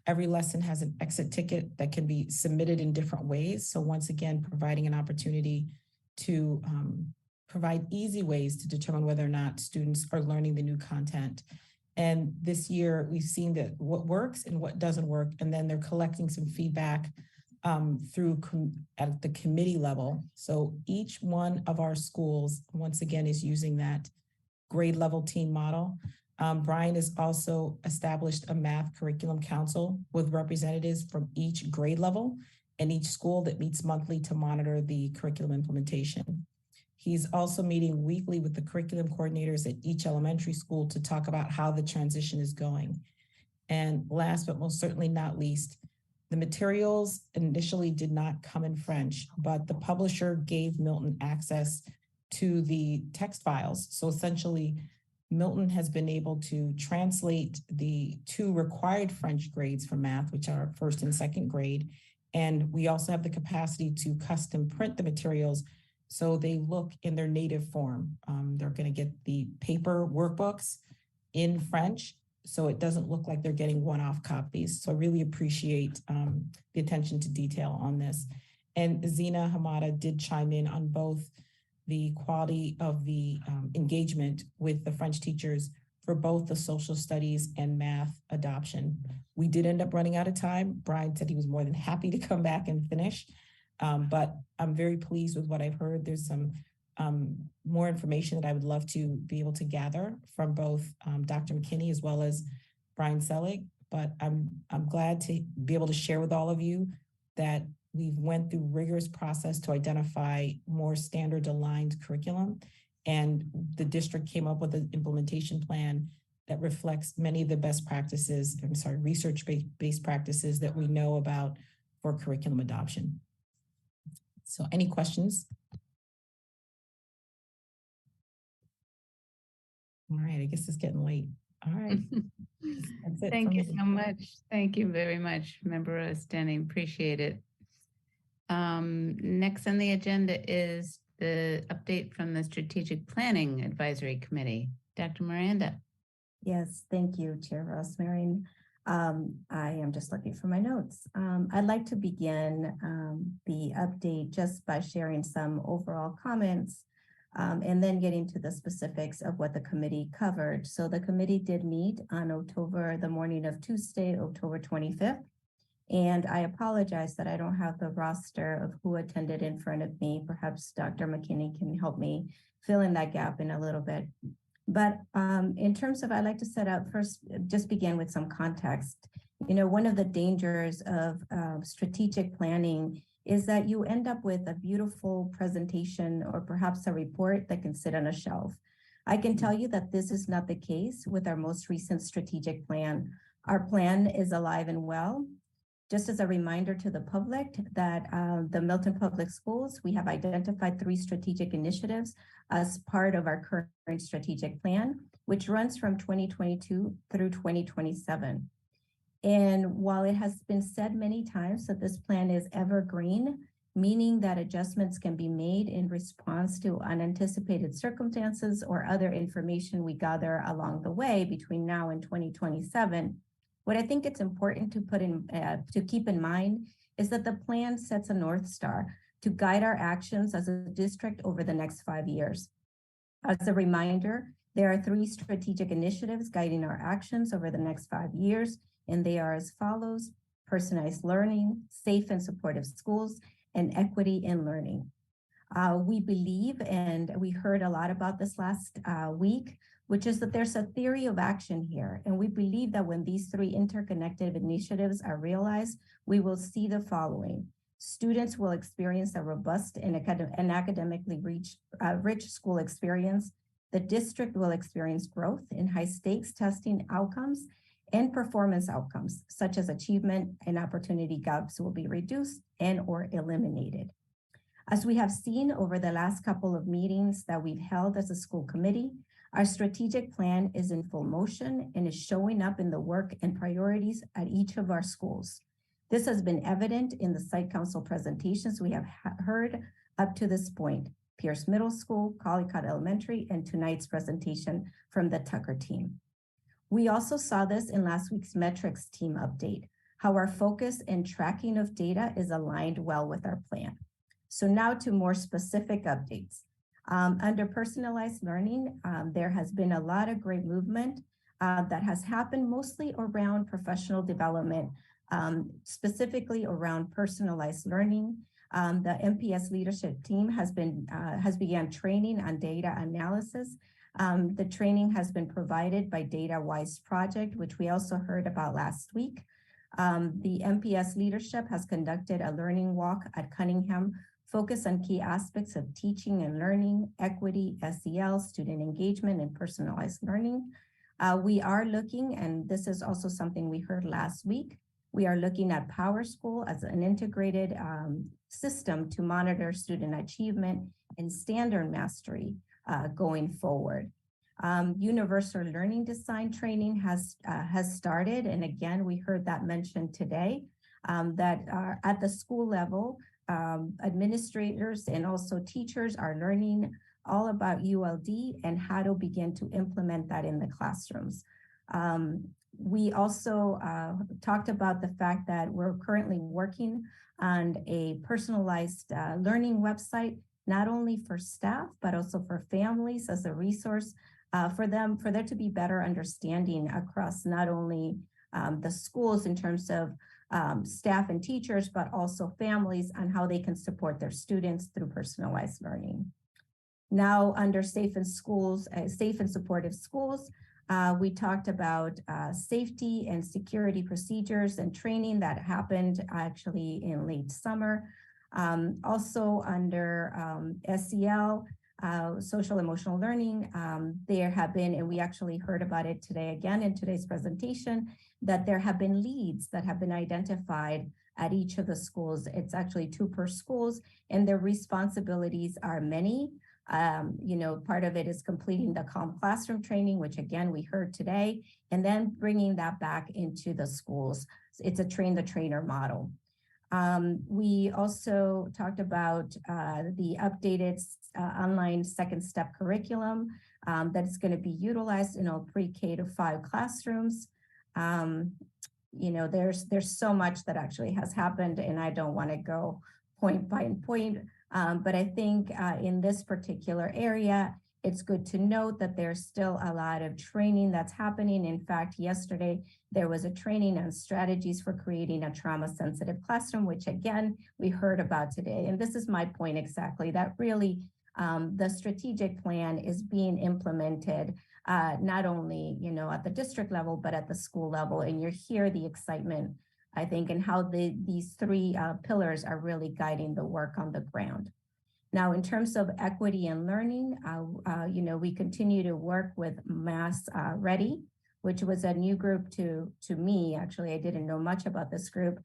Every lesson has an exit ticket that can be submitted in different ways. So once again, providing an opportunity to provide easy ways to determine whether or not students are learning the new content. And this year, we've seen that what works and what doesn't work, and then they're collecting some feedback at the committee level. So each one of our schools, once again, is using that grade level team model. Brian has also established a math curriculum council with representatives from each grade level and each school that meets monthly to monitor the curriculum implementation. He's also meeting weekly with the curriculum coordinators at each elementary school to talk about how the transition is going. And last but most certainly not least, the materials initially did not come in French, but the publisher gave Milton access to the text files. So essentially, Milton has been able to translate the 2 required French grades for math, which are first and second grade. And we also have the capacity to custom print the materials so they look in their native form. They're going to get the paper workbooks in French, so it doesn't look like they're getting one-off copies. So I really appreciate the attention to detail on this. And Zina Hamada did chime in on both the quality of the engagement with the French teachers for both the social studies and math adoption. We did end up running out of time. Brian said he was more than happy to come back and finish, but I'm very pleased with what I've heard. There's some more information that I would love to be able to gather from both Dr. McKinney as well as Brian Selig, but I'm glad to be able to share with all of you that we've went through rigorous process to identify more standard aligned curriculum, and the district came up with an implementation plan that reflects many of the best practices, research-based practices that we know about for curriculum adoption. So any questions? All right, I guess it's getting late. All right. That's it. Thank you so much. Thank you very much, Member Stenning. Appreciate it. Next on the agenda is the update from the Strategic Planning Advisory Committee. Dr. Miranda. Yes, thank you, Chair Rosemary. I am just looking for my notes. I'd like to begin the update just by sharing some overall comments and then getting to the specifics of what the committee covered. So the committee did meet on the morning of Tuesday, October 25th. And I apologize that I don't have the roster of who attended in front of me. Perhaps Dr. McKinney can help me fill in that gap in a little bit. But in terms of, I'd like to set out first, just begin with some context. You know, one of the dangers of strategic planning is that you end up with a beautiful presentation or perhaps a report that can sit on a shelf. I can tell you that this is not the case with our most recent strategic plan. Our plan is alive and well. Just as a reminder to the public that the Milton Public Schools, we have identified 3 strategic initiatives as part of our current strategic plan, which runs from 2022 through 2027. And while it has been said many times that this plan is evergreen, meaning that adjustments can be made in response to unanticipated circumstances or other information we gather along the way between now and 2027, what I think it's important to keep in mind is that the plan sets a North Star to guide our actions as a district over the next 5 years. As a reminder, there are 3 strategic initiatives guiding our actions over the next 5 years, and they are as follows: personalized learning, safe and supportive schools, and equity in learning. We believe, and we heard a lot about this last week, which is that there's a theory of action here. And we believe that when these 3 interconnected initiatives are realized, we will see the following. Students will experience a robust and academically rich school experience. The district will experience growth in high stakes testing outcomes and performance outcomes, such as achievement and opportunity gaps will be reduced and or eliminated. As we have seen over the last couple of meetings that we've held as a school committee, our strategic plan is in full motion and is showing up in the work and priorities at each of our schools. This has been evident in the site council presentations we have heard up to this point: Pierce Middle School, Collicott Elementary, and tonight's presentation from the Tucker team. We also saw this in last week's metrics team update, how our focus and tracking of data is aligned well with our plan. So now to more specific updates. Under personalized learning, there has been a lot of great movement that has happened mostly around professional development, specifically around personalized learning. The MPS leadership team has began training on data analysis. The training has been provided by DataWise Project, which we also heard about last week. The MPS leadership has conducted a learning walk at Cunningham, focused on key aspects of teaching and learning, equity, SEL, student engagement, and personalized learning. We are looking, and this is also something we heard last week, we are looking at PowerSchool as an integrated system to monitor student achievement and standard mastery going forward. Universal learning design training has started, and again, we heard that mentioned today, that at the school level, administrators and also teachers are learning all about ULD and how to begin to implement that in the classrooms. We also talked about the fact that we're currently working on a personalized learning website, not only for staff, but also for families as a resource for there to be better understanding across not only the schools in terms of staff and teachers, but also families on how they can support their students through personalized learning. Now, under safe and supportive schools, we talked about safety and security procedures and training that happened actually in late summer. Also under SEL, social emotional learning, there have been, and we actually heard about it today again in today's presentation, that there have been leads that have been identified at each of the schools. It's actually 2 per schools, and their responsibilities are many. Part of it is completing the Calm Classroom training, which again, we heard today, and then bringing that back into the schools. It's a train the trainer model. We also talked about the updated online second step curriculum that is going to be utilized in all pre-K to 5 classrooms. There's so much that actually has happened, and I don't want to go point by point. But I think in this particular area, it's good to note that there's still a lot of training that's happening. In fact, yesterday, there was a training on strategies for creating a trauma-sensitive classroom, which again, we heard about today. And this is my point exactly, that really the strategic plan is being implemented not only at the district level, but at the school level. And you hear the excitement, I think, and how these 3 pillars are really guiding the work on the ground. Now, in terms of equity and learning, we continue to work with Mass Ready, which was a new group to me. Actually, I didn't know much about this group.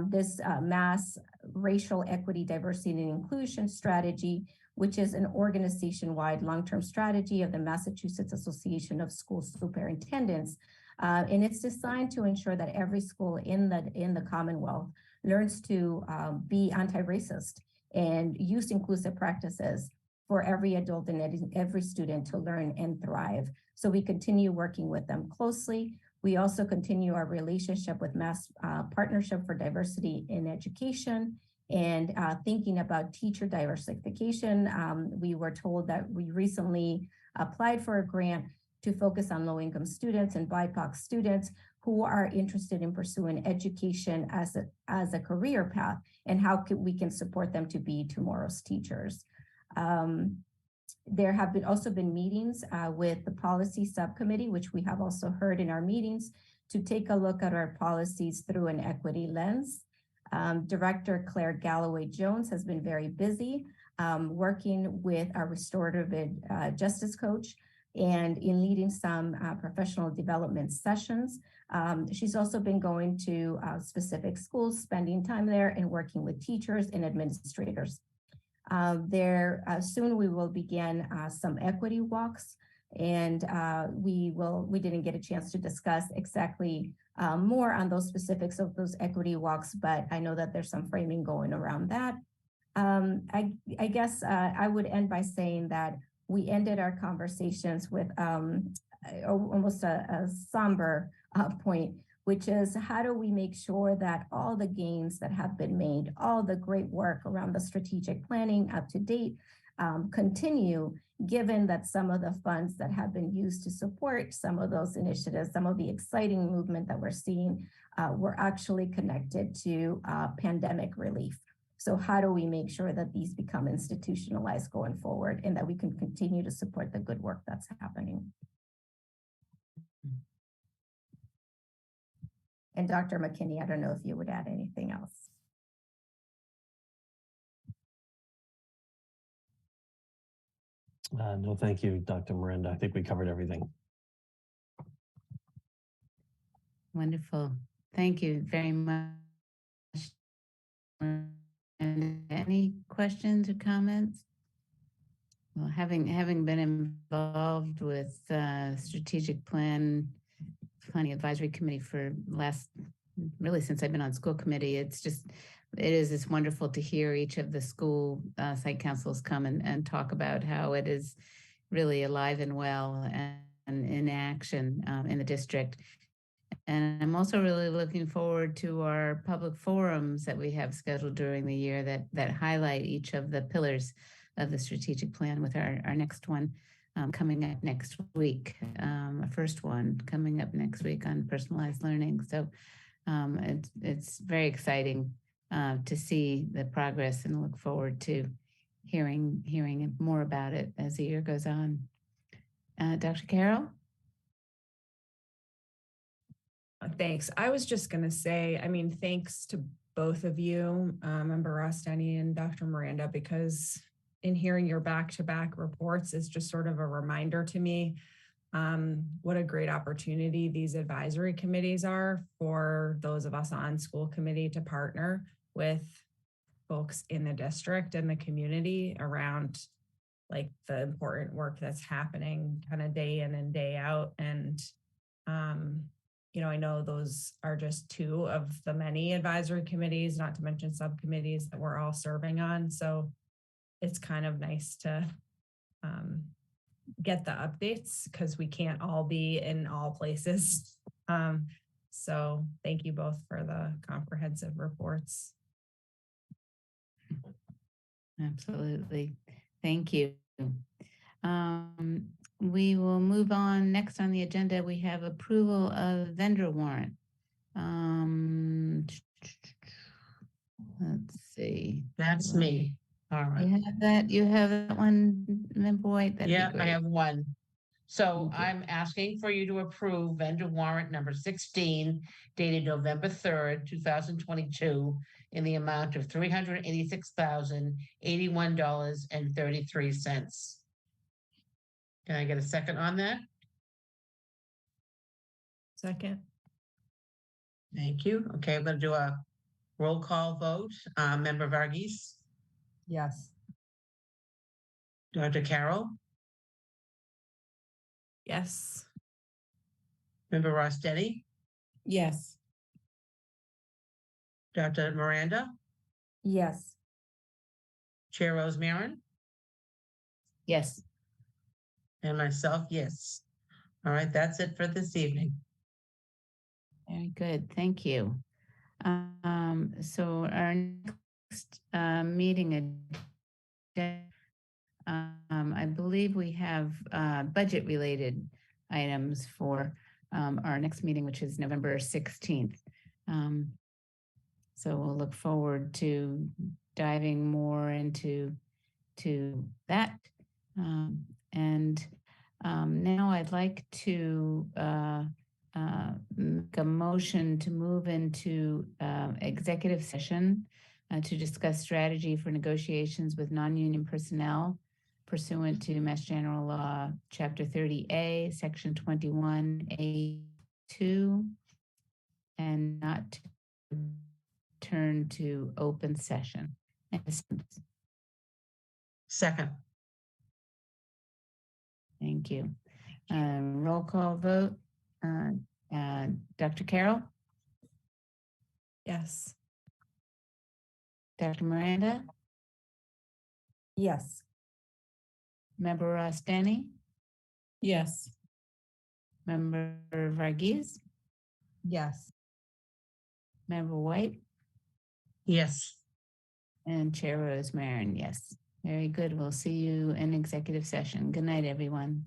This Mass Racial Equity, Diversity, and Inclusion Strategy, which is an organization-wide long-term strategy of the Massachusetts Association of School Superintendents. And it's designed to ensure that every school in the Commonwealth learns to be anti-racist and use inclusive practices for every adult and every student to learn and thrive. So we continue working with them closely. We also continue our relationship with Mass Partnership for Diversity in Education and thinking about teacher diversification. We were told that we recently applied for a grant to focus on low-income students and BIPOC students who are interested in pursuing education as a career path, and how we can support them to be tomorrow's teachers. There have also been meetings with the policy subcommittee, which we have also heard in our meetings, to take a look at our policies through an equity lens. Director Claire Galloway Jones has been very busy working with our restorative justice coach and in leading some professional development sessions. She's also been going to specific schools, spending time there and working with teachers and administrators. Soon we will begin some equity walks, and we didn't get a chance to discuss exactly more on those specifics of those equity walks, but I know that there's some framing going around that. I guess I would end by saying that we ended our conversations with almost a somber point, which is how do we make sure that all the gains that have been made, all the great work around the strategic planning up to date continue, given that some of the funds that have been used to support some of those initiatives, some of the exciting movement that we're seeing, were actually connected to pandemic relief. So how do we make sure that these become institutionalized going forward and that we can continue to support the good work that's happening? And Dr. McKinney, I don't know if you would add anything else. No, thank you, Dr. Miranda. I think we covered everything. Wonderful. Thank you very much. And any questions or comments? Well, having been involved with strategic planning advisory committee for really since I've been on school committee, it is wonderful to hear each of the school site councils come and talk about how it is really alive and well and in action in the district. And I'm also really looking forward to our public forums that we have scheduled during the year that highlight each of the pillars of the strategic plan, with our next one coming up next week, our first one coming up next week on personalized learning. So it's very exciting to see the progress, and look forward to hearing more about it as the year goes on. Dr. Carroll? Thanks. I was just going to say, thanks to both of you, Member Rostani and Dr. Miranda, because in hearing your back-to-back reports is just sort of a reminder to me what a great opportunity these advisory committees are for those of us on school committee to partner with folks in the district and the community around like the important work that's happening kind of day in and day out. And I know those are just two of the many advisory committees, not to mention subcommittees that we're all serving on. So it's kind of nice to get the updates because we can't all be in all places. So thank you both for the comprehensive reports. Absolutely. Thank you. We will move on. Next on the agenda, we have approval of vendor warrant. Let's see. That's me. All right. You have that one, Member White? That'd be Yeah, I great. have one. So Thank you. I'm asking for you to approve vendor warrant number 16 dated November 3rd, 2022 in the amount of $386,081.33. Can I get a second on that? Second. Thank you. Okay, I'm going to do a roll call vote. Member Varghese, Yes. Dr. Carroll, Yes. Member Rostetti, Yes. Dr. Miranda, Yes. Chair Rose Marin, Yes. and myself, yes. All right, that's it for this evening. Very good. Thank you. So our next meeting agenda, I believe we have budget-related items for our next meeting, which is November 16th. So we'll look forward to diving more into that. Now I'd like to make a motion to move into executive session to discuss strategy for negotiations with non-union personnel pursuant to Mass General Law, Chapter 30A, Section 21A2, and not to turn to open session. Second. Thank you. Roll call vote. Dr. Carroll? Yes. Dr. Miranda? Yes. Member Rostani? Yes. Member Varghese? Yes. Member White? Yes. And Chair Rose Marin, yes. Very good. We'll see you in executive session. Good night, everyone.